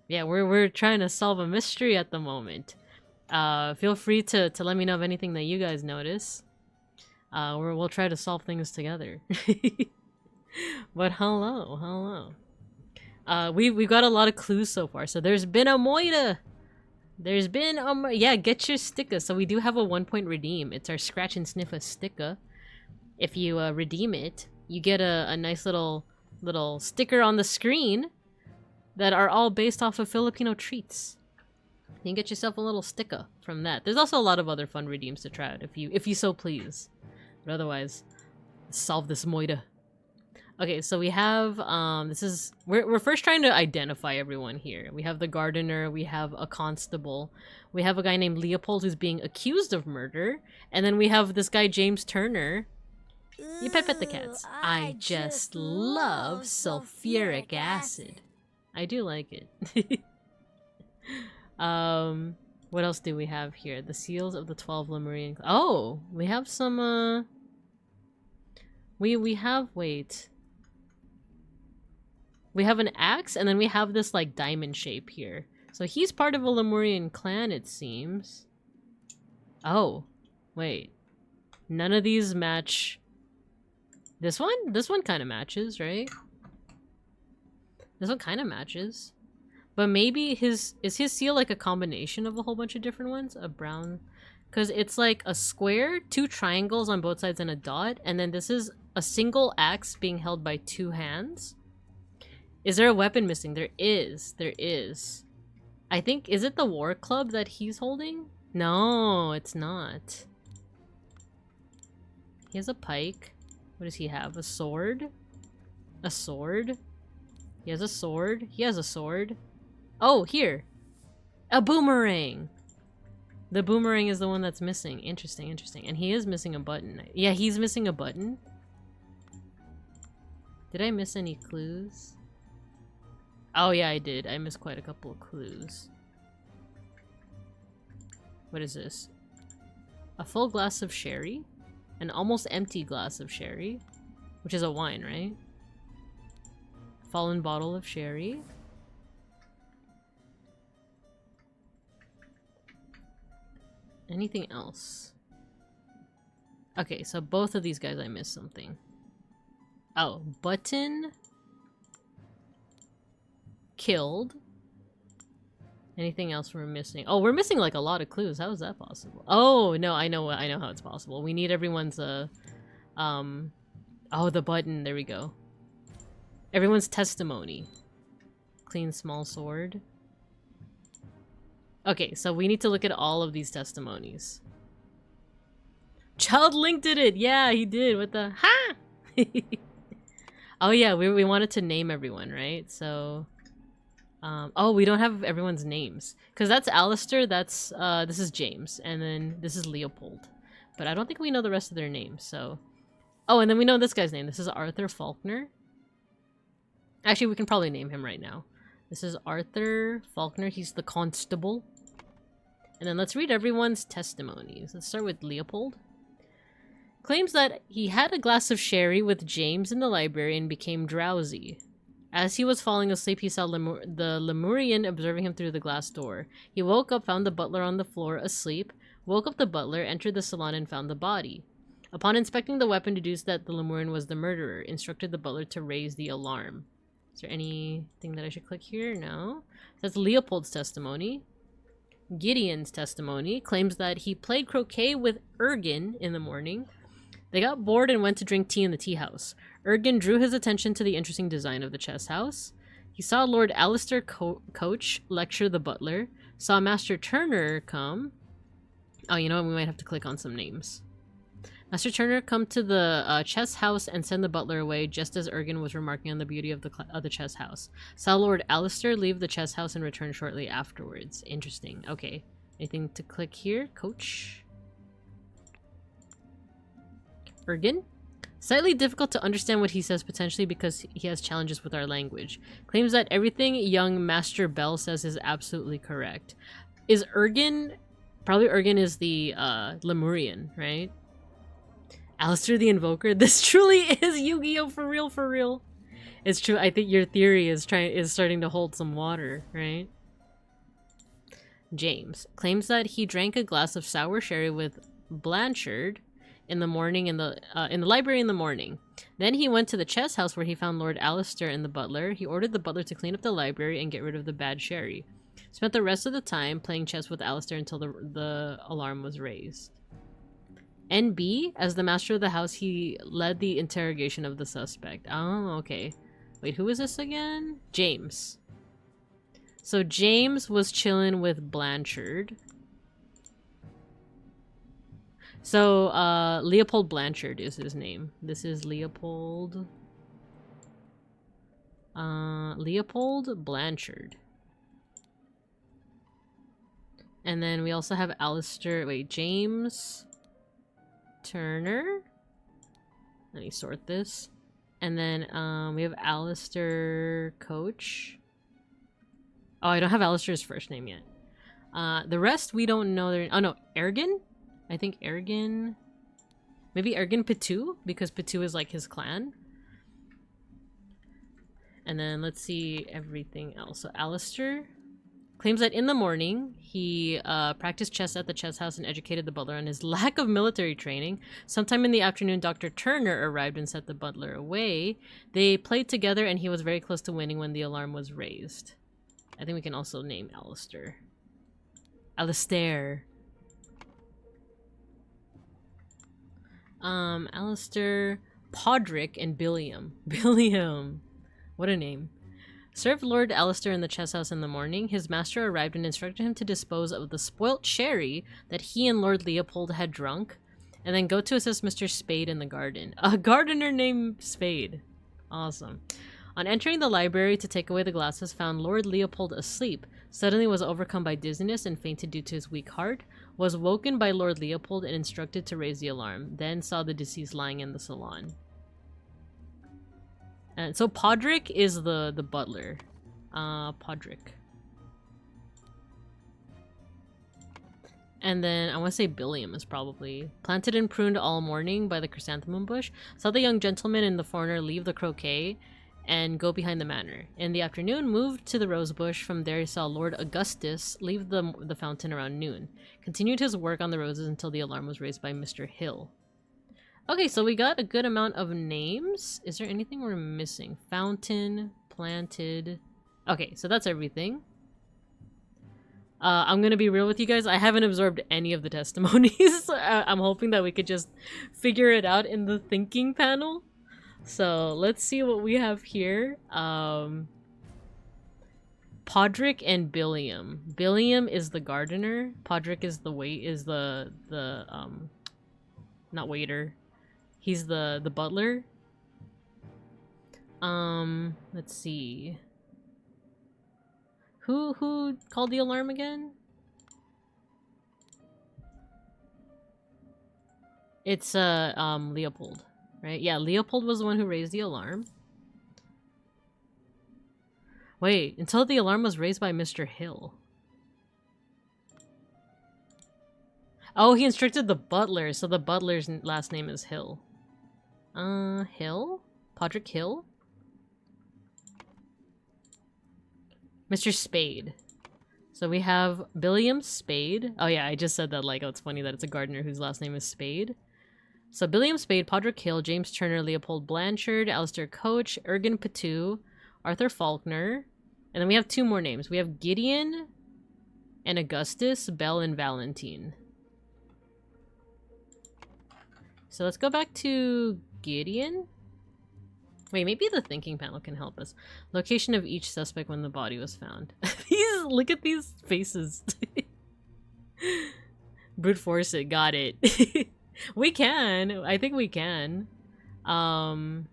Yeah, we're trying to solve a mystery at the moment. Feel free to let me know of anything that you guys notice. We'll try to solve things together. But hello. We've got a lot of clues so far. So there's been a moidah. Yeah, get your sticker. So we do have a 1-point redeem. It's our scratch and sniff a sticker. If you redeem it, you get a nice little sticker on the screen that are all based off of Filipino treats. You can get yourself a little sticker from that. There's also a lot of other fun redeems to try out if you so please. But otherwise, let's solve this moidah. Okay, so we have, we're first trying to identify everyone here. We have the gardener, we have a constable, we have a guy named Leopold who's being accused of murder, and then we have this guy James Turner. You pet the cats. I just love sulfuric acid. I do like it. What else do we have here? The seals of the 12 Lemurian... Oh! We have some, We have... Wait... We have an axe, and then we have this, like, diamond shape here. So he's part of a Lemurian clan, it seems. Oh. Wait. None of these match... This one? This one kind of matches, right? This one kind of matches. But maybe is his seal like a combination of a whole bunch of different ones? A brown... Because it's like a square, 2 triangles on both sides, and a dot. And then this is a single axe being held by 2 hands. Is there a weapon missing? There is. There is. I think... Is it the war club that he's holding? No, it's not. He has a pike. What does he have? A sword? A sword? He has a sword. He has a sword. Oh, here! A boomerang! The boomerang is the one that's missing. Interesting, interesting. And he is missing a button. Yeah, he's missing a button. Did I miss any clues? Oh yeah, I did. I missed quite a couple of clues. What is this? A full glass of sherry? An almost empty glass of sherry? Which is a wine, right? Fallen bottle of sherry. Anything else? Okay, so both of these guys I missed something. Oh, button. Killed. Anything else we're missing? Oh, we're missing like a lot of clues. How is that possible? Oh, no, I know how it's possible. We need everyone's oh, the button. There we go. Everyone's testimony. Clean small sword. Okay, so we need to look at all of these testimonies. Child Link did it! Yeah, he did. What the... Ha! Oh yeah, we wanted to name everyone, right? So... oh, we don't have everyone's names. Because that's Alistair, that's... this is James, and then this is Leopold. But I don't think we know the rest of their names, so... Oh, and then we know this guy's name. This is Arthur Faulkner. Actually, we can probably name him right now. This is Arthur Faulkner. He's the constable. And then let's read everyone's testimonies. Let's start with Leopold. Claims that he had a glass of sherry with James in the library and became drowsy. As he was falling asleep, he saw the Lemurian observing him through the glass door. He woke up, found the butler on the floor asleep, woke up the butler, entered the salon, and found the body. Upon inspecting the weapon, deduced that the Lemurian was the murderer, instructed the butler to raise the alarm. Is there anything that I should click here? No. That's Leopold's testimony. Gideon's testimony claims that he played croquet with Ergen in the morning. They got bored and went to drink tea in the tea house. Ergen drew his attention to the interesting design of the chess house. He saw Lord Alistair coach lecture the butler. Saw Master Turner come. Oh, you know what? We might have to click on some names. Master Turner come to the chess house and send the butler away just as Ergen was remarking on the beauty of the chess house. Saw Lord Alistair leave the chess house and return shortly afterwards. Interesting. Okay. Anything to click here? Coach. Ergen? Slightly difficult to understand what he says potentially because he has challenges with our language. Claims that everything young Master Bell says is absolutely correct. Is Ergen... Probably Ergen is the Lemurian, right? Alistair the Invoker? This truly is Yu-Gi-Oh! For real, for real. It's true. I think your theory is starting to hold some water, right? James claims that he drank a glass of sour sherry with Blanchard in the morning in the library in the morning. Then he went to the chess house where he found Lord Alistair and the butler. He ordered the butler to clean up the library and get rid of the bad sherry. Spent the rest of the time playing chess with Alistair until the alarm was raised. NB, as the master of the house, he led the interrogation of the suspect. Oh, okay. Wait, who is this again? James. So James was chilling with Blanchard. So, Leopold Blanchard is his name. This is Leopold. Leopold Blanchard. And then we also have Alistair. Wait, James Turner. Let me sort this. And then we have Alistair Coach. Oh, I don't have Alistair's first name yet. The rest we don't know their... Oh no, Ergen? I think Ergen... Maybe Ergen Pitu? Because Pitu is like his clan. And then let's see everything else. So Alistair claims that in the morning, he practiced chess at the chess house and educated the butler on his lack of military training. Sometime in the afternoon, Dr. Turner arrived and sent the butler away. They played together and he was very close to winning when the alarm was raised. I think we can also name Alistair. Alistair. Alistair, Podrick, and Billiam. Billiam. What a name. Served Lord Alistair in the chess house in the morning. His master arrived and instructed him to dispose of the spoilt sherry that he and Lord Leopold had drunk, and then go to assist Mr. Spade in the garden. A gardener named Spade. Awesome. On entering the library to take away the glasses, found Lord Leopold asleep, suddenly was overcome by dizziness and fainted due to his weak heart, was woken by Lord Leopold and instructed to raise the alarm, then saw the deceased lying in the salon. And so Podrick is the butler. Podrick. And then I want to say Billiam is probably planted and pruned all morning by the chrysanthemum bush. Saw the young gentleman and the foreigner leave the croquet and go behind the manor. In the afternoon, moved to the rose bush. From there, he saw Lord Augustus leave the fountain around noon. Continued his work on the roses until the alarm was raised by Mr. Hill. Okay, so we got a good amount of names. Is there anything we're missing? Fountain, planted. Okay, so that's everything. I'm gonna be real with you guys. I haven't absorbed any of the testimonies. I'm hoping that we could just figure it out in the thinking panel. So let's see what we have here. Podrick and Billiam. Billiam is the gardener. Podrick is the not waiter. He's the butler. Let's see. Who called the alarm again? It's Leopold, right? Yeah, Leopold was the one who raised the alarm. Wait, until the alarm was raised by Mr. Hill. Oh, he instructed the butler, so the butler's last name is Hill. Hill? Podrick Hill? Mr. Spade. So we have Billiam Spade. Oh yeah, I just said that like, oh, it's funny that it's a gardener whose last name is Spade. So Billiam Spade, Podrick Hill, James Turner, Leopold Blanchard, Alistair Coach, Ergen Petu, Arthur Faulkner. And then we have two more names. We have Gideon and Augustus, Bell, and Valentine. So let's go back to Gideon. Wait, maybe the thinking panel can help us. Location of each suspect when the body was found. Look at these faces. Brute force it. Got it. We can. I think we can. I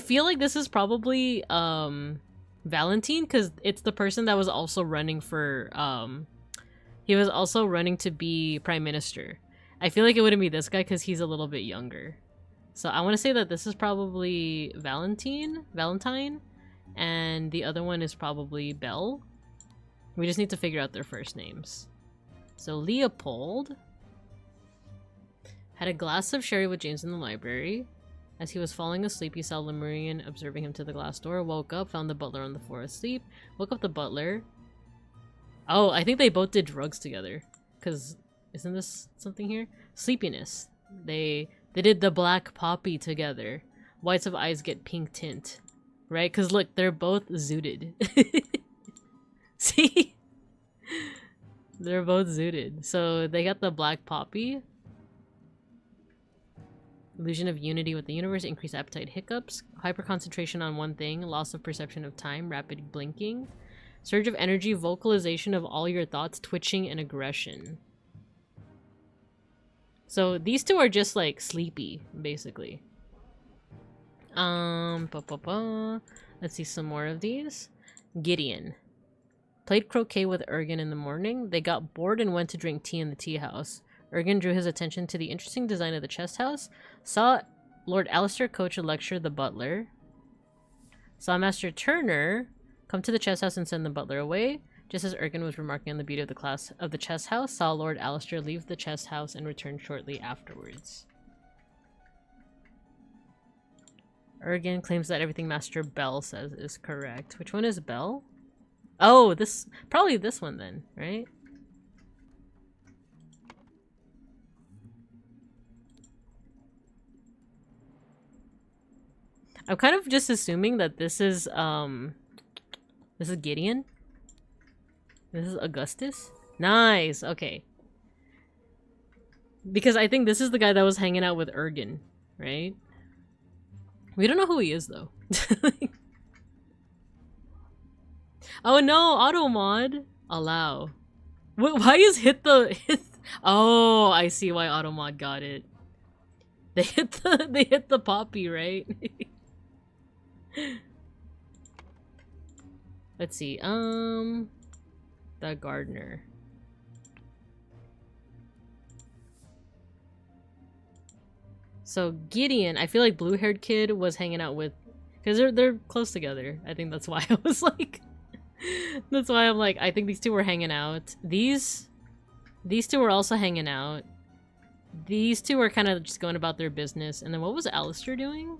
feel like this is probably Valentine, because it's the person that was also running for he was also running to be prime minister. I feel like it wouldn't be this guy because he's a little bit younger. So I want to say that this is probably Valentine, and the other one is probably Belle. We just need to figure out their first names. So Leopold had a glass of sherry with James in the library. As he was falling asleep, he saw Lemurian observing him to the glass door, woke up, found the butler on the floor asleep, woke up the butler. Oh, I think they both did drugs together. Because, isn't this something here? Sleepiness. They did the black poppy together. Whites of eyes get pink tint. Right? Because look, they're both zooted. See? They're both zooted. So they got the black poppy. Illusion of unity with the universe, increased appetite, hiccups, hyperconcentration on one thing, loss of perception of time, rapid blinking, surge of energy, vocalization of all your thoughts, twitching, and aggression. So these two are just like sleepy, basically. Let's see some more of these. Gideon. Played croquet with Ergen in the morning. They got bored and went to drink tea in the tea house. Ergen drew his attention to the interesting design of the chest house. Saw Lord Alistair Coach lecture the butler. Saw Master Turner come to the chess house and send the butler away. Just as Ergen was remarking on the beauty of the chess house, saw Lord Alistair leave the chess house and return shortly afterwards. Ergen claims that everything Master Bell says is correct. Which one is Bell? Oh, probably this one then, right? I'm kind of just assuming that this is Gideon. This is Augustus? Nice, okay. Because I think this is the guy that was hanging out with Ergen, right? We don't know who he is, though. Oh no, auto mod. Allow. Why is hit the... Oh, I see why auto mod got it. They hit the poppy, right? Let's see. The gardener. So Gideon, I feel like blue-haired kid was hanging out with, because they're close together. I think that's why I was like, that's why I'm like, I think these two were hanging out. These two were also hanging out. These two were kind of just going about their business. And then what was Alistair doing?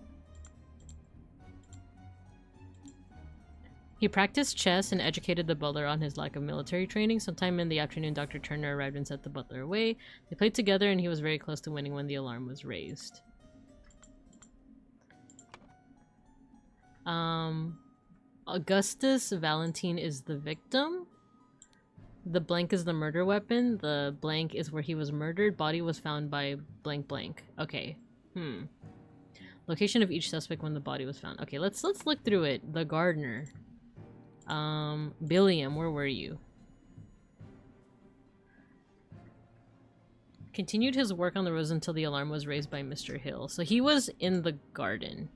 He practiced chess and educated the butler on his lack of military training. Sometime in the afternoon, Dr. Turner arrived and set the butler away. They played together and he was very close to winning when the alarm was raised. Augustus Valentine is the victim. The blank is the murder weapon. The blank is where he was murdered. Body was found by blank blank. Okay. Location of each suspect when the body was found. Okay, let's look through it. The gardener. Billiam, where were you? Continued his work on the rose until the alarm was raised by Mr. Hill. So he was in the garden.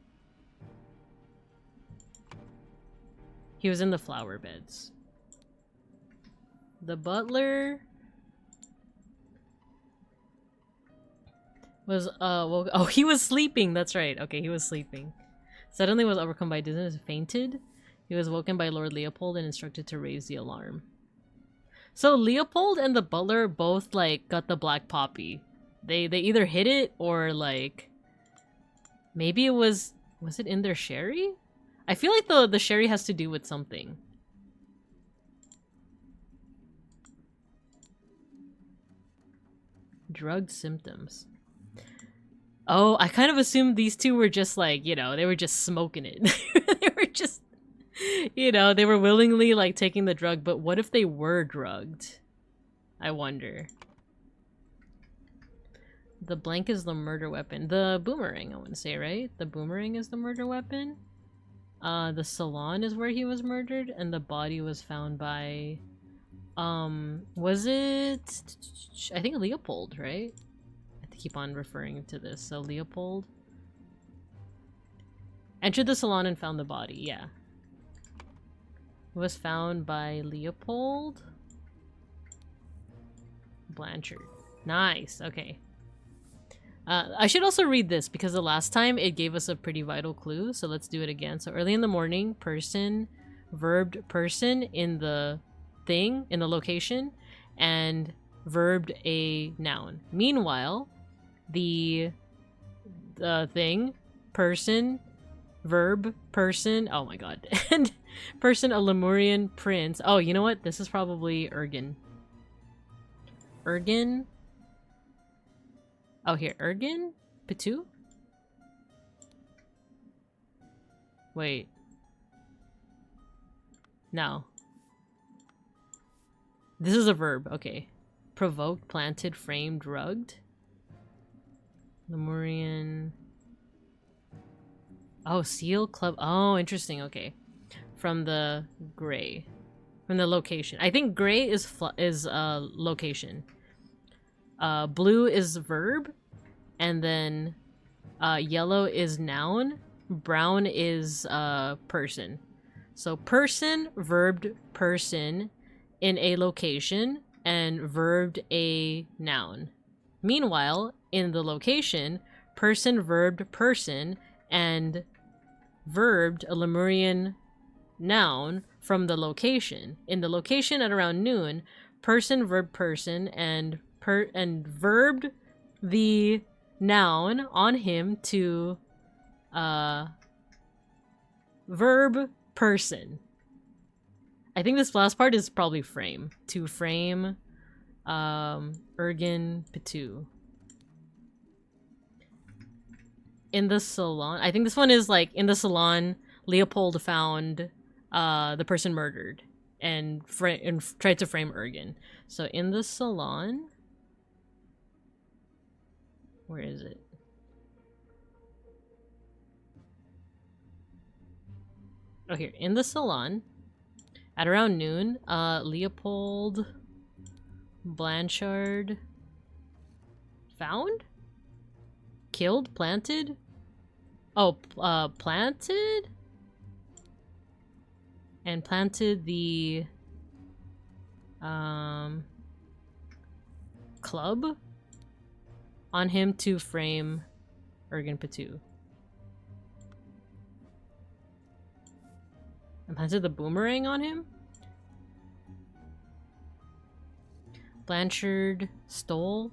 He was in the flower beds. The butler was oh, he was sleeping. That's right. Okay, he was sleeping. Suddenly was overcome by dizziness, fainted. He was woken by Lord Leopold and instructed to raise the alarm. So Leopold and the butler both like got the black poppy. They either hid it or like maybe it was it in their sherry? I feel like the sherry has to do with something. Drugged symptoms. Oh, I kind of assumed these two were just like, you know, they were just smoking it. They were just, you know, they were willingly like taking the drug, but what if they were drugged? I wonder. The blank is the murder weapon. The boomerang, I want to say, right? The boomerang is the murder weapon. The salon is where he was murdered, and the body was found by... was it... I think Leopold, right? I have to keep on referring to this. So Leopold entered the salon and found the body, yeah. It was found by Leopold Blanchard. Nice, okay. I should also read this because the last time it gave us a pretty vital clue, so let's do it again. So early in the morning, person, verbed person in the thing, in the location, and verbed a noun. Meanwhile, the thing, person, verb, person, oh my god, and person, a Lemurian prince. Oh, you know what? This is probably Ergen. Ergen? Oh, here, Ergen? Pitu? Wait. No. This is a verb, okay. Provoked, planted, framed, drugged. Lemurian. Oh, seal club. Oh, interesting, okay. From the gray. From the location. I think gray is location. Blue is verb, and then yellow is noun, brown is person. So person, verbed person in a location, and verbed a noun. Meanwhile, in the location, person, verbed person, and verbed a Lemurian noun from the location. In the location at around noon, person, verb person, and verbed the noun on him to verb person. I think this last part is probably frame. To frame Ergen Pitu. In the salon. I think this one is like in the salon, Leopold found the person murdered. and tried to frame Ergen. So in the salon, where is it? Oh, here in the salon at around noon. Leopold Blanchard found, killed, planted. Oh, planted. And planted the club on him to frame Ergen Patu. And planted the boomerang on him? Blanchard stole.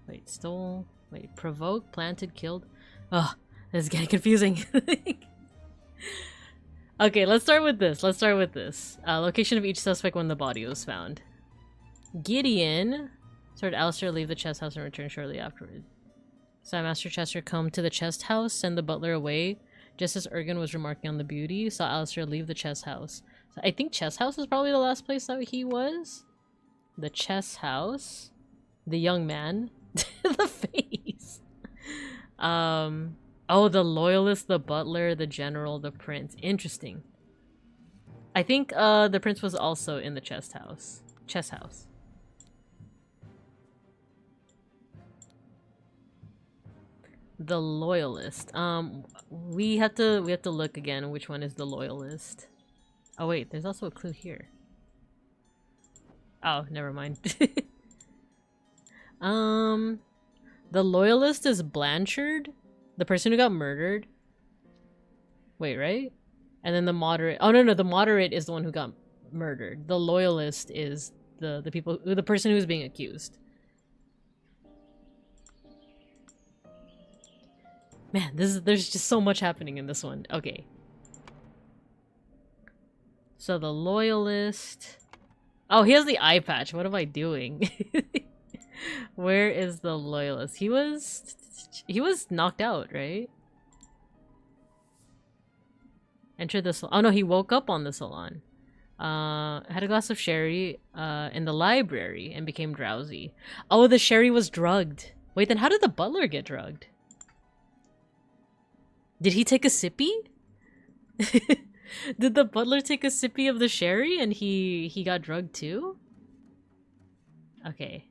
Wait, stole. Wait, provoked, planted, killed. Oh, this is getting confusing. Okay, let's start with this. Location of each suspect when the body was found. Gideon started Alistair leave the chest house and return shortly afterward. Saw Master Chester come to the chest house, send the butler away. Just as Ergen was remarking on the beauty, saw Alistair leave the chest house. So I think chest house is probably the last place that he was. The chest house. The young man. The face. Oh, the loyalist, the butler, the general, the prince. Interesting. I think the prince was also in the chest house. Chest house. The loyalist. We have to look again which one is the loyalist. Oh wait, there's also a clue here. Oh, never mind. The loyalist is Blanchard. The person who got murdered. Wait, right? And then the moderate. Oh no, the moderate is the one who got murdered. The loyalist is the person who's being accused. Man, there's just so much happening in this one. Okay. So the loyalist. Oh, he has the eye patch. What am I doing? Where is the loyalist? He was knocked out, right? Entered the salon. Oh no, he woke up on the salon. Had a glass of sherry in the library and became drowsy. Oh, the sherry was drugged. Wait, then how did the butler get drugged? Did he take a sippy? Did the butler take a sippy of the sherry and he got drugged too? Okay.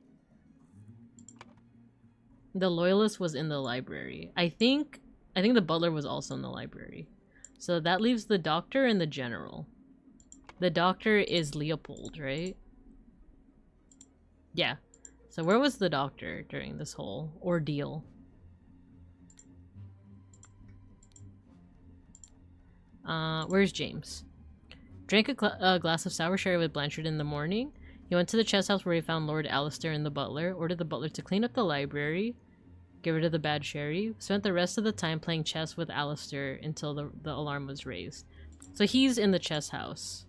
The loyalist was in the library. I think the butler was also in the library. So that leaves the doctor and the general. The doctor is Leopold, right? Yeah. So where was the doctor during this whole ordeal? Where's James? Drank a glass of sour sherry with Blanchard in the morning. He went to the chess house where he found Lord Alistair and the butler. Ordered the butler to clean up the library. Get rid of the bad sherry. Spent the rest of the time playing chess with Alistair until the alarm was raised. So he's in the chess house.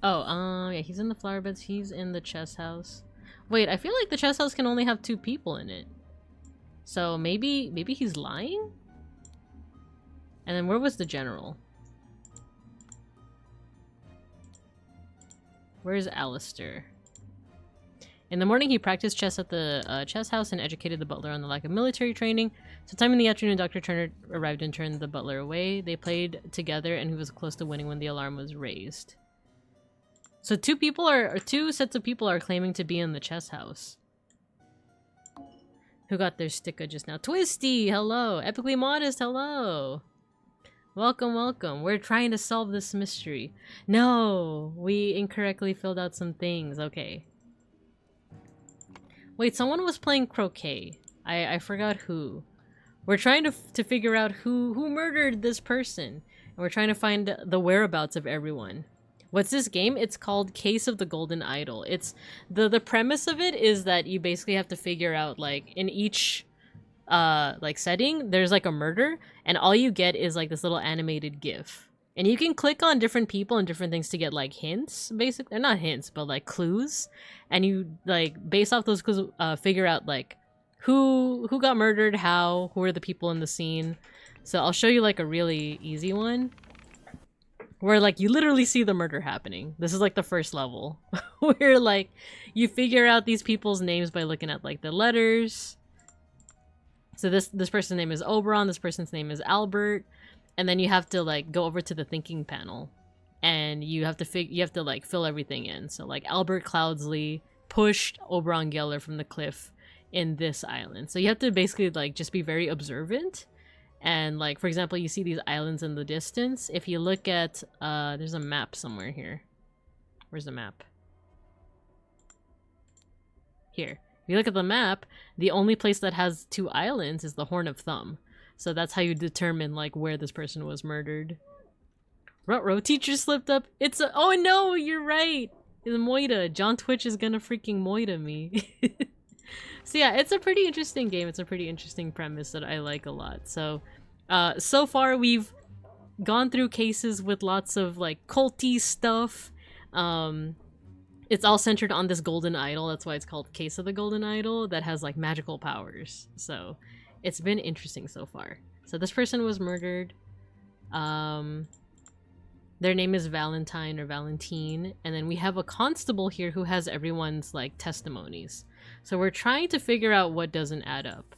Oh, yeah, he's in the flower beds. He's in the chess house. Wait, I feel like the chess house can only have 2 people in it. So maybe he's lying? And then where was the general? Where's Alistair? In the morning, he practiced chess at the chess house and educated the butler on the lack of military training. Sometime in the afternoon, Dr. Turner arrived and turned the butler away. They played together, and he was close to winning when the alarm was raised. So 2 sets of people are claiming to be in the chess house. Who got their sticker just now? Twisty, hello. Epically Modest, hello. Welcome, welcome. We're trying to solve this mystery. No, we incorrectly filled out some things. Okay. Wait, someone was playing croquet. I forgot who. We're trying to figure out who murdered this person. And we're trying to find the whereabouts of everyone. What's this game? It's called Case of the Golden Idol. It's the premise of it is that you basically have to figure out, like, in each like setting, there's like a murder, and all you get is like this little animated GIF. And you can click on different people and different things to get like hints, basically. Not hints, but like clues. And you like based off those clues figure out like who got murdered, how, who are the people in the scene. So I'll show you like a really easy one where like you literally see the murder happening. This is like the first level where like you figure out these people's names by looking at like the letters. So this person's name is Oberon, this person's name is Albert, and then you have to like go over to the thinking panel and you have to like fill everything in. So like Albert Cloudsley pushed Oberon Geller from the cliff in this island. So you have to basically like just be very observant. And like, for example, you see these islands in the distance. If you look at, there's a map somewhere here. Where's the map? Here. If you look at the map, the only place that has 2 islands is the Horn of Thumb. So that's how you determine like where this person was murdered. Ruh-roh, teacher slipped up. It's a- oh no, you're right. It's a moidah. John Twitch is gonna freaking moidah me. So yeah, it's a pretty interesting game. It's a pretty interesting premise that I like a lot. So, so far we've gone through cases with lots of like culty stuff. It's all centered on this golden idol. That's why it's called Case of the Golden Idol, that has like magical powers. So it's been interesting so far. So this person was murdered. Their name is Valentine or Valentine. And then we have a constable here who has everyone's like testimonies. So we're trying to figure out what doesn't add up.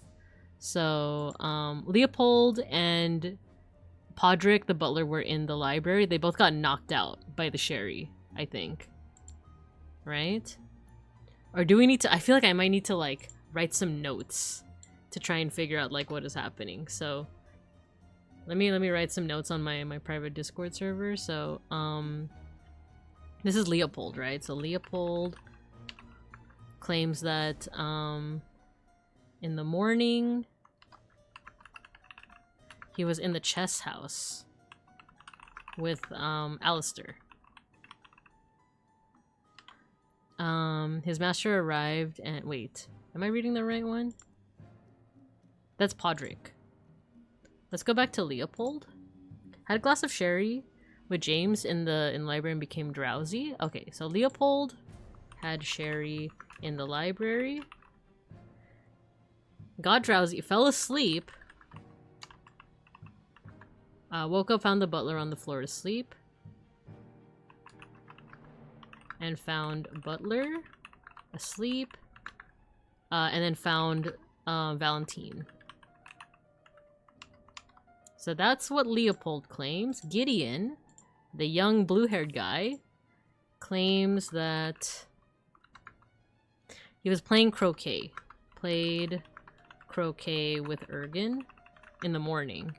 So Leopold and Podrick, the butler, were in the library. They both got knocked out by the sherry, I think. Right? Or do we need to... I feel like I might need to like write some notes to try and figure out like what is happening. So let me write some notes on my private Discord server. So this is Leopold, right? So Leopold claims that in the morning he was in the chess house with Alistair. His master arrived and wait, am I reading the right one? That's Podrick. Let's go back to Leopold. Had a glass of sherry with James in the library and became drowsy. Okay, so Leopold had sherry in the library, got drowsy, fell asleep, woke up, found the butler on the floor asleep, and found butler asleep, and then found Valentine. So that's what Leopold claims. Gideon, the young blue-haired guy, claims that he was playing croquet. Played croquet with Ergen in the morning.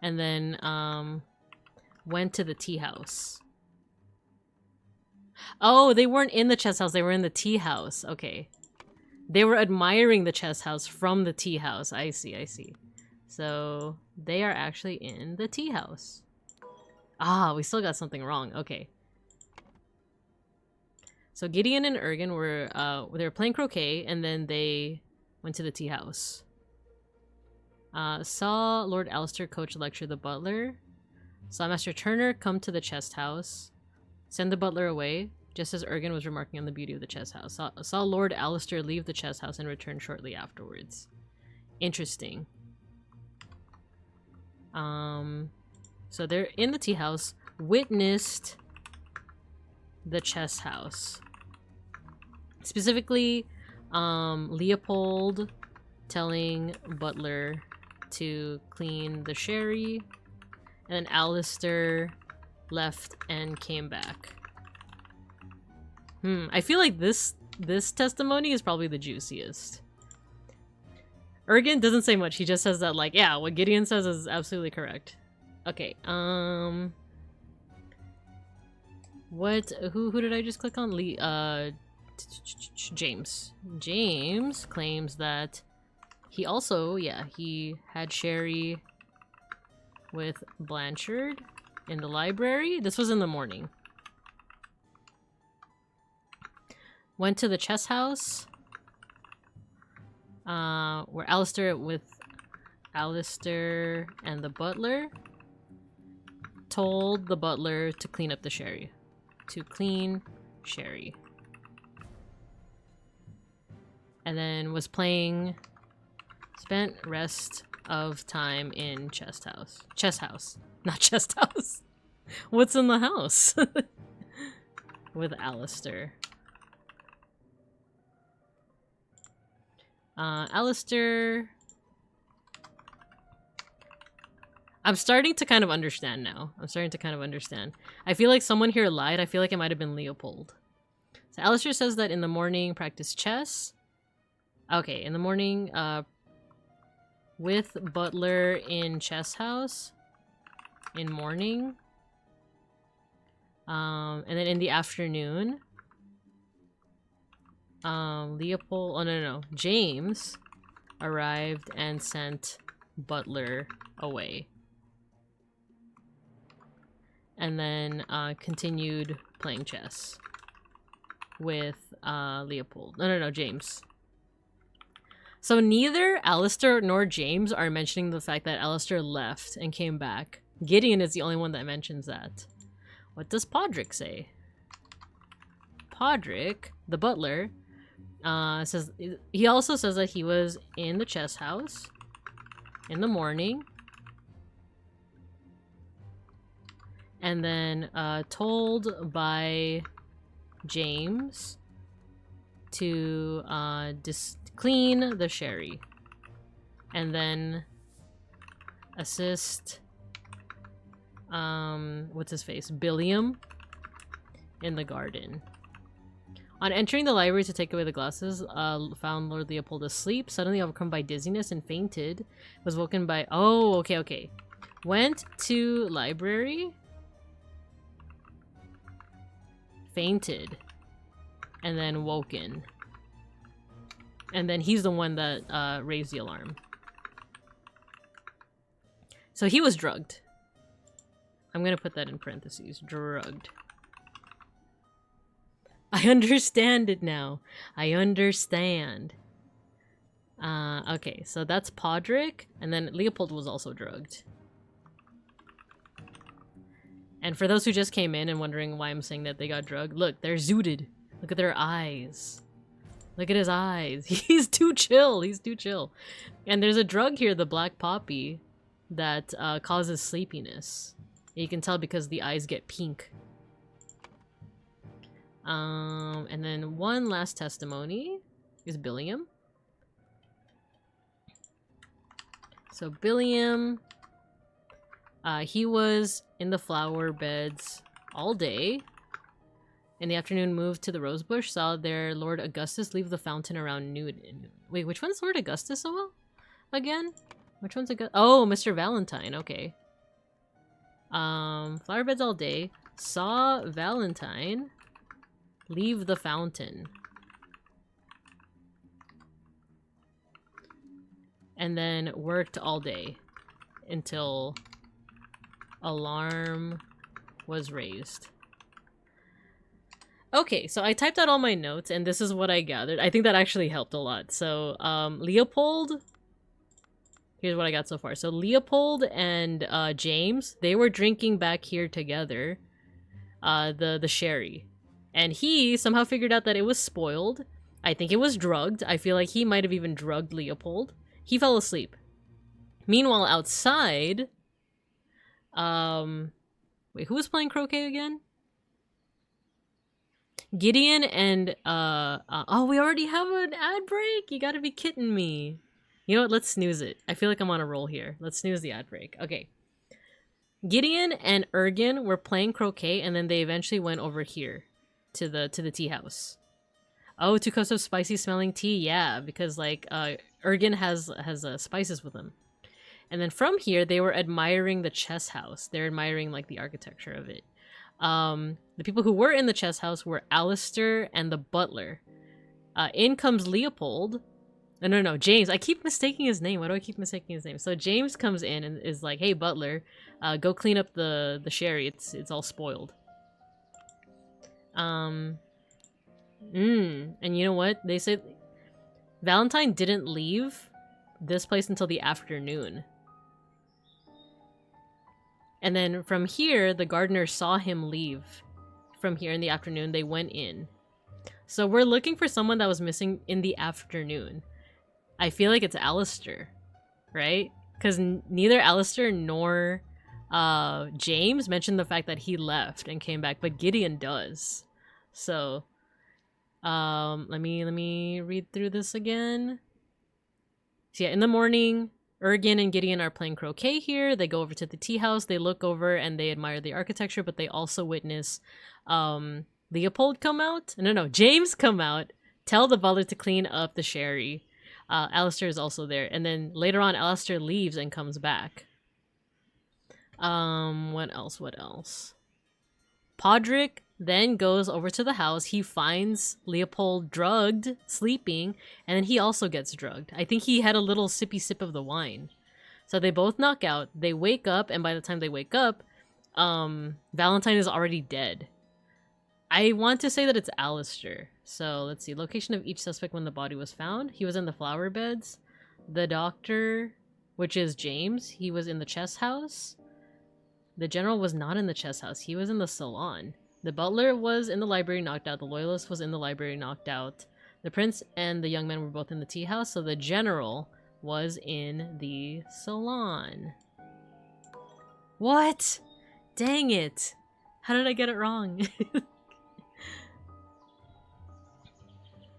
And then went to the tea house. Oh, they weren't in the chess house. They were in the tea house. Okay. They were admiring the chess house from the tea house. I see, I see. So they are actually in the tea house. Ah, we still got something wrong. Okay. So Gideon and Ergen were they were playing croquet, and then they went to the tea house. Saw Lord Alistair coach lecture the butler. Saw Master Turner come to the chest house, send the butler away, just as Ergen was remarking on the beauty of the chest house. Saw Lord Alistair leave the chest house and return shortly afterwards. Interesting. So they're in the tea house, witnessed the chess house. Specifically, Leopold telling Butler to clean the sherry, and then Alistair left and came back. I feel like this testimony is probably the juiciest. Ergen doesn't say much. He just says that, like, yeah, what Gideon says is absolutely correct. Okay, what? Who did I just click on? James. James claims that he also, yeah, he had sherry with Blanchard in the library. This was in the morning. Went to the chess house. Where Alistair and the butler told the butler to clean up the sherry. To clean sherry. And then was playing, spent rest of time in chest house. Chest house. Not chest house. What's in the house? With Alistair. Alistair... I'm starting to kind of understand now. I feel like someone here lied. I feel like it might have been Leopold. So Alistair says that in the morning, practice chess. Okay, in the morning, with Butler in chess house. In morning. And then in the afternoon, Leopold, oh no, James arrived and sent Butler away. And then continued playing chess with Leopold. No, James. So neither Alistair nor James are mentioning the fact that Alistair left and came back. Gideon is the only one that mentions that. What does Podrick say? Podrick, the butler, says he also says that he was in the chess house in the morning. And then told by James to clean the sherry. And then assist what's his face? Billiam in the garden. On entering the library to take away the glasses, found Lord Leopold asleep, suddenly overcome by dizziness and fainted. Was woken by... Oh, okay. Went to library... Fainted, and then woken, and then he's the one that raised the alarm. So he was drugged. I'm gonna put that in parentheses. Drugged. I understand it now. I understand. Okay, so that's Podrick, and then Leopold was also drugged. And for those who just came in and wondering why I'm saying that they got drugged, look, they're zooted. Look at their eyes. Look at his eyes. He's too chill. And there's a drug here, the black poppy, that causes sleepiness. You can tell because the eyes get pink. And then one last testimony is Billiam. So Billiam... he was in the flower beds all day. In the afternoon, moved to the rosebush, saw their Lord Augustus leave the fountain around noon. Wait, which one's Lord Augustus again? Which one's Augustus? Oh, Mr. Valentine, okay. Flower beds all day. Saw Valentine leave the fountain. And then worked all day until... alarm was raised. Okay, so I typed out all my notes and this is what I gathered. I think that actually helped a lot. So, Leopold... Here's what I got so far. So, Leopold and James, they were drinking back here together. The sherry. And he somehow figured out that it was spoiled. I think it was drugged. I feel like he might have even drugged Leopold. He fell asleep. Meanwhile, outside... wait, who was playing croquet again? Gideon and, oh, we already have an ad break? You gotta be kidding me. You know what? Let's snooze it. I feel like I'm on a roll here. Let's snooze the ad break. Okay. Gideon and Ergen were playing croquet, and then they eventually went over here to the tea house. Oh, 2 cups of spicy smelling tea. Yeah, because, like, Ergen has spices with him. And then from here, they were admiring the chess house. They're admiring, like, the architecture of it. The people who were in the chess house were Alistair and the butler. In comes Leopold. No, James. I keep mistaking his name. Why do I keep mistaking his name? So James comes in and is like, hey, butler, go clean up the sherry. It's all spoiled. And you know what? They said Valentine didn't leave this place until the afternoon. And then from here, the gardener saw him leave. From here in the afternoon, they went in. So we're looking for someone that was missing in the afternoon. I feel like it's Alistair, right? because neither Alistair nor James mentioned the fact that he left and came back, but Gideon does. So let me read through this again. So yeah, in the morning, Ergen and Gideon are playing croquet here. They go over to the tea house. They look over and they admire the architecture, but they also witness Leopold come out. No, James come out. Tell the butler to clean up the sherry. Alistair is also there. And then later on, Alistair leaves and comes back. What else? Podrick then goes over to the house. He finds Leopold drugged, sleeping, and then he also gets drugged. I think he had a little sippy sip of the wine. So they both knock out. They wake up, and by the time they wake up, Valentine is already dead. I want to say that it's Alistair. So let's see. Location of each suspect when the body was found. He was in the flower beds. The doctor, which is James, he was in the chess house. The general was not in the chess house. He was in the salon. The butler was in the library, knocked out. The loyalist was in the library, knocked out. The prince and the young man were both in the tea house. So the general was in the salon. What? Dang it. How did I get it wrong?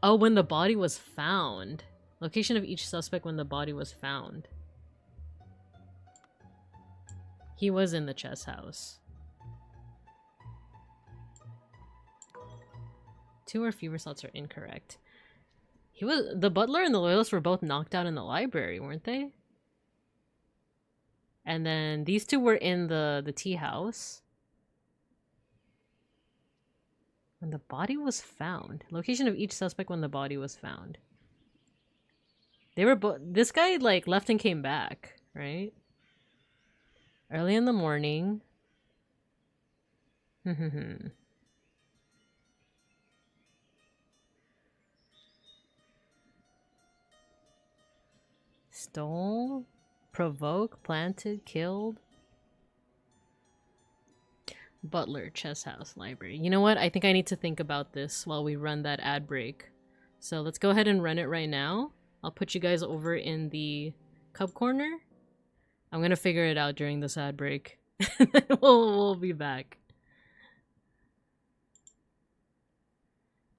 Oh, when the body was found. Location of each suspect when the body was found. He was in the chess house. 2 or fewer slots are incorrect. The butler and the loyalist were both knocked out in the library, weren't they? And then these 2 were in the tea house. When the body was found. Location of each suspect when the body was found. They were both... This guy, like, left and came back, right? Early in the morning. Stole, provoke, planted, killed. Butler, chess house, library. You know what? I think I need to think about this while we run that ad break. So let's go ahead and run it right now. I'll put you guys over in the cup corner. I'm gonna figure it out during this ad break. we'll be back.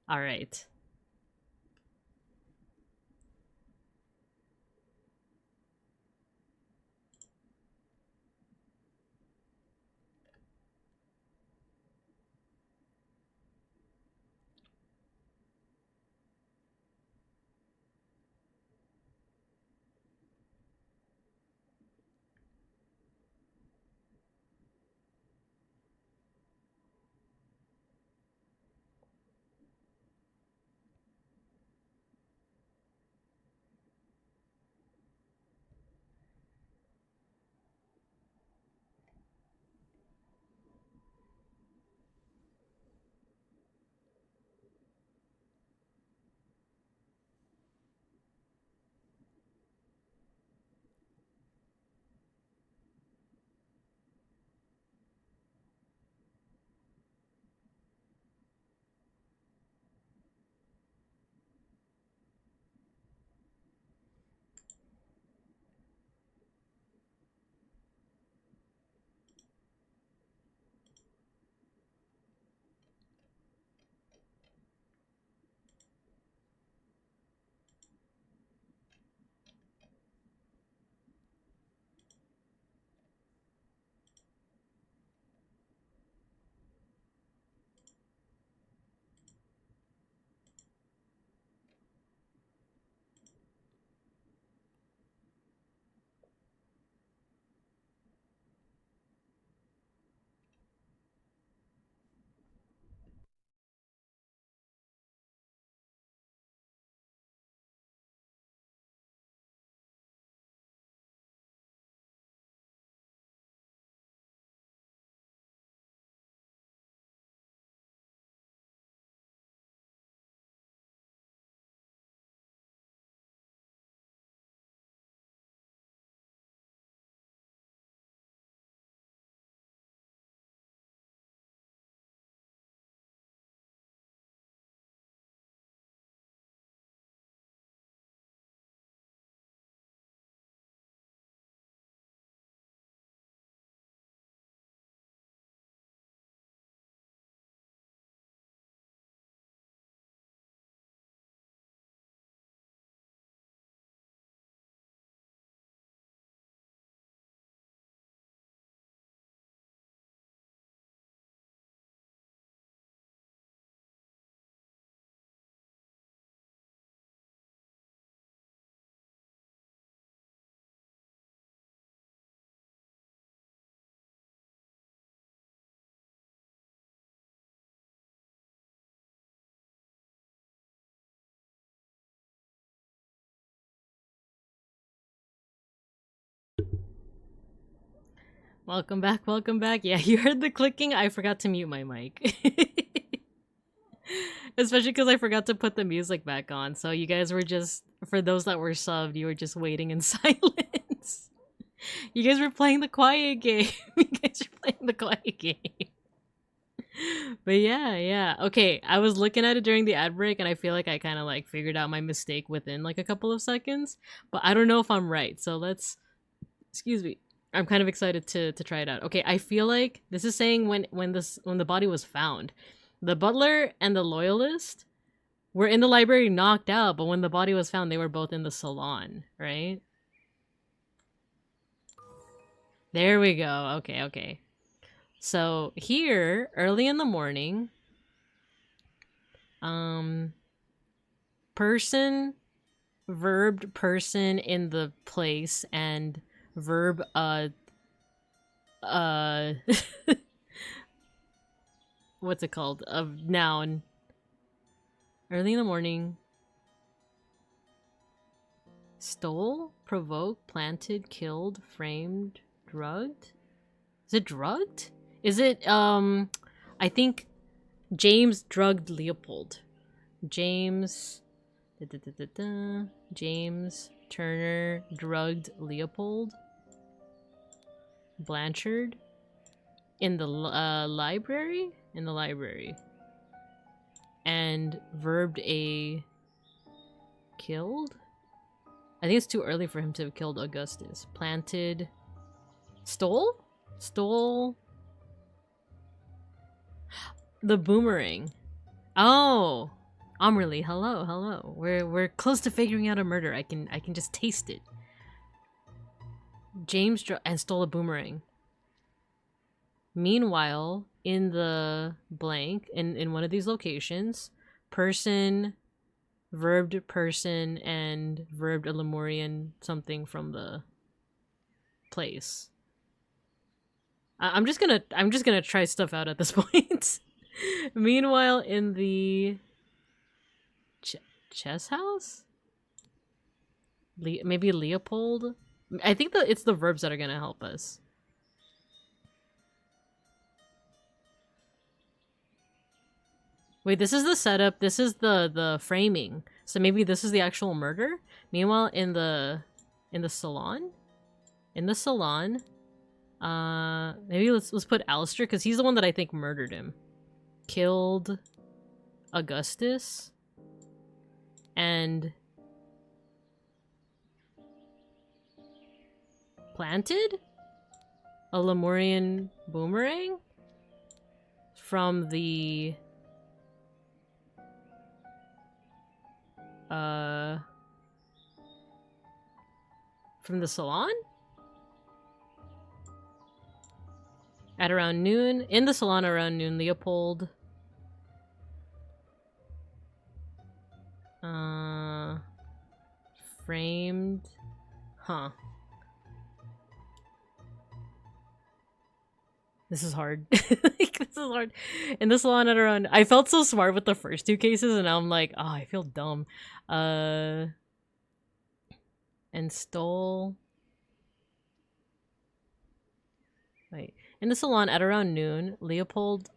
All right. Welcome back, welcome back. Yeah, you heard the clicking. I forgot to mute my mic. Especially because I forgot to put the music back on. So you guys were just, for those that were subbed, you were just waiting in silence. You guys were playing the quiet game. You guys were playing the quiet game. But yeah. Okay, I was looking at it during the ad break and I feel like I kind of like figured out my mistake within like a couple of seconds. But I don't know if I'm right. So let's, excuse me. I'm kind of excited to try it out. Okay, I feel like this is saying when the body was found. The butler and the loyalist were in the library knocked out, but when the body was found, they were both in the salon, right? There we go. Okay. So here, early in the morning, person, verbed person in the place, and verb, what's it called? A noun. Early in the morning. Stole, provoked, planted, killed, framed, drugged? Is it drugged? Is it, I think James drugged Leopold. James Turner drugged Leopold. Blanchard. In the library? In the library. And verbed a killed? I think it's too early for him to have killed Augustus. Planted. Stole? Stole. The boomerang. Oh! Amrli, hello. We're close to figuring out a murder. I can just taste it. James and stole a boomerang. Meanwhile, in the blank, in one of these locations, person, verbed person, and verbed a Lemurian something from the place. I'm just gonna try stuff out at this point. Meanwhile, in the chess house, maybe Leopold. I think that it's the verbs that are gonna help us. Wait, this is the setup. This is the framing. So maybe this is the actual murder. Meanwhile, in the salon, maybe let's put Alistair because he's the one that I think murdered him. Killed Augustus and planted a Lemurian boomerang from the salon at around noon. In the salon around noon, Leopold framed. Huh. This is hard. Like, this is hard. In the salon at around... I felt so smart with the first two cases, and now I'm like, oh, I feel dumb. And stole... Wait. In the salon at around noon, Leopold...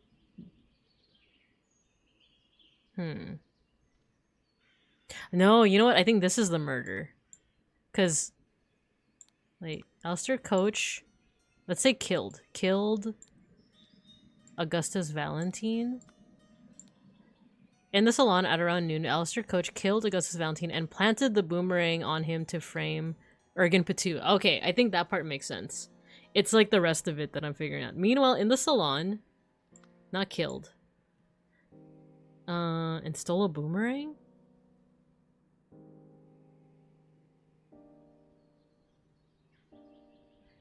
No, you know what? I think this is the murder. Because... Wait. Alistair Coach... Let's say killed. Killed Augustus Valentine. In the salon at around noon, Alistair Coach killed Augustus Valentine and planted the boomerang on him to frame Ergen Patu. Okay, I think that part makes sense. It's like the rest of it that I'm figuring out. Meanwhile, in the salon, not killed. And stole a boomerang?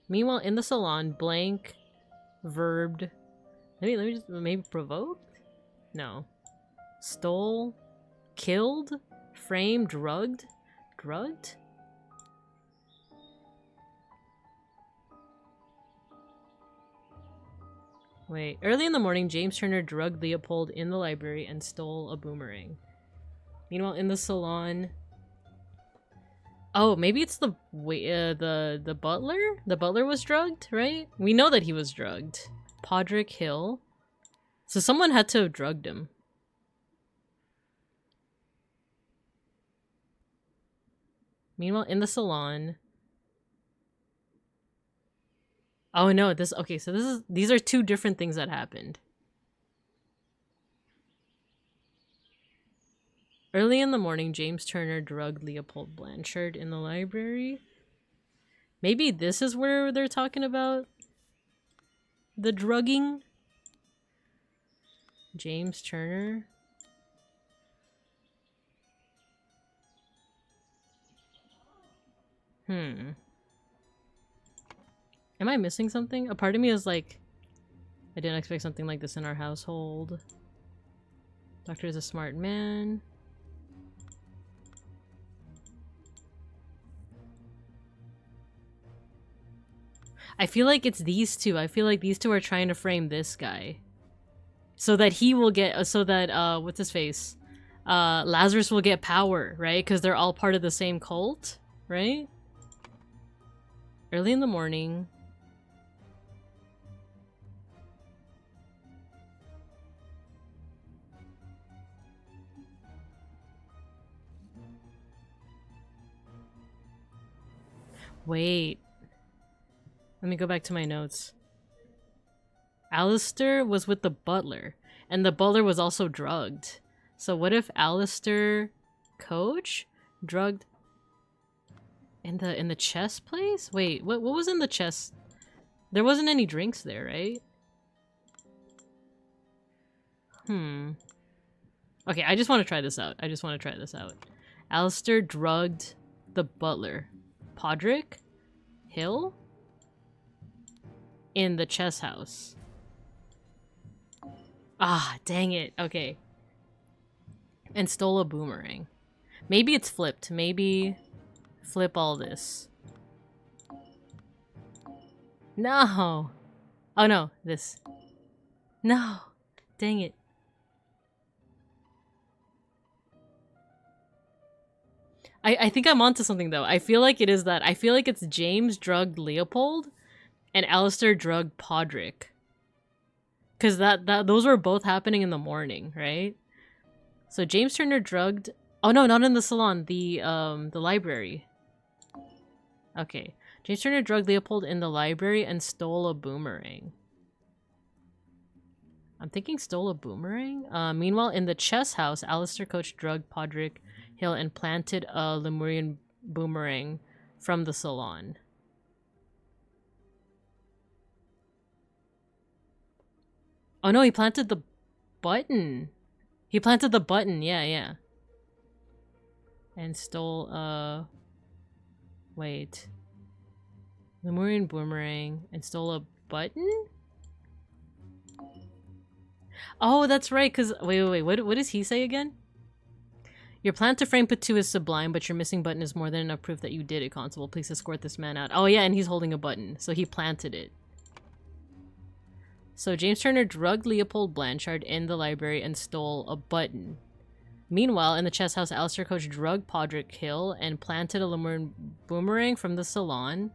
Meanwhile, in the salon, blank, verbed. Maybe provoked? No. Stole, killed, framed, drugged? Drugged? Wait. Early in the morning, James Turner drugged Leopold in the library and stole a boomerang. Meanwhile, in the salon, Oh, maybe it's the the butler? The butler was drugged, right? We know that he was drugged. Podrick Hill. So someone had to have drugged him. Meanwhile, in the salon. Oh no, this okay, so these are two different things that happened. Early in the morning, James Turner drugged Leopold Blanchard in the library. Maybe this is where they're talking about the drugging? James Turner? Am I missing something? A part of me is like, I didn't expect something like this in our household. Doctor is a smart man. I feel like it's these two. I feel like these two are trying to frame this guy. So that he will get, so that, what's his face? Lazarus will get power, right? Because they're all part of the same cult, right? Early in the morning. Wait. Let me go back to my notes. Alistair was with the butler, and the butler was also drugged. So what if Alistair Coach drugged in the chess place? Wait, what was in the chess? There wasn't any drinks there, right? Okay, I just want to try this out. Alistair drugged the butler. Podrick Hill? In the chess house. Ah, dang it. Okay. And stole a boomerang. Maybe it's flipped. Maybe flip all this. No. Oh no, this. No. Dang it. I think I'm onto something though. I feel like it is that. I feel like it's James drugged Leopold and Alistair drugged Podrick. Because those were both happening in the morning, right? So James Turner drugged... Oh no, not in the salon. The library. Okay. James Turner drugged Leopold in the library and stole a boomerang. I'm thinking stole a boomerang? Meanwhile, in the chess house, Alistair Coach drugged Podrick Hill and planted a Lemurian boomerang from the salon. Oh no, he planted the button. He planted the button, yeah. And stole, wait. Lemurian boomerang and stole a button? Oh, that's right, because... Wait, what does he say again? Your plan to frame Patu is sublime, but your missing button is more than enough proof that you did it, Constable. Please escort this man out. Oh yeah, and he's holding a button, so he planted it. So James Turner drugged Leopold Blanchard in the library and stole a button. Meanwhile, in the chess house, Alistair Coach drugged Podrick Hill and planted a Lemurian boomerang from the salon.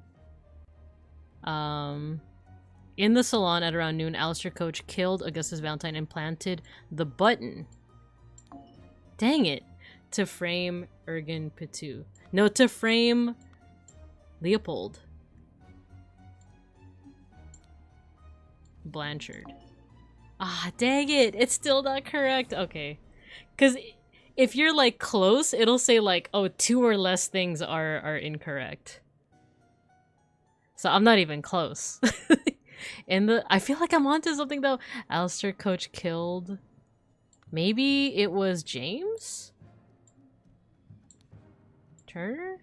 In the salon at around noon, Alistair Coach killed Augustus Valentine and planted the button. Dang it. To frame Ergen Patu. No, to frame Leopold Blanchard. Ah, dang it. It's still not correct. Okay. Because if you're, like, close, it'll say, like, oh, 2 or less things are incorrect. So I'm not even close. I feel like I'm onto something, though. Alistair Coach killed... Maybe it was James? Turner?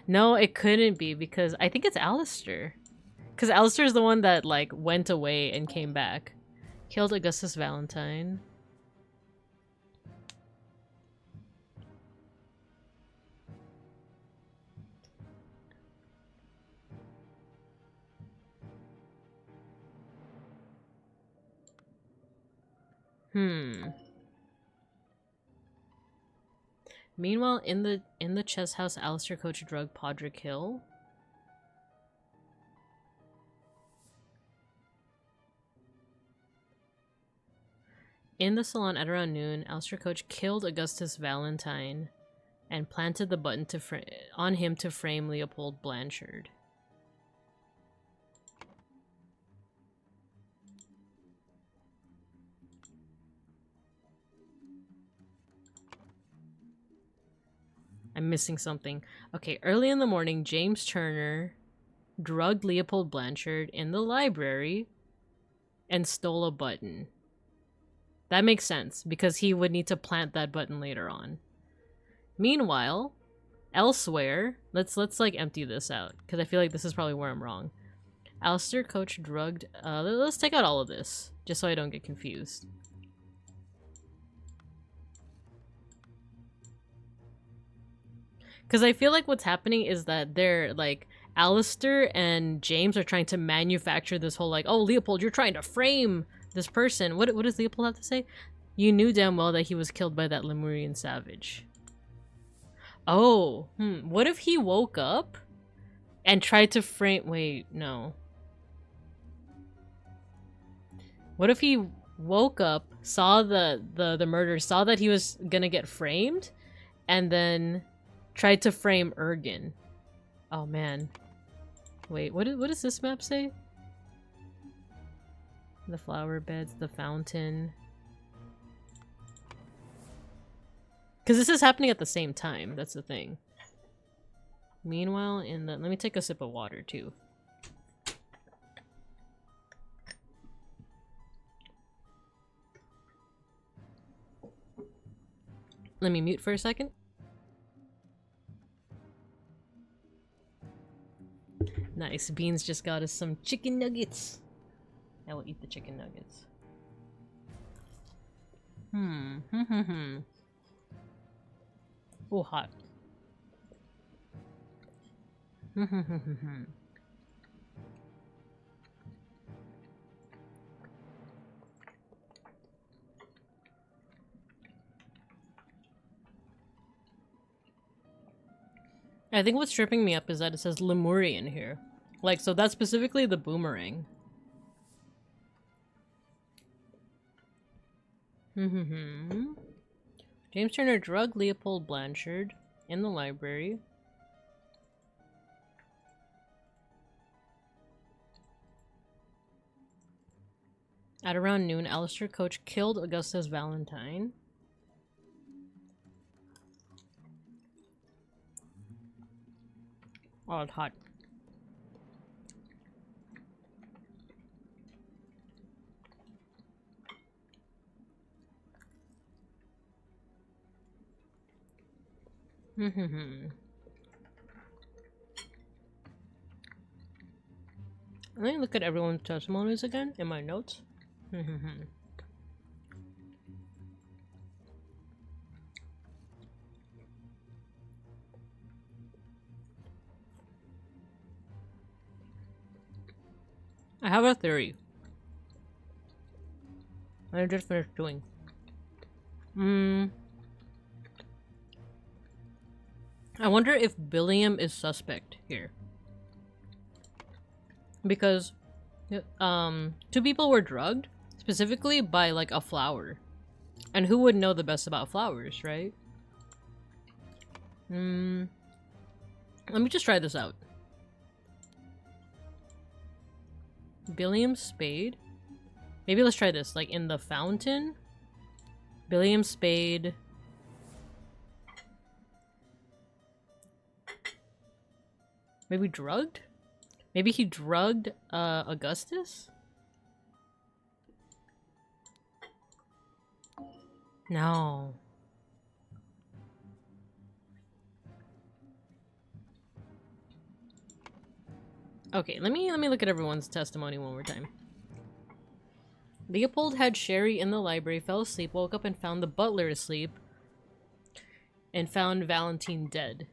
No, it couldn't be, because I think it's Alistair. Because Alistair's the one that, like, went away and came back. Killed Augustus Valentine. Meanwhile, in the chess house, Alistair Coach drugged Podrick Hill. In the salon at around noon, Alistair Coach killed Augustus Valentine and planted the button on him to frame Leopold Blanchard. I'm missing something. Okay, early in the morning, James Turner drugged Leopold Blanchard in the library and stole a button. That makes sense, because he would need to plant that button later on. Meanwhile, elsewhere, let's like empty this out, because I feel like this is probably where I'm wrong. Alistair Coach drugged... let's take out all of this, just so I don't get confused. Because I feel like what's happening is that they're, like, Alistair and James are trying to manufacture this whole, like, oh, Leopold, you're trying to frame this person. What does Leopold have to say? You knew damn well that he was killed by that Lemurian savage. Oh, what if he woke up and tried to frame... Wait, no. What if he woke up, saw the murder, saw that he was gonna get framed, and then tried to frame Ergen? Oh, man. Wait, what does this map say? The flower beds, the fountain. Because this is happening at the same time. That's the thing. Meanwhile, in the... Let me take a sip of water, too. Let me mute for a second. Nice. Beans just got us some chicken nuggets. I will eat the chicken nuggets. Oh, hot. I think what's tripping me up is that it says Lemurian here. Like, so that's specifically the boomerang. James Turner drugged Leopold Blanchard in the library. At around noon, Alistair Coach killed Augustus Valentine. Oh, it's hot. Let me look at everyone's testimonies again in my notes. I have a theory. I just finished doing. I wonder if Billiam is suspect here. Because two people were drugged, specifically by like a flower. And who would know the best about flowers, right? Let me just try this out. Billiam Spade. Maybe let's try this. Like in the fountain. Billiam Spade. Maybe drugged? Maybe he drugged Augustus? No. Okay, let me look at everyone's testimony one more time. Leopold had Sherry in the library, fell asleep, woke up and found the butler asleep, and found Valentine dead.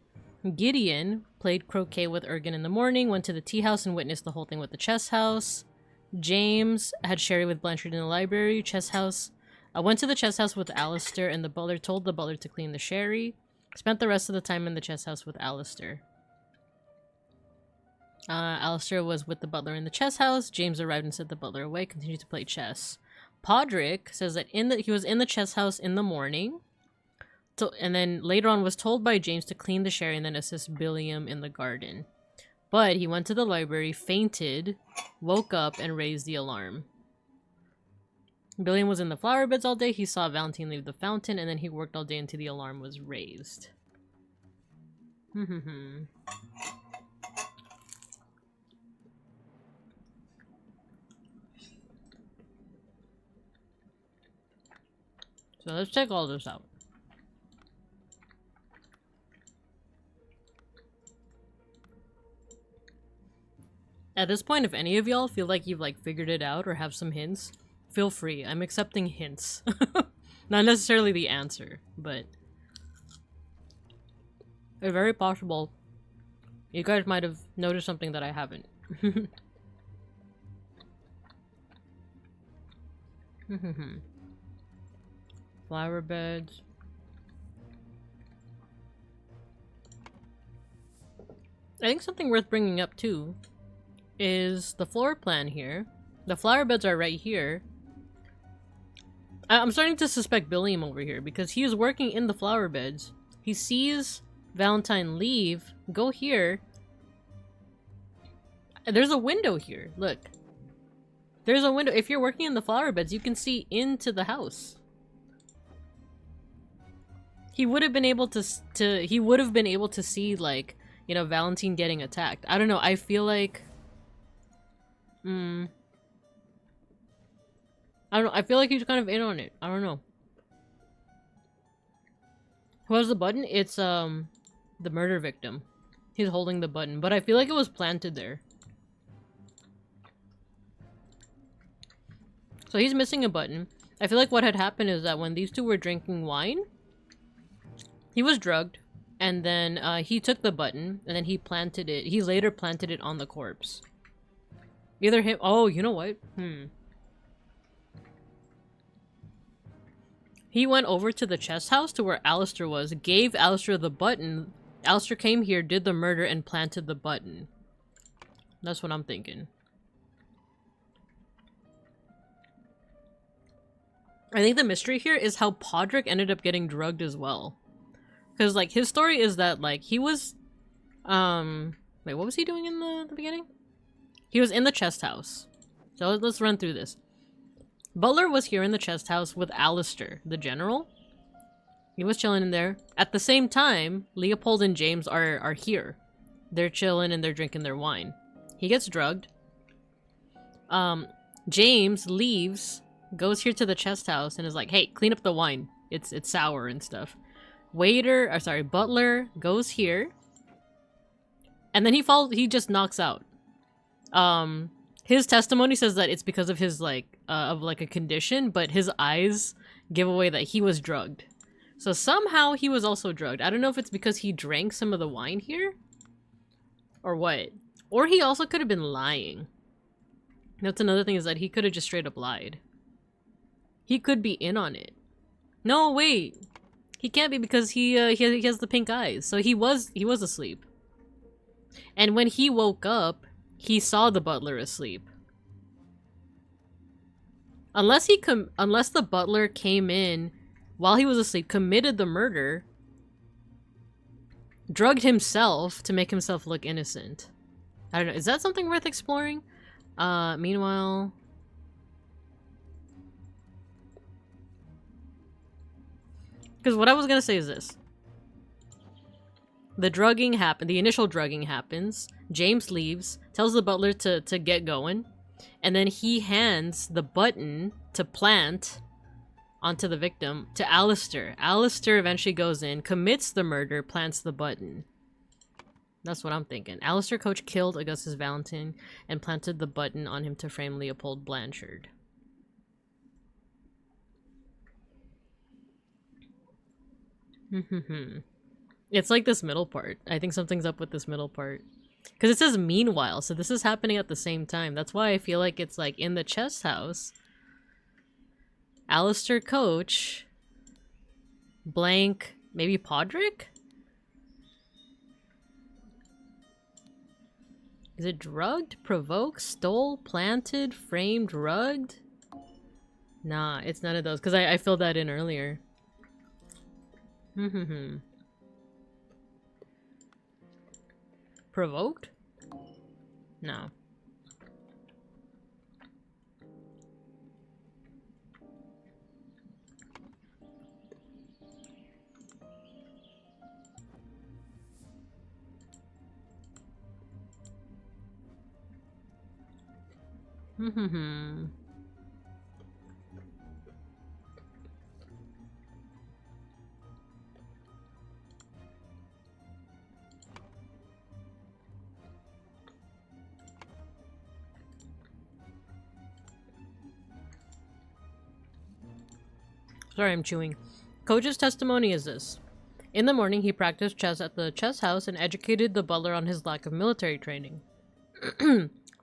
Gideon played croquet with Ergen in the morning, went to the tea house and witnessed the whole thing with the chess house. James had Sherry with Blanchard in the library, chess house. Went to the chess house with Alistair, and the butler told the butler to clean the sherry. Spent the rest of the time in the chess house with Alistair. Alistair was with the butler in the chess house. James arrived and sent the butler away. Continued to play chess. Podrick says that he was in the chess house in the morning. And then later on was told by James to clean the sherry and then assist Billiam in the garden. But he went to the library, fainted, woke up, and raised the alarm. Billiam was in the flower beds all day. He saw Valentine leave the fountain, and then he worked all day until the alarm was raised. So let's check all this out. At this point, if any of y'all feel like you've figured it out or have some hints, feel free. I'm accepting hints. Not necessarily the answer, but it's very possible you guys might have noticed something that I haven't. Flower beds. I think something worth bringing up too is the floor plan here. The flower beds are right here. I'm starting to suspect Billiam over here because he is working in the flower beds. He sees Valentine leave, go here. There's a window here. Look. There's a window. If you're working in the flower beds, you can see into the house. He would have been able to see Valentine getting attacked. I don't know. I feel like I don't know. I feel like he's kind of in on it. I don't know. Who has the button? It's the murder victim. He's holding the button, but I feel like it was planted there. So he's missing a button. I feel like what had happened is that when these two were drinking wine, he was drugged, and then he took the button, and then he planted it. He later planted it on the corpse. Either him— oh, you know what? He went over to the chest house to where Alistair was, gave Alistair the button. Alistair came here, did the murder, and planted the button. That's what I'm thinking. I think the mystery here is how Podrick ended up getting drugged as well. Because, his story is that, he was, wait, what was he doing in the beginning? He was in the chest house. So let's run through this. Butler was here in the chest house with Alistair, the general. He was chilling in there. At the same time, Leopold and James are here. They're chilling and they're drinking their wine. He gets drugged. James leaves, goes here to the chest house and is like, hey, clean up the wine. It's sour and stuff. Butler goes here. And then he just knocks out. His testimony says that it's because of his, a condition, but his eyes give away that he was drugged. So somehow he was also drugged. I don't know if it's because he drank some of the wine here, or what. Or he also could have been lying. That's another thing, is that he could have just straight up lied. He could be in on it. No, wait. He can't be, because he has the pink eyes. So he was asleep. And when he woke up, he saw the butler asleep. Unless the butler came in while he was asleep, committed the murder, drugged himself to make himself look innocent. I don't know. Is that something worth exploring? Meanwhile, because what I was gonna say is this. The drugging happened. The initial drugging happens. James leaves, tells the butler to get going, and then he hands the button to plant onto the victim to Alistair. Alistair eventually goes in, commits the murder, plants the button. That's what I'm thinking. Alistair Coach killed Augustus Valentine and planted the button on him to frame Leopold Blanchard. It's like this middle part. I think something's up with this middle part. Because it says meanwhile, so this is happening at the same time. That's why I feel like it's in the chess house. Alistair Coach. Blank. Maybe Podrick? Is it drugged? Provoked? Stole? Planted? Framed? Drugged? Nah, it's none of those, because I filled that in earlier. Provoked? No. Sorry, I'm chewing. Coach's testimony is this. In the morning, he practiced chess at the chess house and educated the butler on his lack of military training.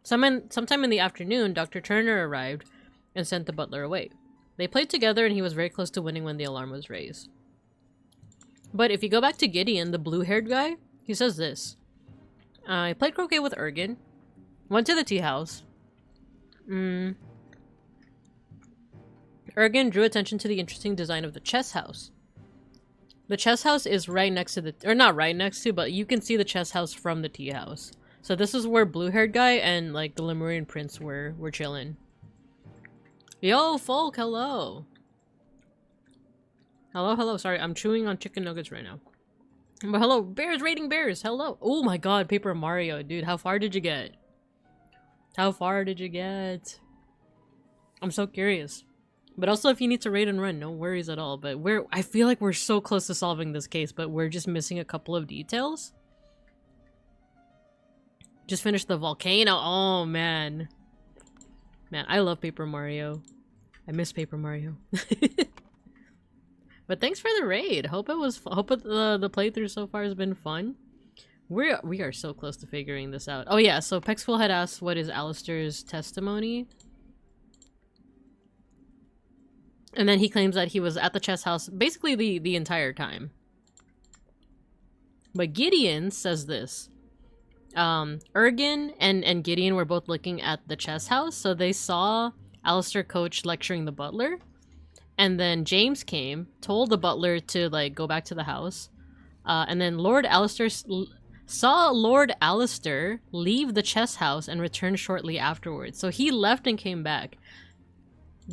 Sometime in the afternoon, Dr. Turner arrived and sent the butler away. They played together and he was very close to winning when the alarm was raised. But if you go back to Gideon, the blue-haired guy, he says this. I played croquet with Ergen. Went to the tea house. Ergen drew attention to the interesting design of the chess house. The chess house is right next to the... Or not right next to, but you can see the chess house from the tea house. So this is where blue-haired guy and, like, the Lemurian prince were chilling. Yo, folk, hello! Hello. Sorry, I'm chewing on chicken nuggets right now. But hello, bears raiding bears! Hello! Oh my god, Paper Mario, dude. How far did you get? How far did you get? I'm so curious. But also, if you need to raid and run, no worries at all. But I feel like we're so close to solving this case, but we're just missing a couple of details. Just finished the volcano. Oh, man. Man, I love Paper Mario. I miss Paper Mario. But thanks for the raid. Hope the playthrough so far has been fun. We are so close to figuring this out. Oh yeah, so Pexful had asked what is Alistair's testimony. And then he claims that he was at the chess house basically the entire time. But Gideon says this. Ergen and Gideon were both looking at the chess house, so they saw Alistair coach lecturing the butler. And then James came, told the butler to, like, go back to the house. And then Lord Alistair saw Lord Alistair leave the chess house and return shortly afterwards. So he left and came back.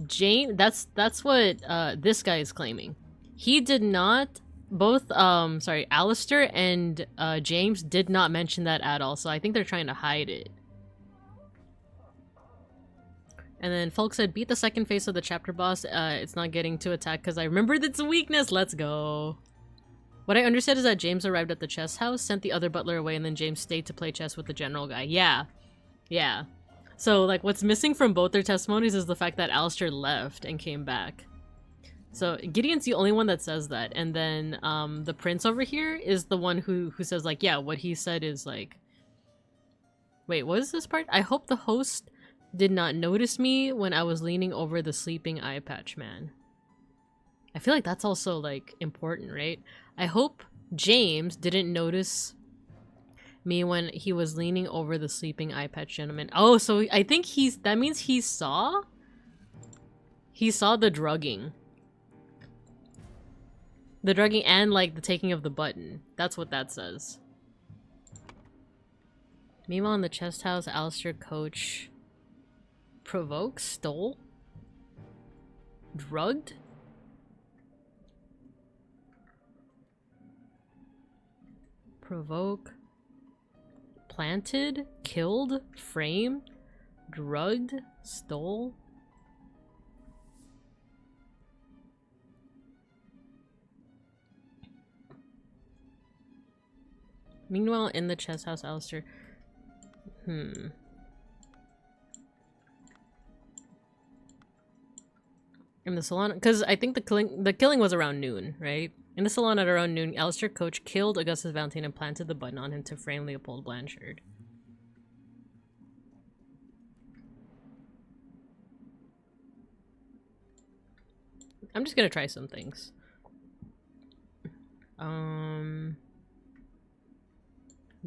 James, that's what this guy is claiming. He did not, Alistair and James did not mention that at all, so I think they're trying to hide it. And then Folk said, beat the second phase of the chapter boss. It's not getting to attack because I remembered its weakness. Let's go. What I understood is that James arrived at the chess house, sent the other butler away, and then James stayed to play chess with the general guy. Yeah. So, like, what's missing from both their testimonies is the fact that Alistair left and came back. So, Gideon's the only one that says that. And then, the prince over here is the one who says, like, yeah, what he said is, like... Wait, what is this part? I hope the host did not notice me when I was leaning over the sleeping eye patch man. I feel like that's also, like, important, right? I hope James didn't notice me when he was leaning over the sleeping eye patch gentleman. Oh, so I think that means he saw the drugging. The drugging and, like, the taking of the button. That's what that says. Meanwhile, in the chest house, Alistair coach provoked, stole, drugged. Provoke, planted, killed, framed, drugged, stole. Meanwhile, in the chess house, Alistair... In the salon... Because I think the killing was around noon, right? In the salon at around noon, Alistair coach killed Augustus Valentine and planted the button on him to frame Leopold Blanchard. I'm just gonna try some things.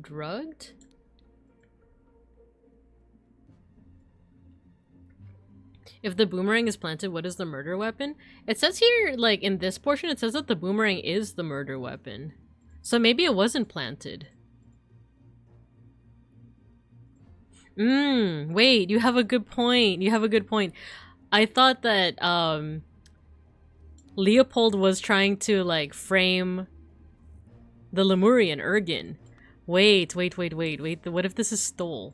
Drugged? If the boomerang is planted, what is the murder weapon? It says here, like, in this portion, it says that the boomerang is the murder weapon. So maybe it wasn't planted. Wait, you have a good point. You have a good point. I thought that, Leopold was trying to, like, frame the Lemurian, Ergin. Wait. What if this is Stole?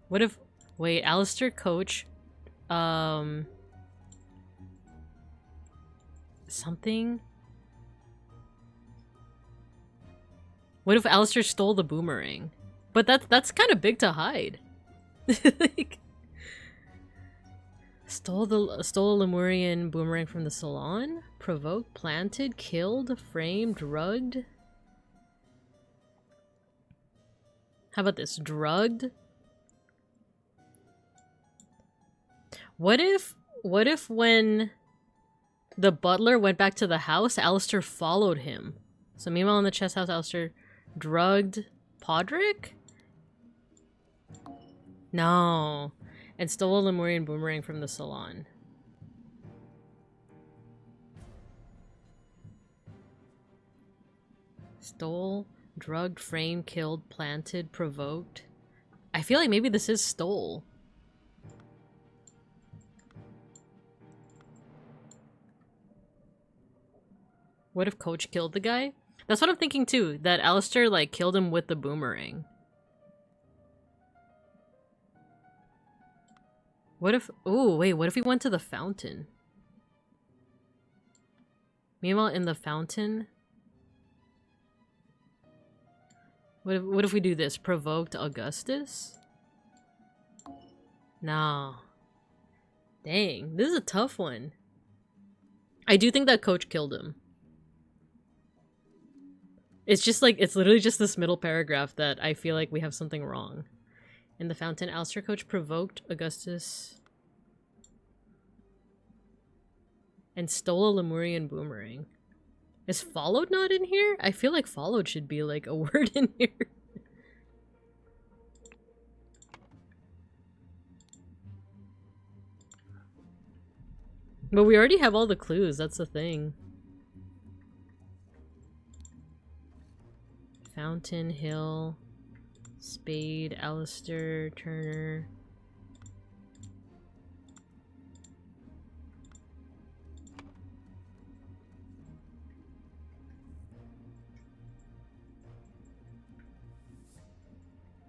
What if... Wait, Alistair Coach... Something? What if Alistair stole the boomerang? But that's kind of big to hide. Like, stole a Lemurian boomerang from the salon? Provoked, planted, killed, framed, drugged? How about this? Drugged? What if when the butler went back to the house, Alistair followed him? So meanwhile in the chest house, Alistair drugged Podrick? No. And stole a Lemurian boomerang from the salon. Stole, drugged, framed, killed, planted, provoked. I feel like maybe this is stole. What if Coach killed the guy? That's what I'm thinking too, that Alistair, like, killed him with the boomerang. What if... Ooh, wait, what if he went to the fountain? Meanwhile, in the fountain... What if we do this? Provoked Augustus? Nah. Dang, this is a tough one. I do think that Coach killed him. It's just like, it's literally just this middle paragraph that I feel like we have something wrong. In the fountain, Alistair Coach provoked Augustus and stole a Lemurian boomerang. Is followed not in here? I feel like followed should be like a word in here. But we already have all the clues, that's the thing. Fountain, Hill, Spade, Alistair, Turner.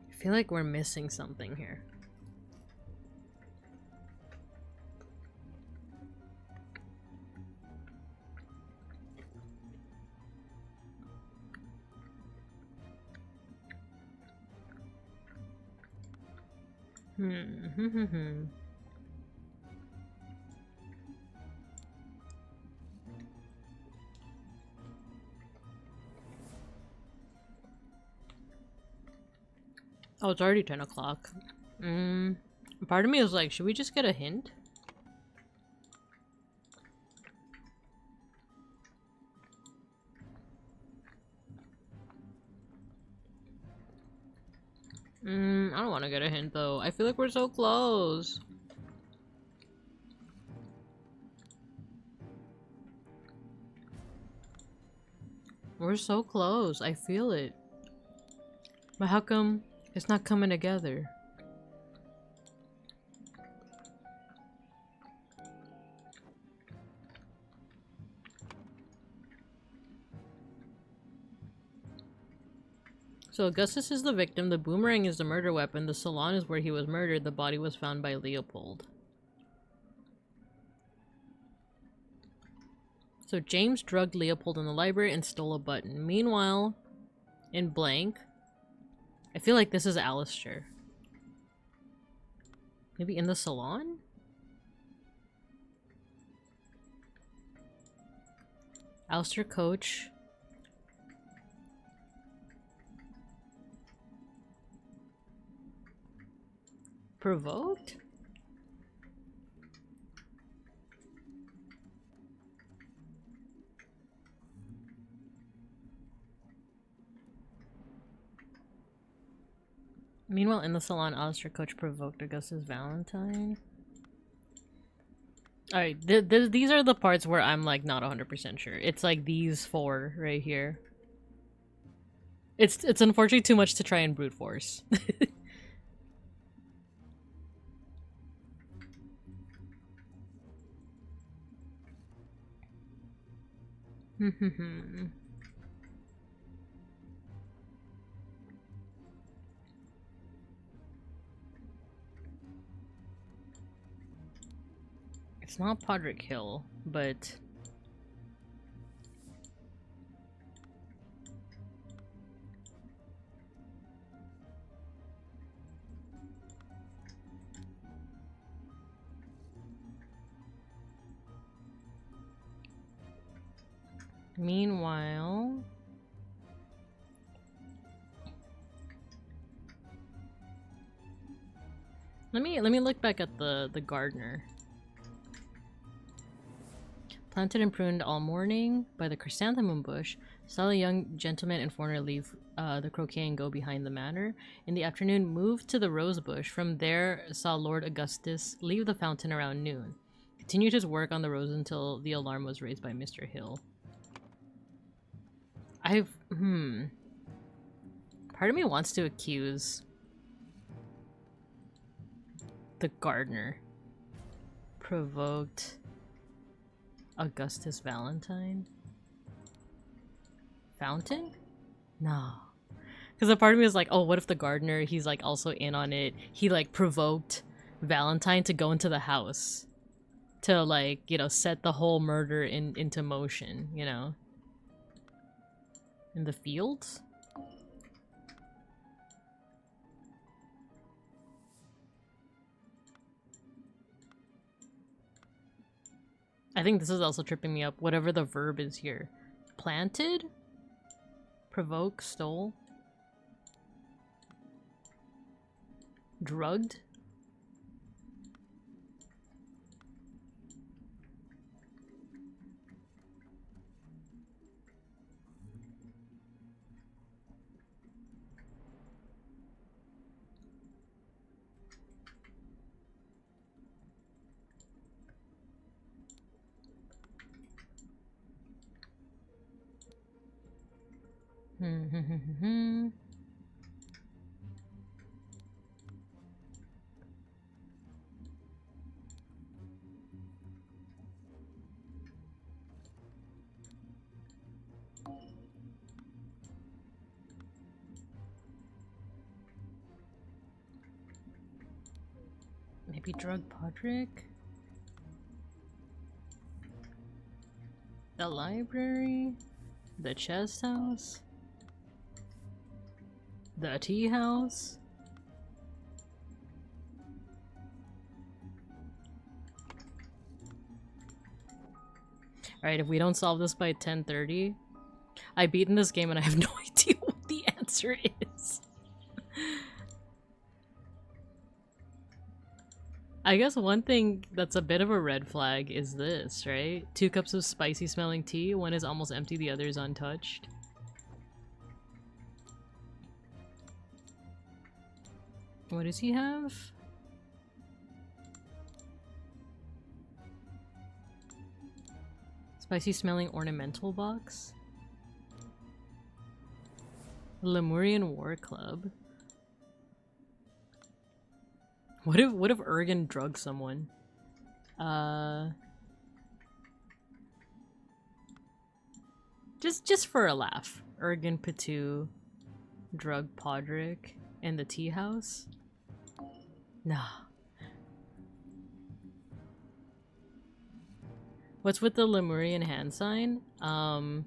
I feel like we're missing something here. Oh, it's already 10 o'clock. Part of me was like, should we just get a hint? I don't want to get a hint though. I feel like we're so close. We're so close. I feel it. But how come it's not coming together? So Augustus is the victim, the boomerang is the murder weapon, the salon is where he was murdered, the body was found by Leopold. So James drugged Leopold in the library and stole a button. Meanwhile, in blank, I feel like this is Alistair. Maybe in the salon? Alistair Coach. Provoked? Meanwhile, in the salon, Alistair Coach provoked Augustus Valentine. Alright, these are the parts where I'm like not 100% sure. It's like these four right here. It's unfortunately too much to try and brute force. It's not Podrick Hill, but... Meanwhile... Let me look back at the gardener. Planted and pruned all morning by the chrysanthemum bush, saw the young gentleman and foreigner leave the croquet and go behind the manor. In the afternoon, moved to the rose bush. From there, saw Lord Augustus leave the fountain around noon. Continued his work on the rose until the alarm was raised by Mr. Hill. Part of me wants to accuse the gardener. Provoked Augustus Valentine? Fountain? No. Because a part of me is like, oh, what if the gardener, he's like also in on it. He like provoked Valentine to go into the house. To like, you know, set the whole murder into motion, you know? In the fields? I think this is also tripping me up. Whatever the verb is here. Planted? Provoke, stole? Drugged? Maybe drug Podrick? The library? The chest house? The tea house? Alright, if we don't solve this by 10:30, I've beaten this game and I have no idea what the answer is. I guess one thing that's a bit of a red flag is this, right? 2 cups of spicy smelling tea, one is almost empty, the other is untouched. What does he have? Spicy smelling ornamental box? Lemurian War Club. What if Ergen drugged someone? Just for a laugh. Ergen Patu drug Podrick in the tea house? Nah. What's with the Lemurian hand sign? I'm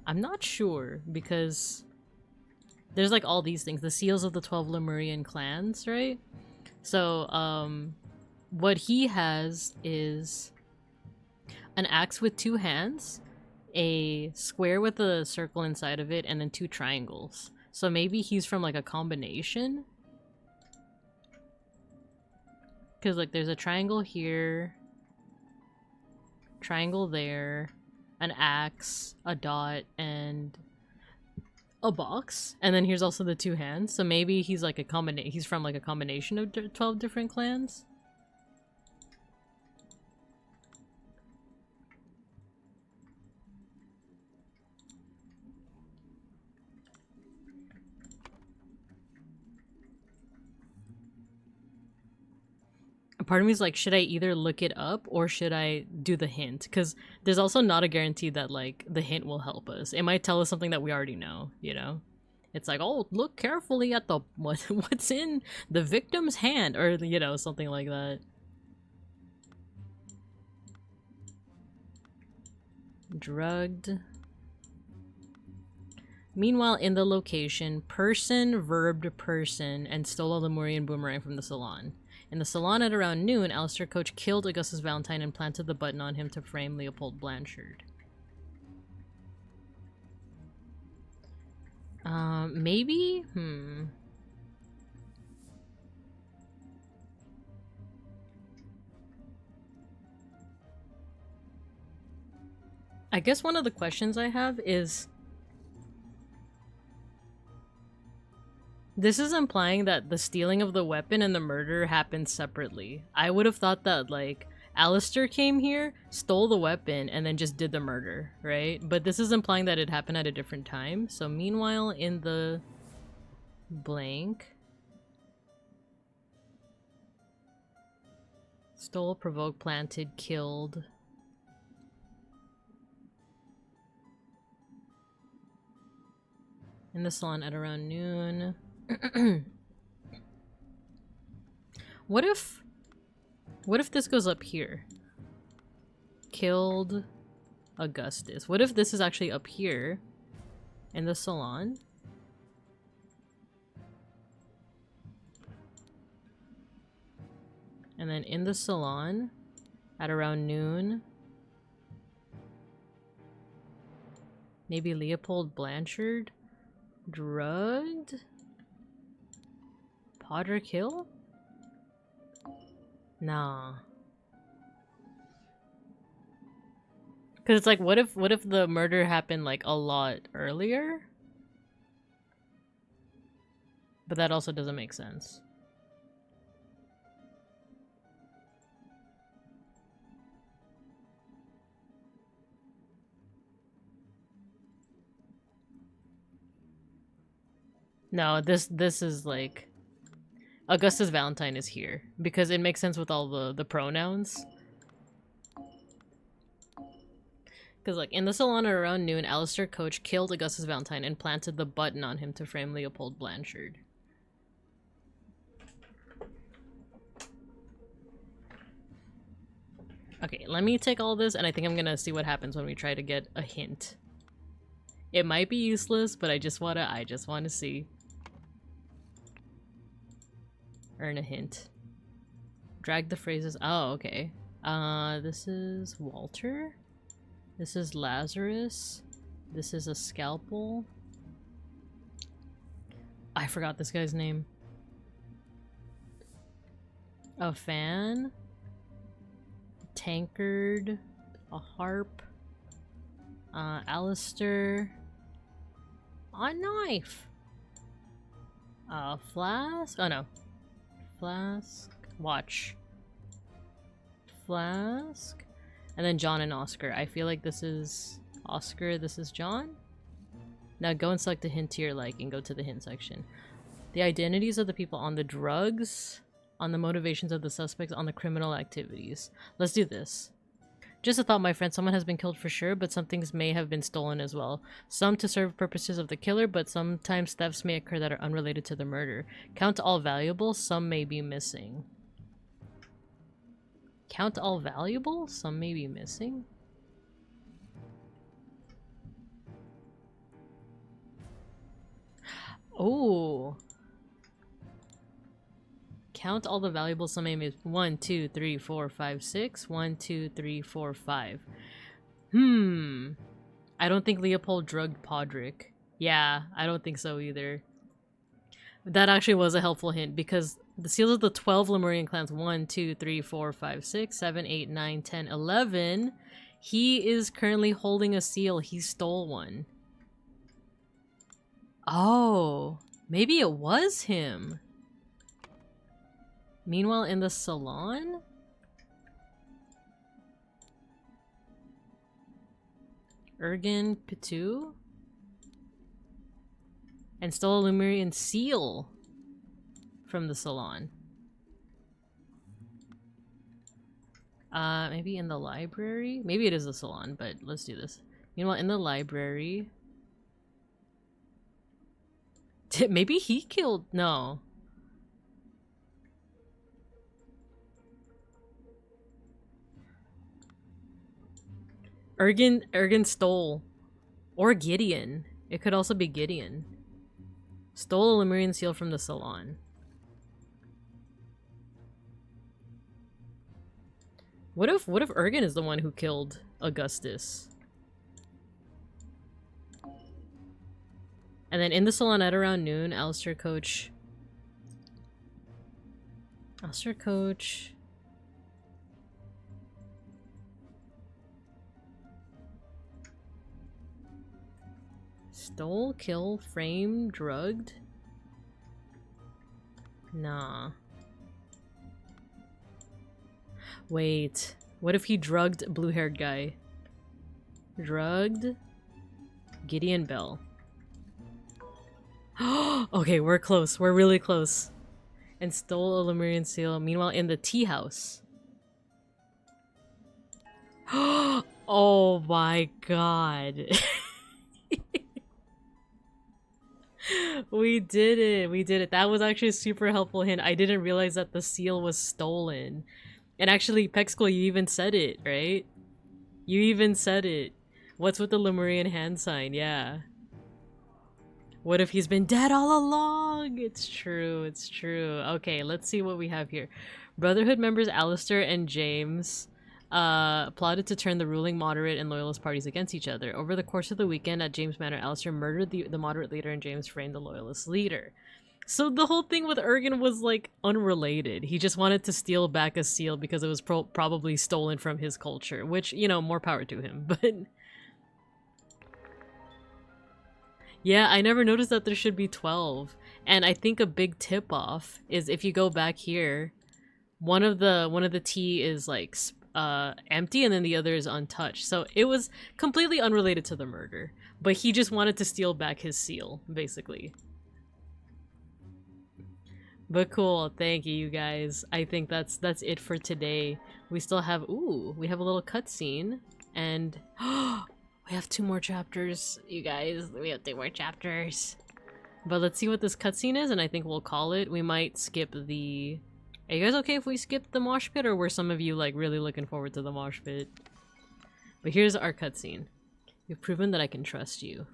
not sure because there's like all these things. The seals of the 12 Lemurian clans, right? So, what he has is an axe with 2 hands, a square with a circle inside of it, and then 2 triangles. So maybe he's from like a combination? Because like there's a triangle here, triangle there, an axe, a dot, and a box, and then here's also the 2 hands. So maybe he's like he's from like a combination of 12 different clans. Part of me is like, should I either look it up or should I do the hint? Because there's also not a guarantee that like the hint will help us. It might tell us something that we already know, you know? It's like, oh, look carefully at the what's in the victim's hand, or you know, something like that. Drugged. Meanwhile, in the location, person verbed person and stole a Lemurian boomerang from the salon. In the salon at around noon, Alistair Coach killed Augustus Valentine and planted the button on him to frame Leopold Blanchard. Maybe? I guess one of the questions I have is... This is implying that the stealing of the weapon and the murder happened separately. I would have thought that, like, Alistair came here, stole the weapon, and then just did the murder, right? But this is implying that it happened at a different time. So meanwhile, in the blank... Stole, provoked, planted, killed... In the salon at around noon... What if this goes up here? Killed Augustus. What if this is actually up here in the salon? And then in the salon at around noon, maybe Leopold Blanchard drugged Podrick Hill? Nah. Cause it's like, what if the murder happened like a lot earlier? But that also doesn't make sense. No, this is like... Augustus Valentine is here. Because it makes sense with all the pronouns. Because, like, in the salon around noon, Alistair Coach killed Augustus Valentine and planted the button on him to frame Leopold Blanchard. Okay, let me take all this, and I think I'm gonna see what happens when we try to get a hint. It might be useless, but I just wanna see. Earn a hint. Drag the phrases. Oh, okay. This is Walter. This is Lazarus. This is a scalpel. I forgot this guy's name. A fan. A tankard. A harp. Alistair. A knife. A flask. Oh no. Flask. Watch. Flask. And then John and Oscar. I feel like this is Oscar, this is John. Now go and select a hint to your liking. Go to the hint section. The identities of the people on the drugs, on the motivations of the suspects, on the criminal activities. Let's do this. Just a thought, my friend. Someone has been killed for sure, but some things may have been stolen as well. Some to serve purposes of the killer, but sometimes thefts may occur that are unrelated to the murder. Count all valuable, some may be missing. Count all valuable? Some may be missing? Oh. Count all the valuables, some may be 1, 2, 3, 4, 5, 6. 1, 2, 3, 4, 5. I don't think Leopold drugged Podrick. Yeah, I don't think so either. That actually was a helpful hint because the seals of the 12 Lemurian clans 1, 2, 3, 4, 5, 6, 7, 8, 9, 10, 11. He is currently holding a seal. He stole one. Oh, maybe it was him. Meanwhile, in the salon? Ergen Pitu? And stole a Lemurian seal from the salon. Maybe in the library? Maybe it is the salon, but let's do this. Meanwhile, in the library... Maybe he killed... No. Ergen stole. Or Gideon. It could also be Gideon. Stole a Lemurian seal from the salon. What if Ergen is the one who killed Augustus? And then in the salon at around noon, Alistair Coach... Stole, kill, frame, drugged? Nah. Wait. What if he drugged blue-haired guy? Drugged? Gideon Bell. Okay, we're close. We're really close. And stole a Lemurian seal. Meanwhile, in the tea house. Oh my god. We did it. We did it. That was actually a super helpful hint. I didn't realize that the seal was stolen. And actually, Pexcool, you even said it, right? You even said it. What's with the Lemurian hand sign? Yeah. What if he's been dead all along? It's true. It's true. Okay, let's see what we have here. Brotherhood members Alistair and James plotted to turn the ruling moderate and loyalist parties against each other. Over the course of the weekend at James Manor, Alistair murdered the moderate leader and James framed the loyalist leader. So the whole thing with Ergen was like unrelated. He just wanted to steal back a seal because it was probably stolen from his culture, which, you know, more power to him. But yeah, I never noticed that there should be 12. And I think a big tip off is if you go back here, one of the tea is like empty and then the other is untouched. So it was completely unrelated to the murder, but he just wanted to steal back his seal, basically. But cool, thank you guys. I think that's it for today. We still have we have a little cutscene, and we have 2 more chapters, you guys. We have 2 more chapters. But let's see what this cutscene is, and I think we'll call it. We might skip the... Are you guys okay if we skip the mosh pit, or were some of you like really looking forward to the mosh pit? But here's our cutscene. You've proven that I can trust you.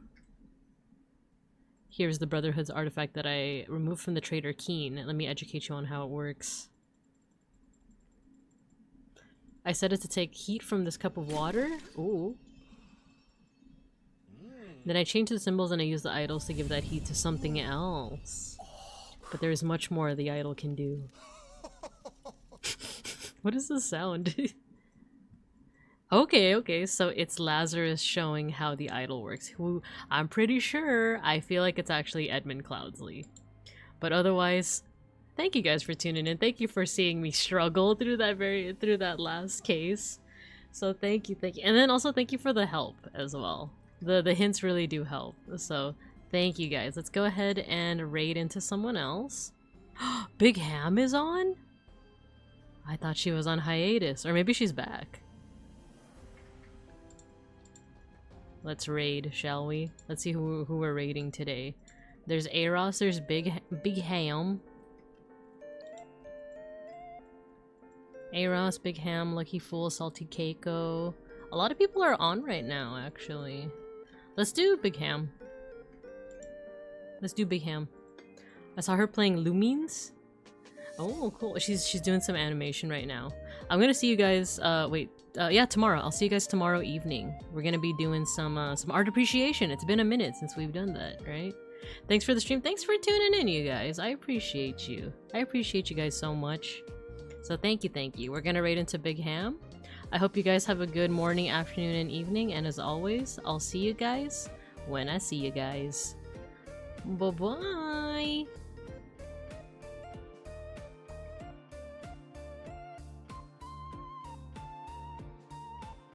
Here's the Brotherhood's artifact that I removed from the trader Keen. Let me educate you on how it works. I set it to take heat from this cup of water. Ooh. Then I changed the symbols and I used the idols to give that heat to something else. But there is much more the idol can do. What is the sound? Okay, so it's Lazarus showing how the idol works. Who I'm pretty sure, I feel like it's actually Edmund Cloudsley. But otherwise, thank you guys for tuning in. Thank you for seeing me struggle through that last case. So thank you. And then also thank you for the help as well. The hints really do help. So thank you guys. Let's go ahead and raid into someone else. Big Ham is on? I thought she was on hiatus, or maybe she's back. Let's raid, shall we? Let's see who we're raiding today. There's Aros, there's Big Ham. Aros, Big Ham, Lucky Fool, Salty Keiko. A lot of people are on right now, actually. Let's do Big Ham. Let's do Big Ham. I saw her playing Lumines. Oh, cool. She's doing some animation right now. I'm gonna see you guys, yeah, tomorrow. I'll see you guys tomorrow evening. We're gonna be doing some art appreciation. It's been a minute since we've done that, right? Thanks for the stream. Thanks for tuning in, you guys. I appreciate you. I appreciate you guys so much. So thank you. We're gonna raid into Big Ham. I hope you guys have a good morning, afternoon, and evening. And as always, I'll see you guys when I see you guys. Bye bye.